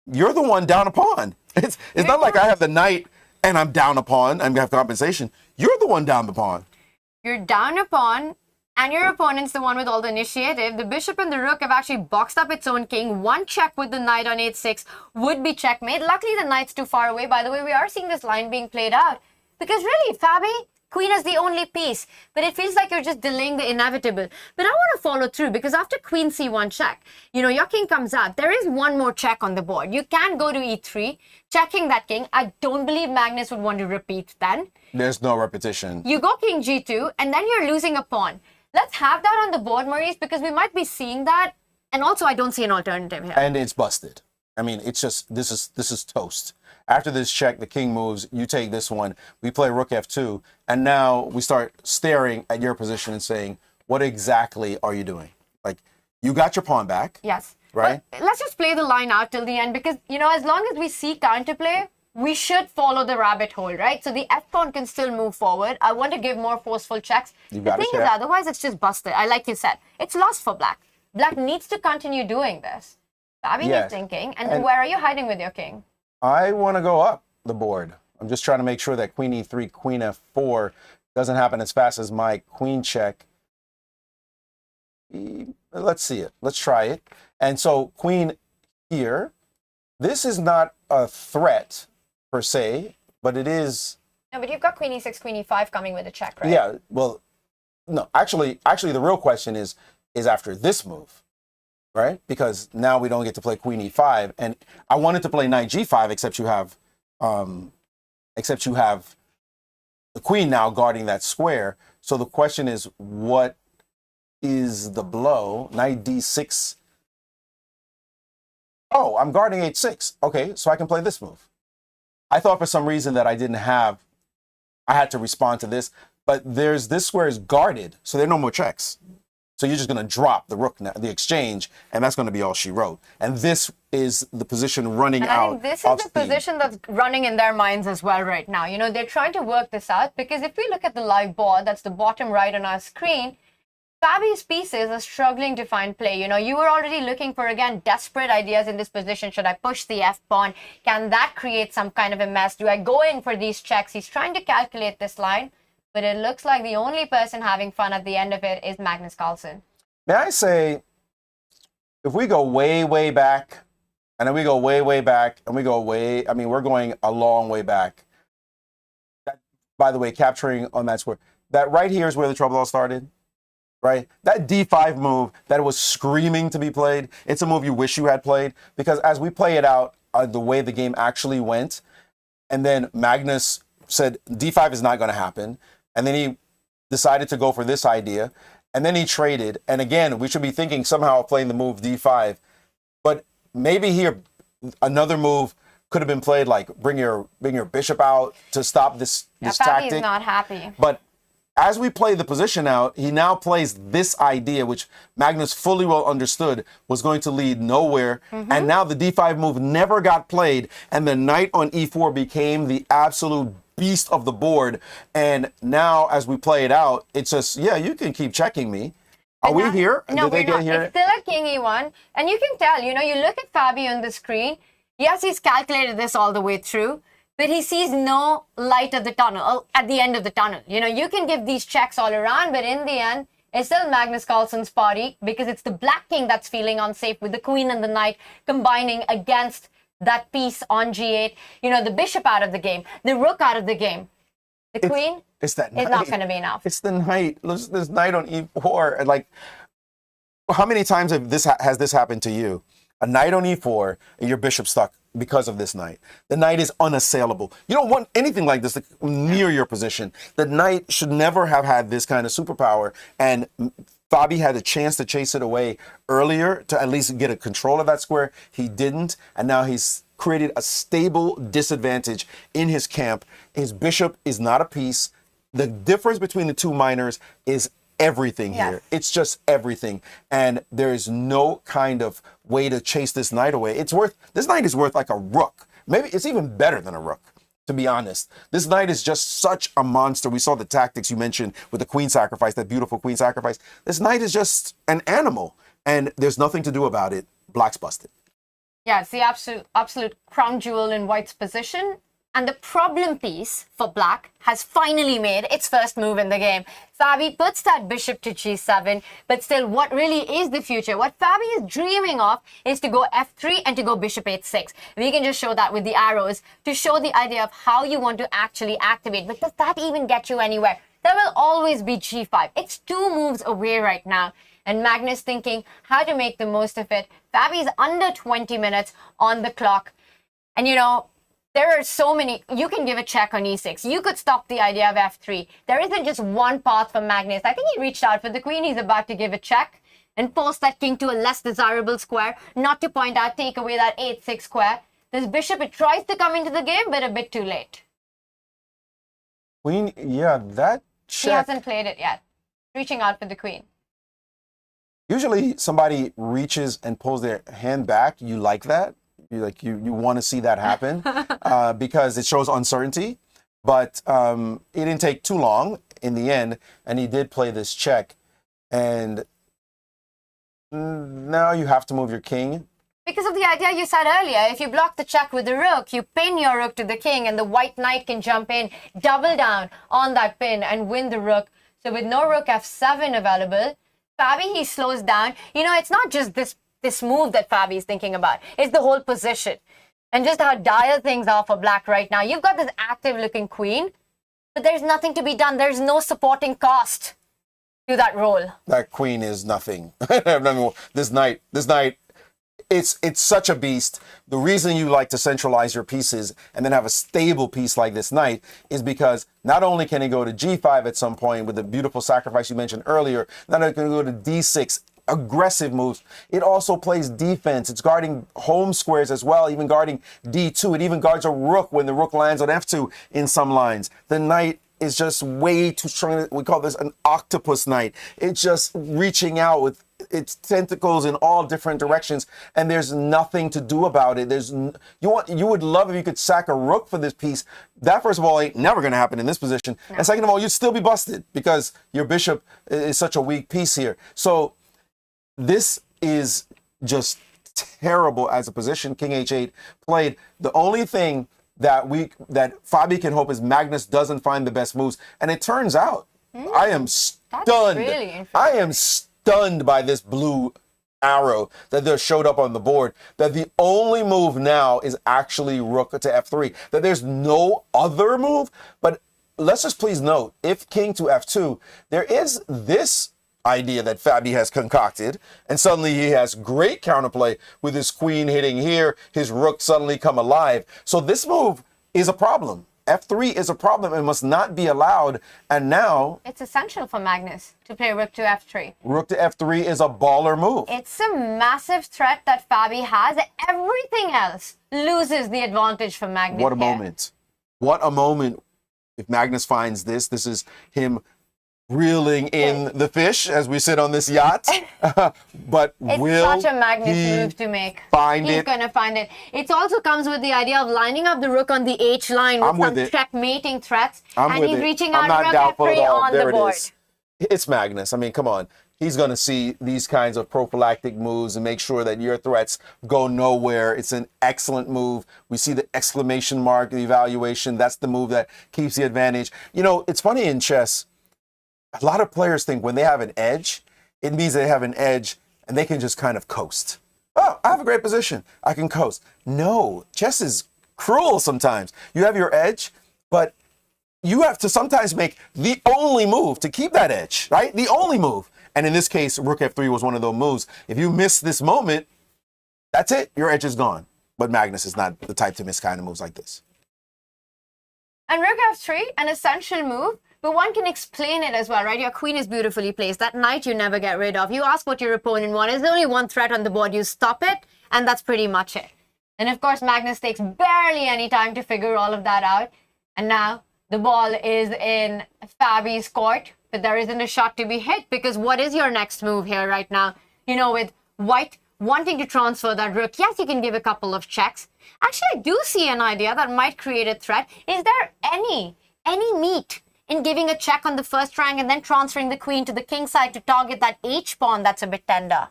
you're the one down a pawn. It's not like I have the knight and I'm down a pawn. I'm going to have compensation. You're the one down the pawn. You're down a pawn, and your opponent's the one with all the initiative. The bishop and the rook have actually boxed up its own king. One check with the knight on h6 would be checkmate. Luckily, the knight's too far away. By the way, we are seeing this line being played out. Because really, Fabi, queen is the only piece, but it feels like you're just delaying the inevitable. But I want to follow through, because after queen c1 check, you know, your king comes out. There is one more check on the board. You can go to e3, checking that king. I don't believe Magnus would want to repeat then. There's no repetition. You go king g2, and then you're losing a pawn. Let's have that on the board, Maurice, because we might be seeing that. And also, I don't see an alternative here. And it's busted. I mean, it's just, this is toast. After this check, the king moves, you take this one, we play rook f2, and now we start staring at your position and saying, what exactly are you doing? Like, you got your pawn back. Yes. right? But let's just play the line out till the end because, you know, as long as we see counterplay, we should follow the rabbit hole, right? So the f-pawn can still move forward. I want to give more forceful checks. You The got it, thing is, Kat. otherwise it's just busted. Like you said, it's lost for black. Black needs to continue doing this. Fabi Yes. is thinking. And where are you hiding with your king? I want to go up the board. I'm just trying to make sure that queen e3, queen f4 doesn't happen as fast as my queen check. Let's see it. Let's try it. And so queen here. This is not a threat per se, but it is. No, but you've got queen e6, queen e5 coming with a check, right? Yeah. Well, no. Actually, the real question is after this move, right? Because now we don't get to play queen e5, and I wanted to play knight g5, except you have the queen now guarding that square. So the question is, what is the blow? Knight d6. Oh, I'm guarding h6. Okay, so I can play this move. I thought for some reason that I had to respond to this, but this square is guarded, so there are no more checks. So you're just going to drop the rook now, the exchange, and that's going to be all she wrote. And this is the position running And out. I think this is the position that's running in their minds as well right now. You know, they're trying to work this out because if we look at the live board, that's the bottom right on our screen, Fabi's pieces are struggling to find play. You know, you were already looking for, again, desperate ideas in this position. Should I push the f-pawn? Can that create some kind of a mess? Do I go in for these checks? He's trying to calculate this line, but it looks like the only person having fun at the end of it is Magnus Carlsen. May I say, if we go way, way back, and then we go way, way back, and we go way, I mean, we're going a long way back. That, by the way, capturing on that square, that right here is where the trouble all started. Right? That d5 move that was screaming to be played, it's a move you wish you had played, because as we play it out, the way the game actually went, and then Magnus said d5 is not going to happen, and then he decided to go for this idea, and then he traded, and again, we should be thinking somehow of playing the move d5, but maybe here another move could have been played, like bring your bishop out to stop this Fabi tactic. is not happy. But as we play the position out, he now plays this idea, which Magnus fully well understood was going to lead nowhere. And now the d5 move never got played, and the knight on e4 became the absolute beast of the board. And now, as we play it out, it's just, yeah, you can keep checking me. Are we here? No, Did they we're get not. here? It's still at king e1, and you can tell, you know, you look at Fabi on the screen. Yes, he's calculated this all the way through, but he sees no light at the tunnel, at the end of the tunnel. You know, you can give these checks all around, but in the end, it's still Magnus Carlsen's party because it's the black king that's feeling unsafe with the queen and the knight combining against that piece on g8. You know, the bishop out of the game, the rook out of the game. The queen It's that is knight. not going to be enough. It's the knight. This knight on e4. And like, how many times has this happened to you? A knight on e4, and your bishop stuck because of this knight. The knight is unassailable. You don't want anything like this near your position. The knight should never have had this kind of superpower, and Fabi had a chance to chase it away earlier to at least get a control of that square. He didn't, and now he's created a stable disadvantage in his camp. His bishop is not a piece. The difference between the two minors is everything here. It's just everything. And there is no kind of way to chase this knight away. This knight is worth like a rook. Maybe it's even better than a rook, to be honest. This knight is just such a monster. We saw the tactics you mentioned with the queen sacrifice, that beautiful queen sacrifice. This knight is just an animal, and there's nothing to do about it. Black's busted. Yeah, it's the absolute crown jewel in white's position. And the problem piece for black has finally made its first move in the game. Fabi puts that bishop to g7, but still what really is the future, what Fabi is dreaming of is to go f3 and to go bishop h6. We can just show that with the arrows to show the idea of how you want to actually activate. But does that even get you anywhere? There will always be g5. It's 2 moves away right now. And Magnus thinking how to make the most of it. Fabi is under 20 minutes on the clock. And you know, there are so many. You can give a check on e6. You could stop the idea of f3. There isn't just one path for Magnus. I think he reached out for the queen. He's about to give a check and force that king to a less desirable square. Not to point out, take away that h6 square. This bishop, it tries to come into the game, but a bit too late. Queen, yeah, that check. He hasn't played it yet. Reaching out for the queen. Usually somebody reaches and pulls their hand back. You like that. You want to see that happen because it shows uncertainty. But it didn't take too long in the end, and he did play this check. And now you have to move your king. Because of the idea you said earlier, if you block the check with the rook, you pin your rook to the king, and the white knight can jump in, double down on that pin, and win the rook. So with no rook f7 available, Fabi, he slows down. You know, it's not just this move that Fabi is thinking about. It's the whole position. And just how dire things are for black right now. You've got this active-looking queen, but there's nothing to be done. There's no supporting cost to that role. That queen is nothing. This knight, it's such a beast. The reason you like to centralize your pieces and then have a stable piece like this knight is because not only can it go to g5 at some point with the beautiful sacrifice you mentioned earlier, not only can it go to d6, aggressive moves, it also plays defense. It's guarding home squares as well, even guarding d2. It even guards a rook when the rook lands on f2 in some lines. The knight is just way too strong. We call this an octopus knight. It's just reaching out with its tentacles in all different directions, and there's nothing to do about it. You would love if you could sack a rook for this piece. That, first of all, ain't never going to happen in this position. No. And second of all, you'd still be busted because your bishop is such a weak piece here. So this is just terrible as a position. King h8 played. The only thing that Fabi can hope is Magnus doesn't find the best moves, and it turns out I am stunned. Really I am stunned by this blue arrow that there showed up on the board, that the only move now is actually rook to f3, that there's no other move. But let's just please note, if king to f2, there is this idea that Fabi has concocted, and suddenly he has great counterplay with his queen hitting here, his rook suddenly come alive. So this move is a problem. f3 is a problem and must not be allowed. And now it's essential for Magnus to play rook to f3. Rook to f3 is a baller move. It's a massive threat that Fabi has. Everything else loses the advantage for Magnus. What a moment. What a moment. If Magnus finds this is him reeling in the fish as we sit on this yacht. But it's such a Magnus move to make. He's gonna find it. It also comes with the idea of lining up the rook on the H line with some checkmating threats. And he's reaching out rook f3 on the board. It's Magnus. I mean, come on. He's going to see these kinds of prophylactic moves and make sure that your threats go nowhere. It's an excellent move. We see the exclamation mark, the evaluation. That's the move that keeps the advantage. You know, it's funny in chess. A lot of players think when they have an edge, it means they have an edge and they can just kind of coast. Oh, I have a great position. I can coast. No, chess is cruel sometimes. You have your edge, but you have to sometimes make the only move to keep that edge, right? The only move. And in this case, rook f3 was one of those moves. If you miss this moment, that's it. Your edge is gone. But Magnus is not the type to miss kind of moves like this. And rook f3, an essential move. But one can explain it as well, right? Your queen is beautifully placed. That knight you never get rid of. You ask what your opponent wants. There's only one threat on the board. You stop it, and that's pretty much it. And of course, Magnus takes barely any time to figure all of that out. And now the ball is in Fabi's court, but there isn't a shot to be hit, because what is your next move here right now? You know, with white wanting to transfer that rook, yes, you can give a couple of checks. Actually, I do see an idea that might create a threat. Is there any meat in giving a check on the first rank and then transferring the queen to the king side to target that H pawn that's a bit tender?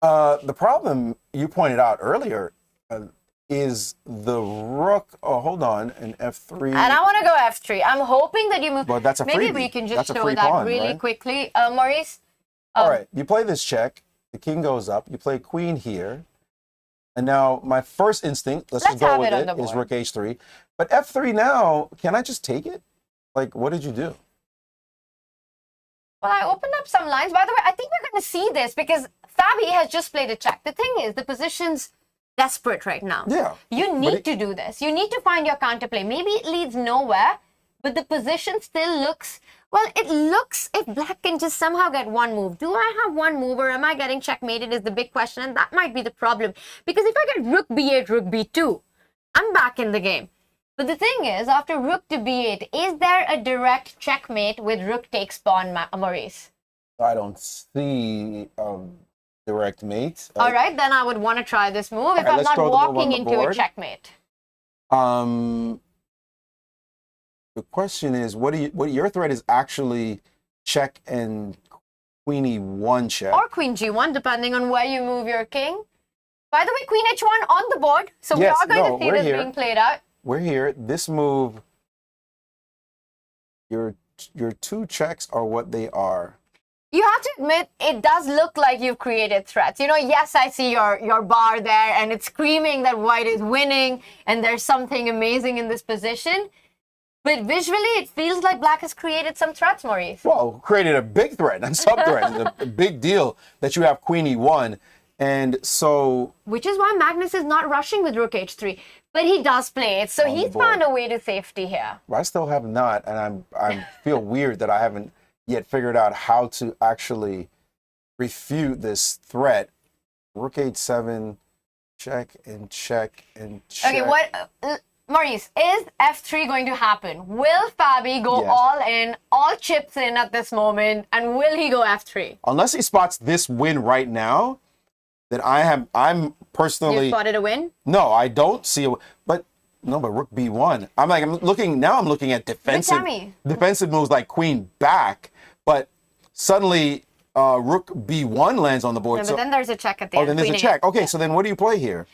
The problem you pointed out earlier is the rook. Oh, hold on, an f3. And I want to go f3. I'm hoping that you move. But that's a Maybe freebie. we can just That's a show free that pawn, really right? quickly. Maurice? All right, you play this check. The king goes up. You play queen here. And now my first instinct, let's just go with it, is rook h3. But f3 now, can I just take it? Like, what did you do? Well, I opened up some lines. By the way, I think we're going to see this because Fabi has just played a check. The thing is, the position's desperate right now. Yeah. You need to do this. You need to find your counterplay. Maybe it leads nowhere, but the position still looks, well, it looks if black can just somehow get one move. Do I have one move, or am I getting checkmated is the big question, and that might be the problem. Because if I get rook b8, rook b2, I'm back in the game. But the thing is, after rook to b8, is there a direct checkmate with rook takes pawn, Maurice? I don't see direct mate. All right, then I would want to try this move if I'm let's not throw the move on walking the into a board. checkmate. The question is, what your threat is actually check and queen e1 check. Or queen g1, depending on where you move your king. By the way, queen h1 on the board, so Yes, we are going no, to see we're this here. being played out. We're here. This move, your two checks are what they are. You have to admit, it does look like you've created threats. You know, yes, I see your bar there, and it's screaming that white is winning, and there's something amazing in this position. But visually, it feels like black has created some threats, Maurice. Well, created a big threat and sub-threat. It's a big deal that you have queen e1. And so... Which is why Magnus is not rushing with rook h3. But he does play it, so he's found a way to safety here. I still have not, and I feel weird that I haven't yet figured out how to actually refute this threat. Rook h7, check and check and check. Okay, what... Maurice, is f3 going to happen? Will Fabi go Yes. all in, all chips in at this moment, and will he go f3? Unless he spots this win right now, then I'm personally... You spotted a win? No, I don't see but rook b1. I'm looking at defensive moves like queen back, but suddenly rook b1 lands on the board. No, but then there's a check at the end. Then there's a queen check. eight. Okay, so then what do you play here?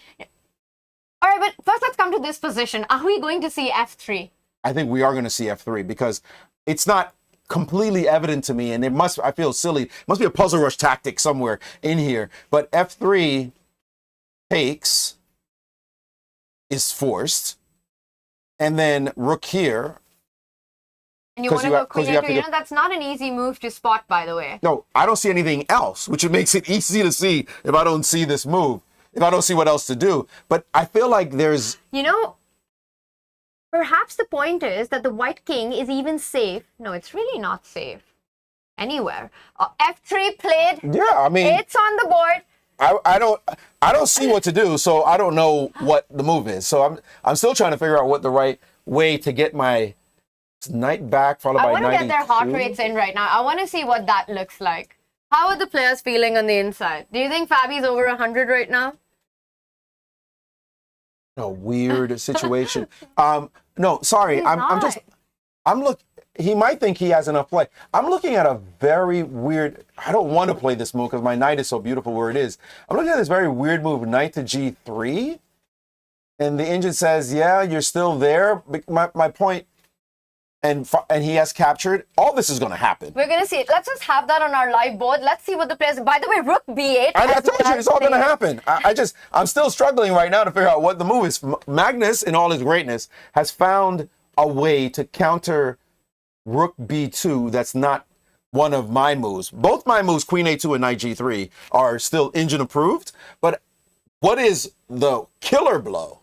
All right, but first let's come to this position. Are we going to see f3? I think we are going to see f3 because it's not completely evident to me, and I feel silly. It must be a puzzle rush tactic somewhere in here. But f3 takes is forced, and then rook here. And you want to you go have- 'cause queen you have a2? to You go- know, that's not an easy move to spot, by the way. No, I don't see anything else, which makes it easy to see if I don't see this move, if I don't see what else to do. But I feel like there's... You know, perhaps the point is that the white king is even safe. No, it's really not safe anywhere. F3 played. Yeah, I mean... It's on the board. I don't see what to do, so I don't know what the move is. So I'm still trying to figure out what the right way to get my knight back, followed I by want to knight get their heart e2. rates in right now. I want to see what that looks like. How are the players feeling on the inside? Do you think Fabi's over 100 right now? A weird situation. No, sorry. He's I'm he might think he has enough play. I'm looking at a very weird... I don't want to play this move because my knight is so beautiful where it is. I'm looking at this very weird move, knight to g3. And the engine says, yeah, you're still there. But my point... And he has captured. All this is going to happen. We're going to see it. Let's just have that on our live board. Let's see what the players... By the way, rook b8. I told you it's all going to happen. I'm still struggling right now to figure out what the move is. Magnus, in all his greatness, has found a way to counter rook b2 that's not one of my moves. Both my moves, queen a2 and knight g3, are still engine approved. But what is the killer blow?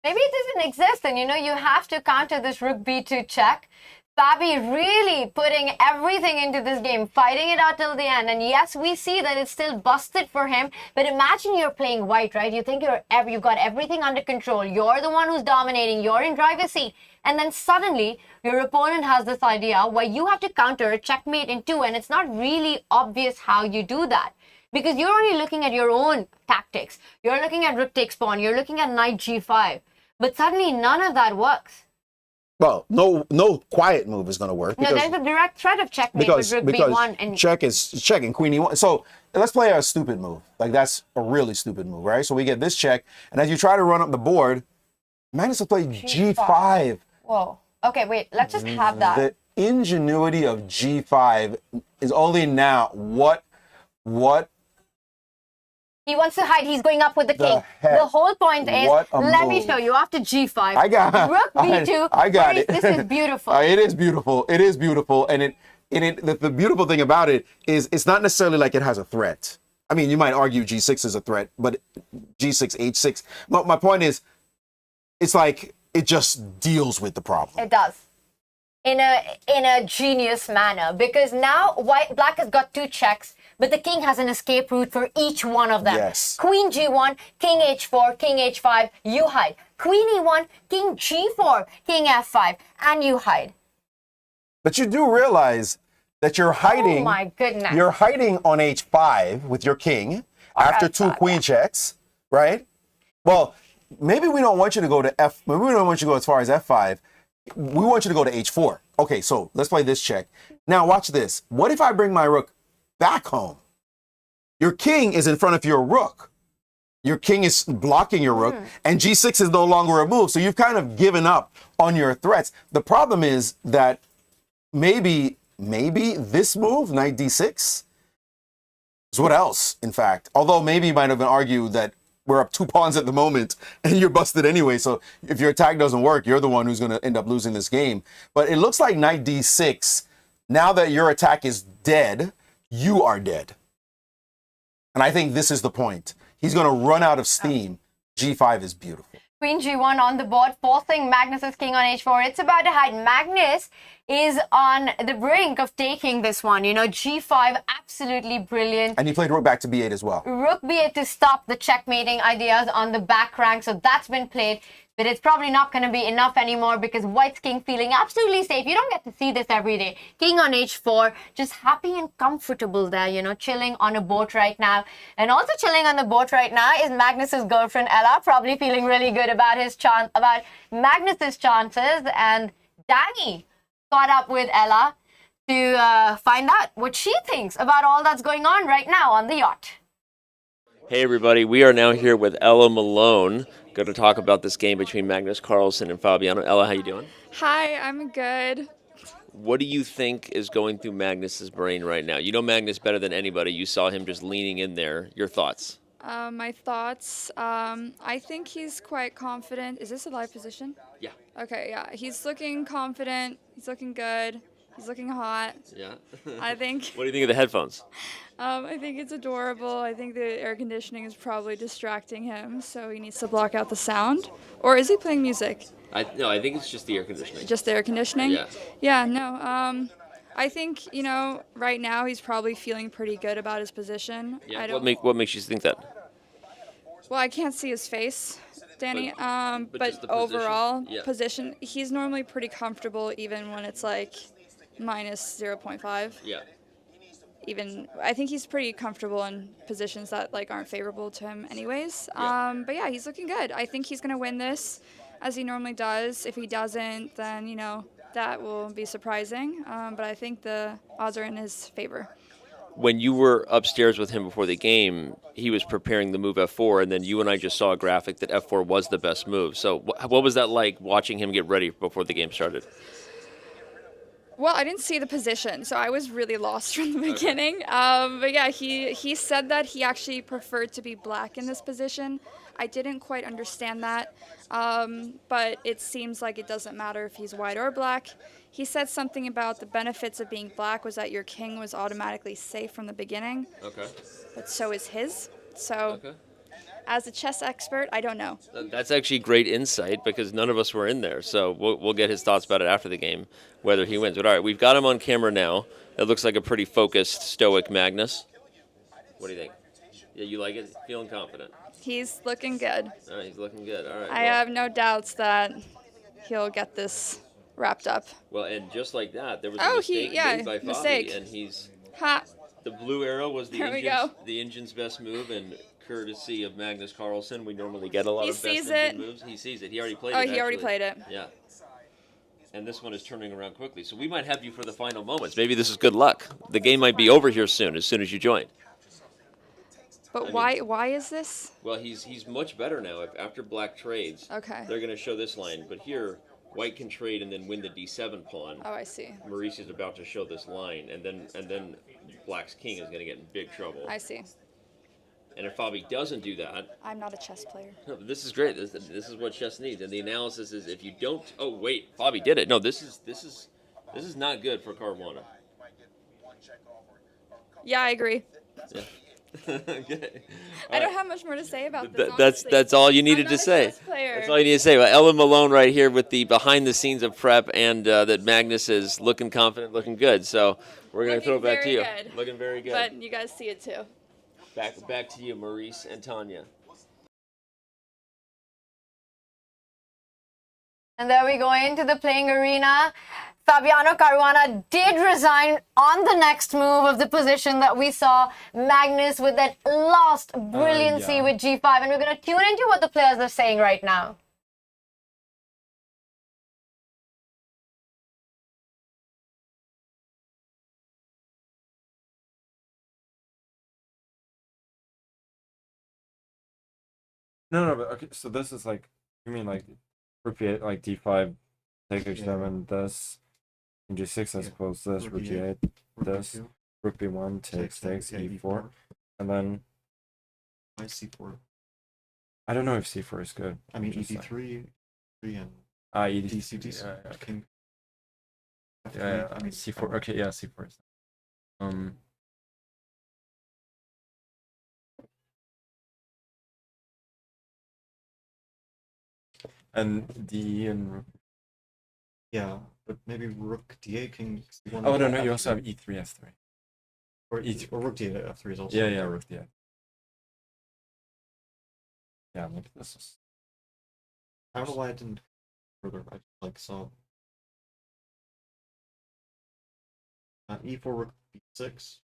Maybe it doesn't exist, and you know, you have to counter this rook b2 check. Fabi really putting everything into this game, fighting it out till the end. And yes, we see that it's still busted for him. But imagine you're playing white, right? You think you've got everything under control. You're the one who's dominating. You're in driver's seat. And then suddenly, your opponent has this idea where you have to counter a checkmate in two. And it's not really obvious how you do that. Because you're only looking at your own tactics. You're looking at rook takes pawn. You're looking at knight g5. But suddenly, none of that works. Well, no quiet move is going to work. No, there's a direct threat of checkmate with rook b1. And check is checking queen e1. So let's play a stupid move. Like, that's a really stupid move, right? So we get this check. And as you try to run up the board, Magnus will play g5. Whoa. Okay, wait. Let's just have that. The ingenuity of g5 is only now what He wants to hide. He's going up with the king. heck? The whole point is, What a let me move. show you. After g5, rook b2. I got Maurice, it. This is beautiful. It is beautiful. It is beautiful. And the beautiful thing about it is it's not necessarily like it has a threat. I mean, you might argue g6 is a threat, but g6, h6. My point is, it's like it just deals with the problem. It does. In a genius manner, because now black has got two checks, but the king has an escape route for each one of them. Yes. Queen g1, king h4, king h5, you hide. Queen e1, king g4, king f5, and you hide. But you do realize that you're hiding. Oh my goodness. You're hiding on h5 with your king after two queen checks, right? Well, maybe we don't want you to go to maybe we don't want you to go as far as f5. We want you to go to h4. Okay, so let's play this check. Now watch this. What if I bring my rook back home? Your king is in front of your rook. Your king is blocking your rook, and g6 is no longer a move. So you've kind of given up on your threats. The problem is that maybe this move, knight d6, is what else, in fact. Although maybe you might have argued that we're up 2 pawns at the moment, and you're busted anyway. So if your attack doesn't work, you're the one who's going to end up losing this game. But it looks like knight d6, now that your attack is dead, you are dead. And I think this is the point. He's going to run out of steam. G5 is beautiful. Queen G1 on the board, forcing Magnus's king on H4. It's about to hide. Magnus is on the brink of taking this one. You know, G5, absolutely brilliant. And he played rook back to B8 as well. Rook B8 to stop the checkmating ideas on the back rank. So that's been played. But it's probably not going to be enough anymore because White's king feeling absolutely safe. You don't get to see this every day. King on H4, just happy and comfortable there, you know, chilling on a boat right now. And also chilling on the boat right now is Magnus's girlfriend, Ella, probably feeling really good about about Magnus's chances. And Danny caught up with Ella to find out what she thinks about all that's going on right now on the yacht. Hey everybody, we are now here with Ella Malone. Going to talk about this game between Magnus Carlsen and Fabiano. Ella, how you doing? Hi, I'm good. What do you think is going through Magnus's brain right now? You know Magnus better than anybody. You saw him just leaning in there. Your thoughts? My thoughts, I think he's quite confident. Is this a live position? Yeah. Okay, yeah. He's looking confident. He's looking good. He's looking hot. Yeah. I think. What do you think of the headphones? I think it's adorable. I think the air conditioning is probably distracting him, so he needs to block out the sound. Or is he playing music? No, I think it's just the air conditioning. Just the air conditioning? Yeah. Yeah, no. I think, you know, right now he's probably feeling pretty good about his position. Yeah. What makes you think that? Well, I can't see his face, Danny. But just the position? Overall Yeah. position, he's normally pretty comfortable even when it's like minus 0.5. Yeah. Even I think he's pretty comfortable in positions that like aren't favorable to him anyways. Yeah. But yeah, he's looking good. I think he's gonna win this, as he normally does. If he doesn't, then you know that will be surprising. But I think the odds are in his favor. When you were upstairs with him before the game, he was preparing the move f4, and then you and I just saw a graphic that f4 was the best move. So what was that like watching him get ready before the game started? Well, I didn't see the position, so I was really lost from the beginning. But yeah, he said that he actually preferred to be black in this position. I didn't quite understand that, but it seems like it doesn't matter if he's white or black. He said something about the benefits of being black was that your king was automatically safe from the beginning. Okay. But so is his. So as a chess expert, I don't know. That's actually great insight because none of us were in there. So we'll get his thoughts about it after the game, whether he wins. But all right, we've got him on camera now. It looks like a pretty focused, stoic Magnus. What do you think? Yeah, you like it? Feeling confident? He's looking good. All right, he's looking good. All right. I have no doubts that he'll get this wrapped up. Well, and just like that, there was a mistake made by Fabi, and he's... Ha! The blue arrow was There we go. the engine's best move, and courtesy of Magnus Carlsen, we normally get a lot He of best sees engine it. moves. He sees it. He already played it. Oh, he already actually. played it. Yeah. And this one is turning around quickly. So we might have you for the final moments. Maybe this is good luck. The game might be over here soon as you join. But why is this? Well, he's much better now. After black trades, Okay. they're going to show this line. But here, white can trade and then win the d7 pawn. Oh, I see. Maurice is about to show this line, and then black's king is going to get in big trouble. I see. And if Fabi doesn't do that, I'm not a chess player. no, this is great. This is what chess needs. And the analysis is if you don't. Oh wait, Fabi did it. No, this is not good for Caruana. Yeah, I agree. Yeah. Okay. I don't have much more to say about this. That's all you needed I'm to not a say. chess player. That's all you need to say. Well, Ellen Malone right here with the behind the scenes of prep, and that Magnus is looking confident, looking good. So we're gonna throw it back to you. Good. Looking very good. But you guys see it too. Back to you, Maurice and Tanya. And there we go into the playing arena. Fabiano Caruana did resign on the next move of the position that we saw Magnus with that lost brilliancy with G5. And we're going to tune into what the players are saying right now. No, but okay, so this is like, you mean like, repeat, like d5, take h7, this, and g6, I suppose, this, rook g8, this, rook b1, takes, e4, and then, Why c4? I don't know if c4 is good. I mean, Just ed3, 3 and ed3, dc2, yeah. king. Yeah, I mean, c4, okay, yeah, c4 is, and d and rook. yeah, but maybe rook d8, king c1. Oh, no, you also have e3, f3. Or rook d8, f3 is also. Yeah, rook d8. Yeah, maybe this is. I don't know why I didn't further. I like saw. E4, rook b6.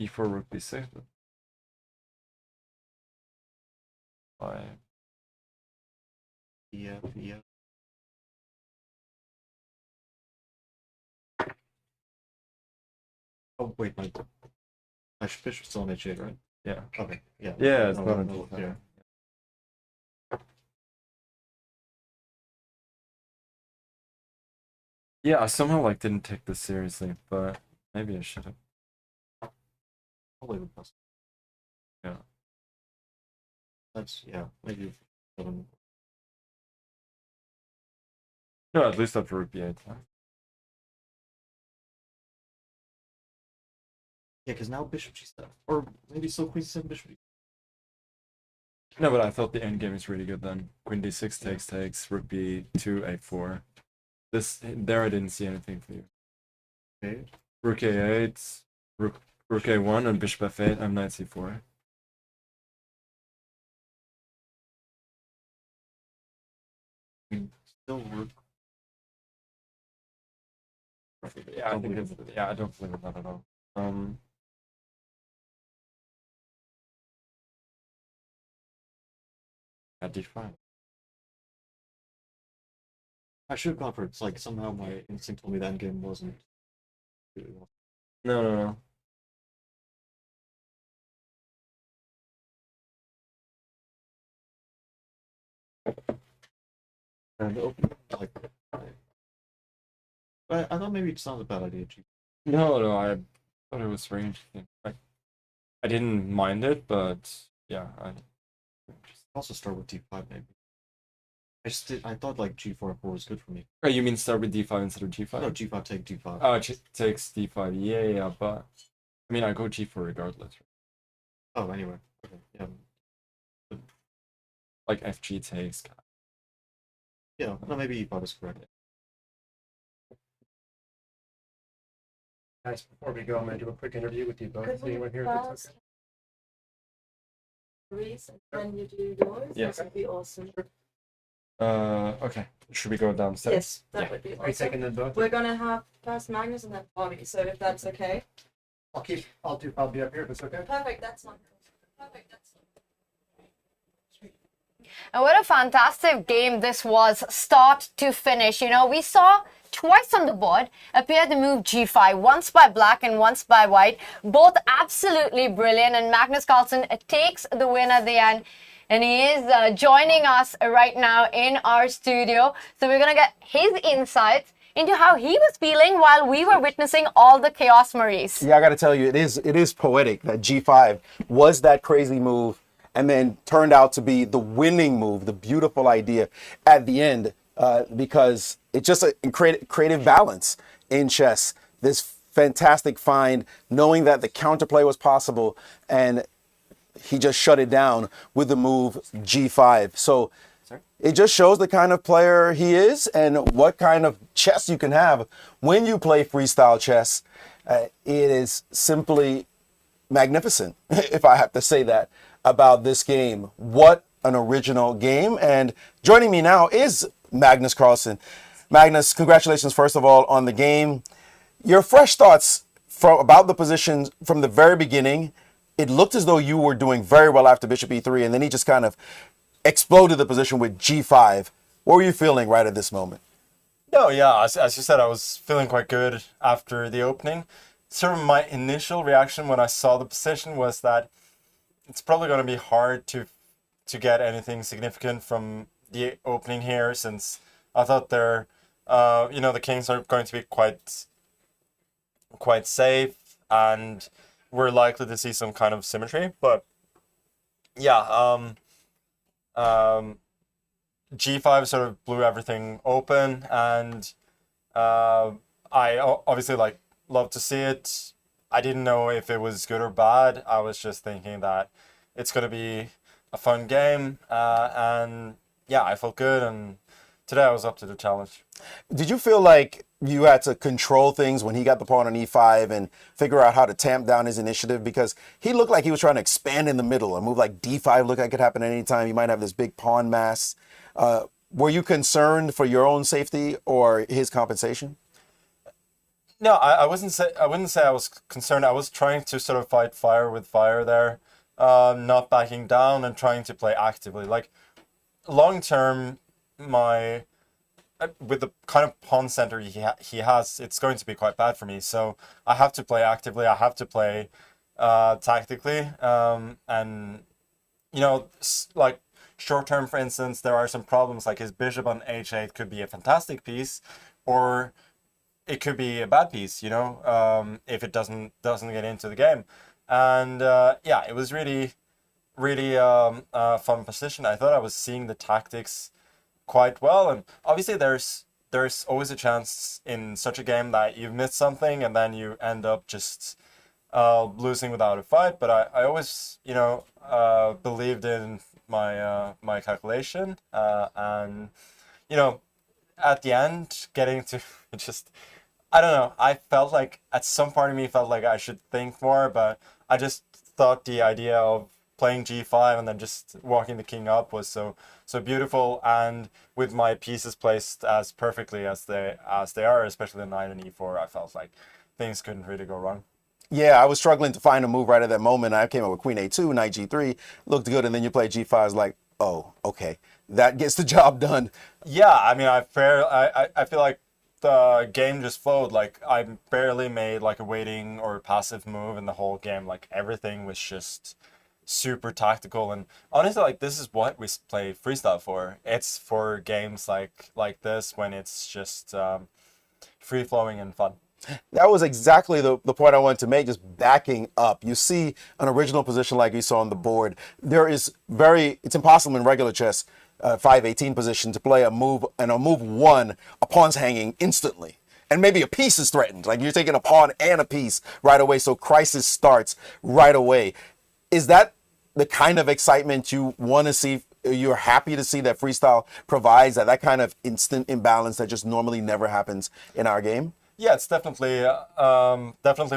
e4, rook b6. Why? EF, EF. Oh wait, my bishop's still on h8, right? Yeah. Okay, yeah. Yeah, it's No, not on no, d5. yeah. Yeah, I somehow like didn't take this seriously, but maybe I should have. Probably the best. Yeah. That's maybe 7. No, at least up for rook b8. Huh? Yeah, because now bishop g7, or maybe still queen c7, bishop. No, but I thought the endgame is really good then. Queen d6 takes, rook b2, a4. This there I didn't see anything for you. Okay. Rook a8, rook a1, and bishop f8. I'm knight c4. Still rook. Yeah, I think it's, I don't believe in that at all. At d5. I should have gone for it. It's like somehow my instinct told me that endgame wasn't. No. And like, I thought maybe it's not a bad idea. No, I thought it was very interesting. I didn't mind it, but yeah, I Also start with d5 maybe. I thought like g4 4 was good for me. Oh, you mean start with d5 instead of g5? No, g5 take d5. Oh, takes d5. Yeah, but I mean, I go g4 regardless. Oh, anyway. Okay, yeah. Like fg takes. Yeah, no, maybe e5 is correct. Guys, before we go, I'm going to do a quick interview with you both. Is anyone here? That's okay. Reese, and then you do yours. Yes. That would be awesome. Okay. Should we go downstairs? Yes, that would be Are you taking awesome. them both? We're gonna have first Magnus and then Bobby. So if that's okay. I'll be up here if it's okay. Perfect. That's not. Perfect. That's not. And what a fantastic game this was, start to finish. You know, we saw twice on the board appear to move g5, once by black and once by white. Both absolutely brilliant. And Magnus Carlsen takes the win at the end. And he is joining us right now in our studio. So we're going to get his insights into how he was feeling while we were witnessing all the chaos, Maurice. Yeah, I got to tell you, it is poetic that G5 was that crazy move and then turned out to be the winning move, the beautiful idea at the end, because it's just a creative balance in chess. This fantastic find, knowing that the counterplay was possible, and he just shut it down with the move G5. So it just shows the kind of player he is and what kind of chess you can have when you play freestyle chess. It is simply magnificent, if I have to say that, about this game. What an original game. And joining me now is Magnus Carlsen. Magnus, congratulations, first of all, on the game. Your fresh thoughts about the positions from the very beginning. It looked as though you were doing very well after bishop e3, and then he just kind of exploded the position with g5. What were you feeling right at this moment? No, yeah, as you said, I was feeling quite good after the opening. Sort of my initial reaction when I saw the position was that it's probably going to be hard to get anything significant from the opening here, since I thought they're, the kings are going to be quite safe, and we're likely to see some kind of symmetry. But yeah, g5 sort of blew everything open, and I obviously love to see it. I didn't know if it was good or bad. I was just thinking that it's going to be a fun game, and yeah, I felt good, and today I was up to the challenge. Did you feel like you had to control things when he got the pawn on e5 and figure out how to tamp down his initiative? Because he looked like he was trying to expand in the middle. A move like d5 looked like it could happen at any time. He might have this big pawn mass. Were you concerned for your own safety or his compensation? No, I wouldn't say I was concerned. I was trying to sort of fight fire with fire there, not backing down and trying to play actively. Like long term, with the kind of pawn center he has, it's going to be quite bad for me. So I have to play actively. I have to play tactically, and like short term, for instance, there are some problems. Like his bishop on h8 could be a fantastic piece, or it could be a bad piece, if it doesn't get into the game. And yeah, it was really fun position. I thought I was seeing the tactics quite well, and obviously there's always a chance in such a game that you've missed something and then you end up just losing without a fight. But I always believed in my calculation, and at the end getting to just, I don't know, I felt like at some part of me felt like I should think more, but I just thought the idea of playing g5 and then just walking the king up was so beautiful, and with my pieces placed as perfectly as they are, especially the knight and e4, I felt like things couldn't really go wrong. Yeah, I was struggling to find a move right at that moment. I came up with queen a2, knight g3, looked good, and then you play g5. I was like, oh, okay, that gets the job done. Yeah, I mean, I feel like the game just flowed. Like I barely made like a waiting or passive move in the whole game. Like everything was just super tactical, and honestly, like this is what we play freestyle for. It's for games like this, when it's just free flowing and fun. That was exactly the point I wanted to make, just backing up. You see an original position like you saw on the board. It's impossible in regular chess, 5-18 position, to play a move, and on move one, a pawn's hanging instantly. And maybe a piece is threatened. Like you're taking a pawn and a piece right away, so crisis starts right away. Is that the kind of excitement you want to see? You're happy to see that freestyle provides that kind of instant imbalance that just normally never happens in our game? Yeah, it's definitely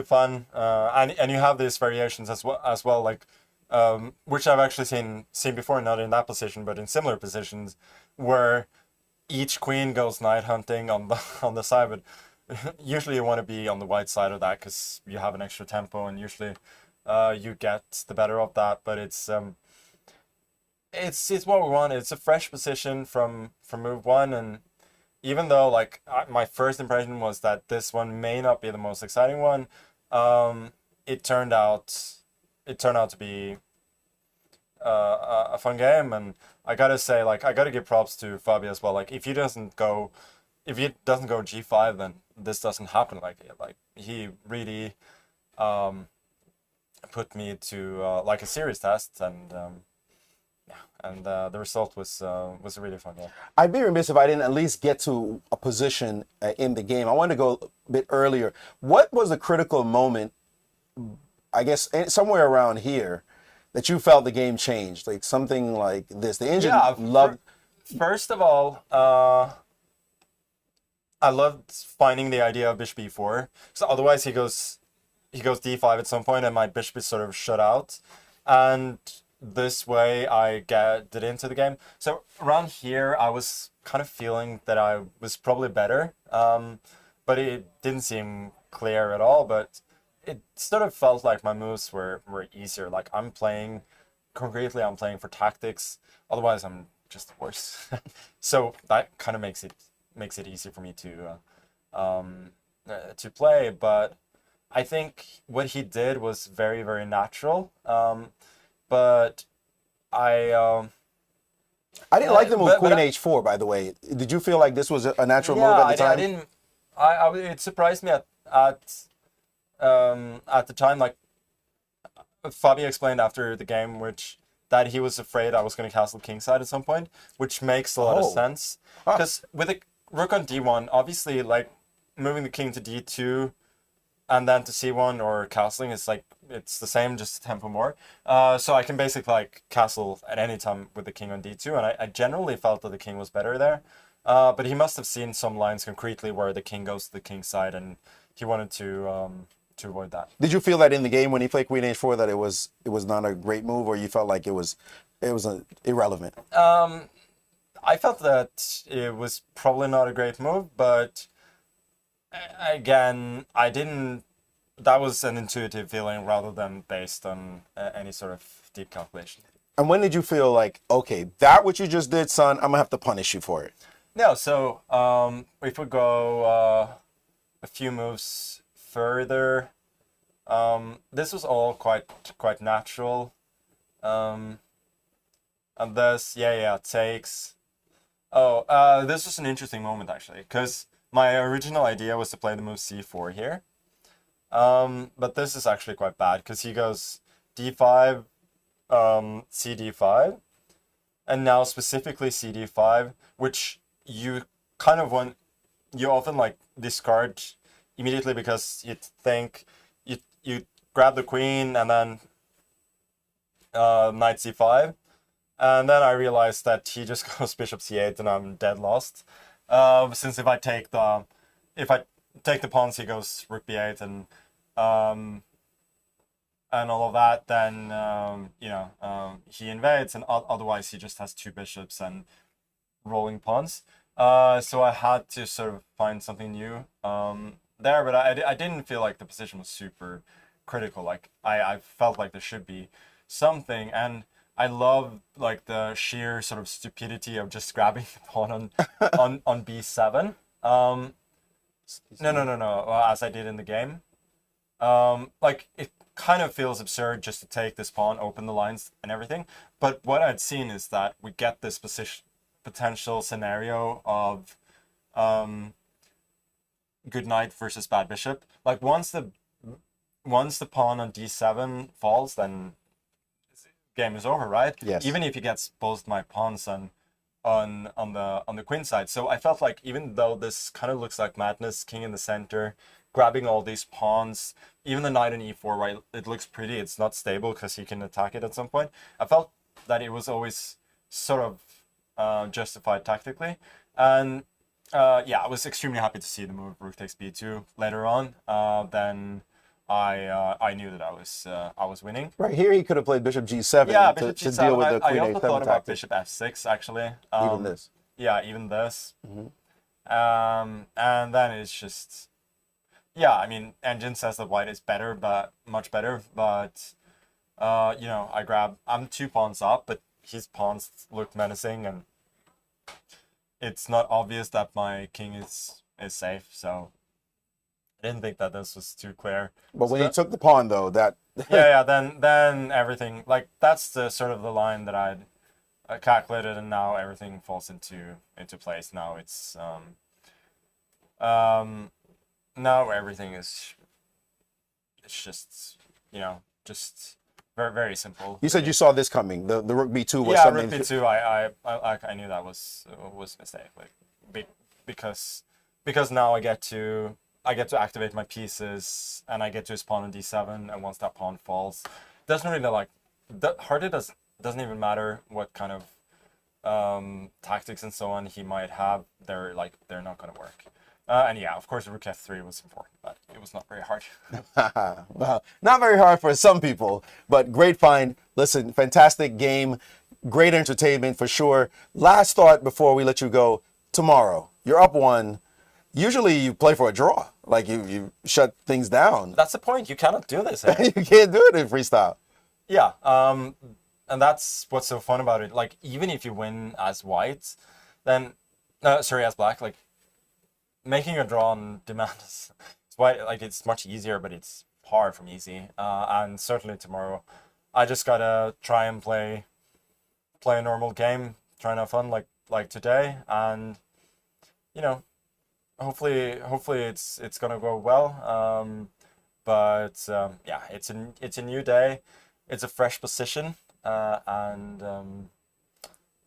fun, and you have these variations as well, like which I've actually seen before, not in that position, but in similar positions, where each queen goes knight hunting on the side. But usually you want to be on the white side of that because you have an extra tempo, and usually you get the better of that. But it's what we want. It's a fresh position from move one, and even though my first impression was that this one may not be the most exciting one, it turned out to be a fun game. And I gotta say, I gotta give props to Fabio as well. Like if he doesn't go g5, then this doesn't happen. Like he really put me to a serious test, and the result was a really fun game. I'd be remiss if I didn't at least get to a position in the game. I wanted to go a bit earlier. What was the critical moment, I guess, somewhere around here, that you felt the game changed? Like something like this. The engine loved... First of all, I loved finding the idea of bishop e4. So otherwise he goes d5 at some point, and my bishop is sort of shut out. And this way I get into the game. So around here, I was kind of feeling that I was probably better, but it didn't seem clear at all. But it sort of felt like my moves were easier. Like I'm playing for tactics. Otherwise, I'm just worse. So that kind of makes it easy for me to play. But I think what he did was very, very natural. But I didn't like the move Queen H4, by the way. Did you feel like this was a natural move at the time? I didn't. It surprised me at the time. Like Fabi explained after the game, that he was afraid I was going to castle kingside at some point, which makes a lot of sense. Because with a rook on d1, obviously, like moving the king to d2 and then to c1 or castling is like it's the same, just a tempo more. So I can basically like castle at any time with the king on d2, and I generally felt that the king was better there. But he must have seen some lines concretely where the king goes to the king side, and he wanted to avoid that. Did you feel that in the game when he played Queen H4 that it was not a great move, or you felt like it was irrelevant? I felt that it was probably not a great move, but again, that was an intuitive feeling rather than based on any sort of deep calculation. And when did you feel like, okay, that what you just did, son, I'm gonna have to punish you for it? No, so if we go a few moves further, this was all quite natural. And this, takes. This was an interesting moment actually, because my original idea was to play the move c4 here. But this is actually quite bad because he goes d5, cd5, and now specifically cd5, which you kind of you often like discard immediately because you think you grab the queen and then knight c5, and then I realized that he just goes bishop c8 and I'm dead lost. Since if I take the pawns, he goes rook b8 and all of that, then he invades, and otherwise he just has two bishops and rolling pawns. So I had to sort of find something new there, but I didn't feel like the position was super critical. Like I felt like there should be something, and I love like the sheer sort of stupidity of just grabbing the pawn on b7. No, as I did in the game. Like it kind of feels absurd just to take this pawn, open the lines and everything. But what I'd seen is that we get this potential scenario of good knight versus bad bishop. Like once the pawn on d7 falls, then game is over, right? Yes. Even if he gets both my pawns on the queen side. So I felt like even though this kind of looks like madness, king in the center, grabbing all these pawns, even the knight on e4, right? It looks pretty. It's not stable because he can attack it at some point. I felt that it was always sort of justified tactically, and I was extremely happy to see the move rook takes b2 later on. Then I knew that I was winning. Right here, he could have played bishop g7 bishop to g7. deal with the queen I also a7 thought about tactic. bishop f6 actually. Even this. Yeah, even this. Mm-hmm. And then it's just, I mean, engine says that white is better, but much better. But I'm 2 pawns up, but his pawns look menacing, and it's not obvious that my king is safe. So I didn't think that this was too clear. But when he took the pawn, though, that then everything, like that's the sort of the line that I'd calculated, and now everything falls into place. Now it's now everything is just just very, very simple. You said you saw this coming. The rook b2 was something. something. Rook b2. I knew that was a mistake. Like because now I get to activate my pieces, and I get to his pawn on d7, and once that pawn falls, doesn't really doesn't even matter what kind of tactics and so on he might have. They're not going to work. And of course, rook f3 was important, but it was not very hard. Well, not very hard for some people, but great find. Listen, fantastic game, great entertainment for sure. Last thought before we let you go. Tomorrow, you're up 1. Usually you play for a draw, like you shut things down. That's the point. You cannot do this. Eh? You can't do it in freestyle. Yeah, and that's what's so fun about it. Like, even if you win as white, then as black, like making a draw on demand is white. Like, it's much easier, but it's far from easy. And certainly tomorrow, I just gotta try and play a normal game, try and have fun like today, and you know, hopefully it's gonna go well. But yeah, it's a new day, it's a fresh position, and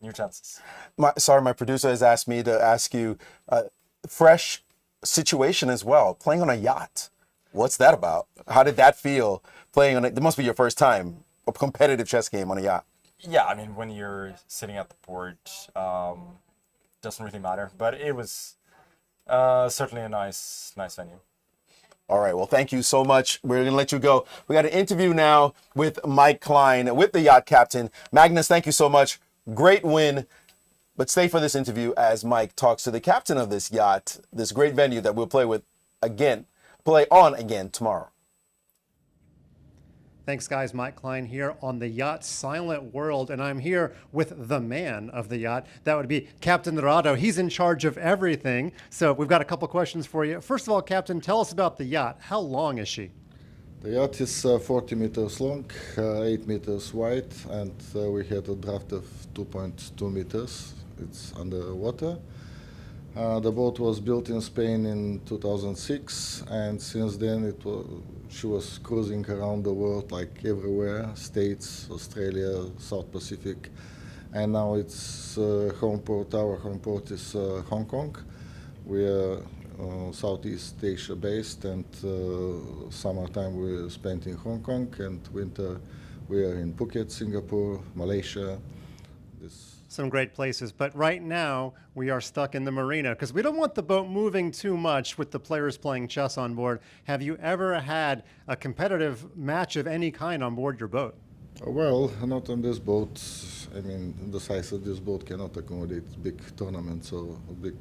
new chances. My producer has asked me to ask you, fresh situation as well, playing on a yacht. What's that about? How did that feel playing on it? It must be your first time, a competitive chess game on a yacht. Yeah, I mean, when you're sitting at the board, doesn't really matter. But it was certainly a nice venue. All right, well, thank you so much. We're going to let you go. We got an interview now with Mike Klein, with the yacht captain. Magnus, thank you so much. Great win. But stay for this interview as Mike talks to the captain of this yacht, this great venue that we'll play on again tomorrow. Thanks, guys. Mike Klein here on the yacht Silent World, and I'm here with the man of the yacht. That would be Captain Rado. He's in charge of everything. So we've got a couple questions for you. First of all, Captain, tell us about the yacht. How long is she? The yacht is 40 meters long, 8 meters wide, and we had a draft of 2.2 meters. It's underwater. The boat was built in Spain in 2006, and since then she was cruising around the world, like everywhere, States, Australia, South Pacific, and now its home port. Our home port is Hong Kong. We are Southeast Asia based, and summertime we spent in Hong Kong, and winter we are in Phuket, Singapore, Malaysia. Some great places, but right now we are stuck in the marina because we don't want the boat moving too much with the players playing chess on board. Have you ever had a competitive match of any kind on board your boat? Well, not on this boat. I mean, the size of this boat cannot accommodate big tournaments or big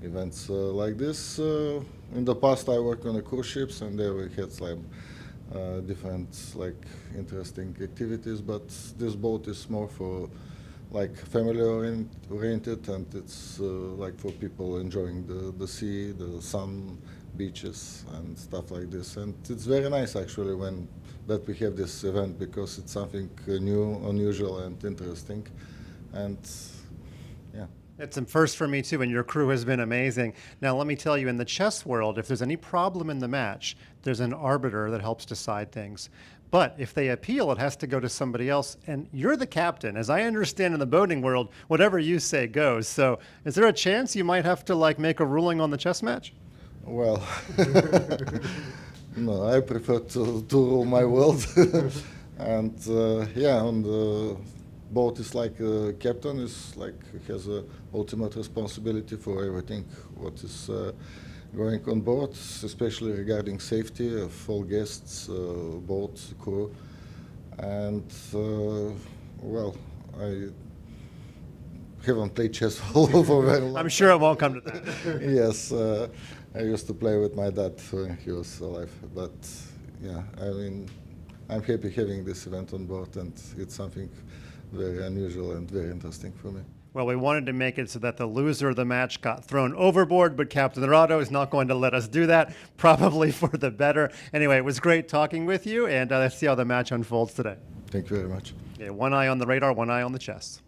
events like this. In the past, I worked on the cruise ships, and there we had different interesting activities. But this boat is more for family oriented, and it's for people enjoying the sea, the sun, beaches, and stuff like this. And it's very nice actually that we have this event, because it's something new, unusual, and interesting. And yeah. It's a first for me too, and your crew has been amazing. Now let me tell you, in the chess world, if there's any problem in the match, there's an arbiter that helps decide things. But if they appeal, it has to go to somebody else, and you're the captain. As I understand in the boating world, whatever you say goes. So is there a chance you might have to make a ruling on the chess match? Well, no, I prefer to rule my world. And yeah, on the boat is captain is has a ultimate responsibility for everything what is going on board, especially regarding safety of all guests, boat, crew. And well, I haven't played chess for very long. I'm sure it won't come to that. Yes, I used to play with my dad when he was alive. But yeah, I mean, I'm happy having this event on board, and it's something very unusual and very interesting for me. Well, we wanted to make it so that the loser of the match got thrown overboard, but Captain Rado is not going to let us do that, probably for the better. Anyway, it was great talking with you, and let's see how the match unfolds today. Thank you very much. Yeah, one eye on the radar, one eye on the chess.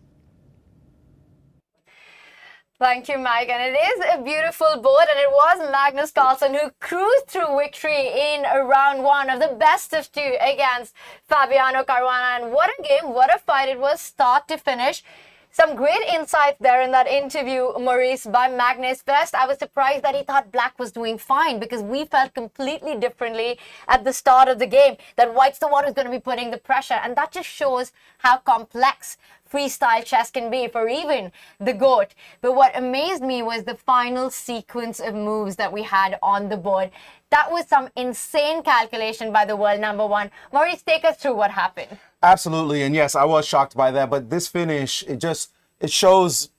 Thank you, Mike. And it is a beautiful boat, and it was Magnus Carlsen who cruised through victory in round one of the best of two against Fabiano Caruana. And what a game, what a fight it was, start to finish. Some great insight there in that interview, Maurice, by Magnus. First, I was surprised that he thought Black was doing fine, because we felt completely differently at the start of the game, that White's the one who's going to be putting the pressure. And that just shows how complex freestyle chess can be for even the GOAT. But what amazed me was the final sequence of moves that we had on the board. That was some insane calculation by the world number one. Maurice, take us through what happened. Absolutely, and yes, I was shocked by that, but this finish, it shows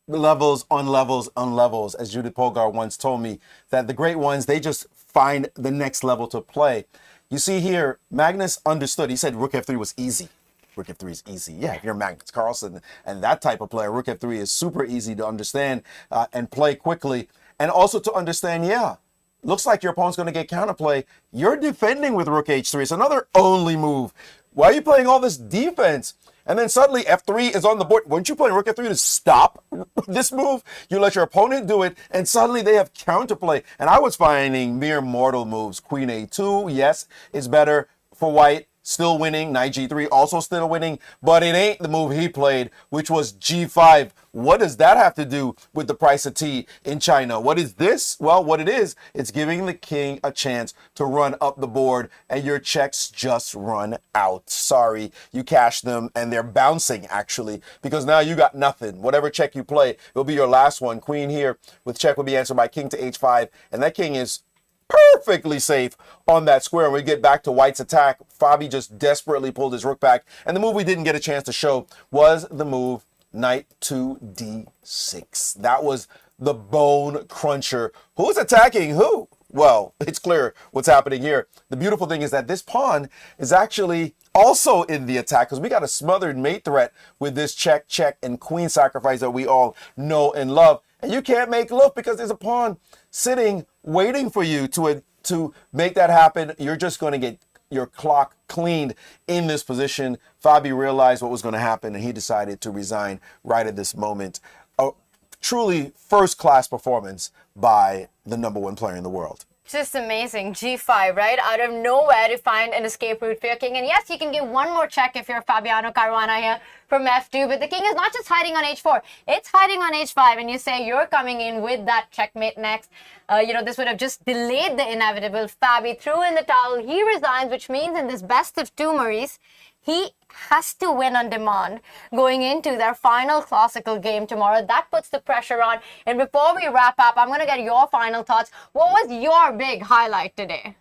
levels on levels on levels, as Judith Polgar once told me, that the great ones, they just find the next level to play. You see here, Magnus understood. He said Rook F3 was easy. Rook F3 is easy. Yeah, if you're Magnus Carlsen and that type of player, Rook F3 is super easy to understand and play quickly. And also to understand, yeah, looks like your opponent's going to get counterplay. You're defending with Rook H3. It's another only move. Why are you playing all this defense? And then suddenly F3 is on the board. Weren't you playing Rook F3 to stop this move? You let your opponent do it, and suddenly they have counterplay. And I was finding mere mortal moves. Queen A2, yes, is better for white. Still winning. Knight G3 also still winning. But it ain't the move he played, which was G5. What does that have to do with the price of tea in China? What is this? Well, what it is, it's giving the king a chance to run up the board, and your checks just run out. Sorry, you cash them, and they're bouncing, actually, because now you got nothing. Whatever check you play will be your last one. Queen here with check will be answered by king to H5, and that king is perfectly safe on that square. When we get back to white's attack, Fabi just desperately pulled his rook back. And the move we didn't get a chance to show was the move knight to D6. That was the bone cruncher. Who's attacking who? Well, it's clear what's happening here. The beautiful thing is that this pawn is actually also in the attack, because we got a smothered mate threat with this check, check, and queen sacrifice that we all know and love. And you can't make love because there's a pawn sitting waiting for you to make that happen. You're just going to get your clock cleaned in this position. Fabi realized what was going to happen, and he decided to resign right at this moment. A truly first-class performance by the number one player in the world. Just amazing. G5, right? Out of nowhere to find an escape route for your king. And yes, you can give one more check if you're Fabiano Caruana here from F2. But the king is not just hiding on H4. It's hiding on H5. And you say you're coming in with that checkmate next. This would have just delayed the inevitable. Fabi threw in the towel. He resigns, which means in this best of two, Maurice, he has to win on demand going into their final classical game tomorrow. That puts the pressure on. And before we wrap up, I'm going to get your final thoughts. What was your big highlight today?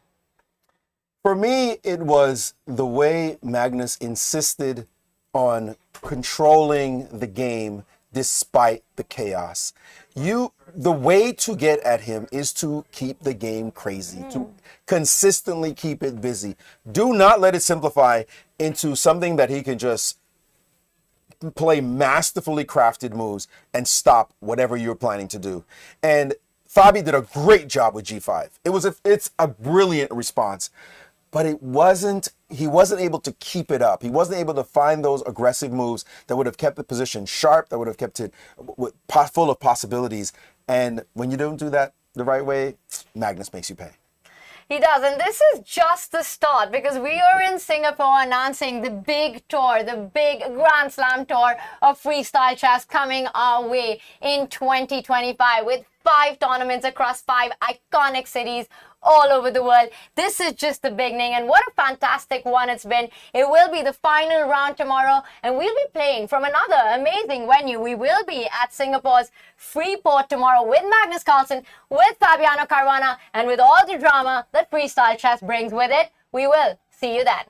For me, it was the way Magnus insisted on controlling the game despite the chaos. The way to get at him is to keep the game crazy, to consistently keep it busy. Do not let it simplify into something that he can just play masterfully crafted moves and stop whatever you're planning to do. And Fabi did a great job with G5. It's a brilliant response, but he wasn't able to keep it up. He wasn't able to find those aggressive moves that would have kept the position sharp, that would have kept it full of possibilities. And when you don't do that the right way, Magnus makes you pay. He does, and this is just the start, because we are in Singapore announcing the big tour, the big Grand Slam tour of freestyle chess coming our way in 2025 with 5 tournaments across 5 iconic cities all over the world. This is just the beginning, and what a fantastic one it's been. It will be the final round tomorrow, and we'll be playing from another amazing venue. We will be at Singapore's Freeport tomorrow with Magnus Carlsen, with Fabiano Caruana, and with all the drama that freestyle chess brings with it. We will see you then.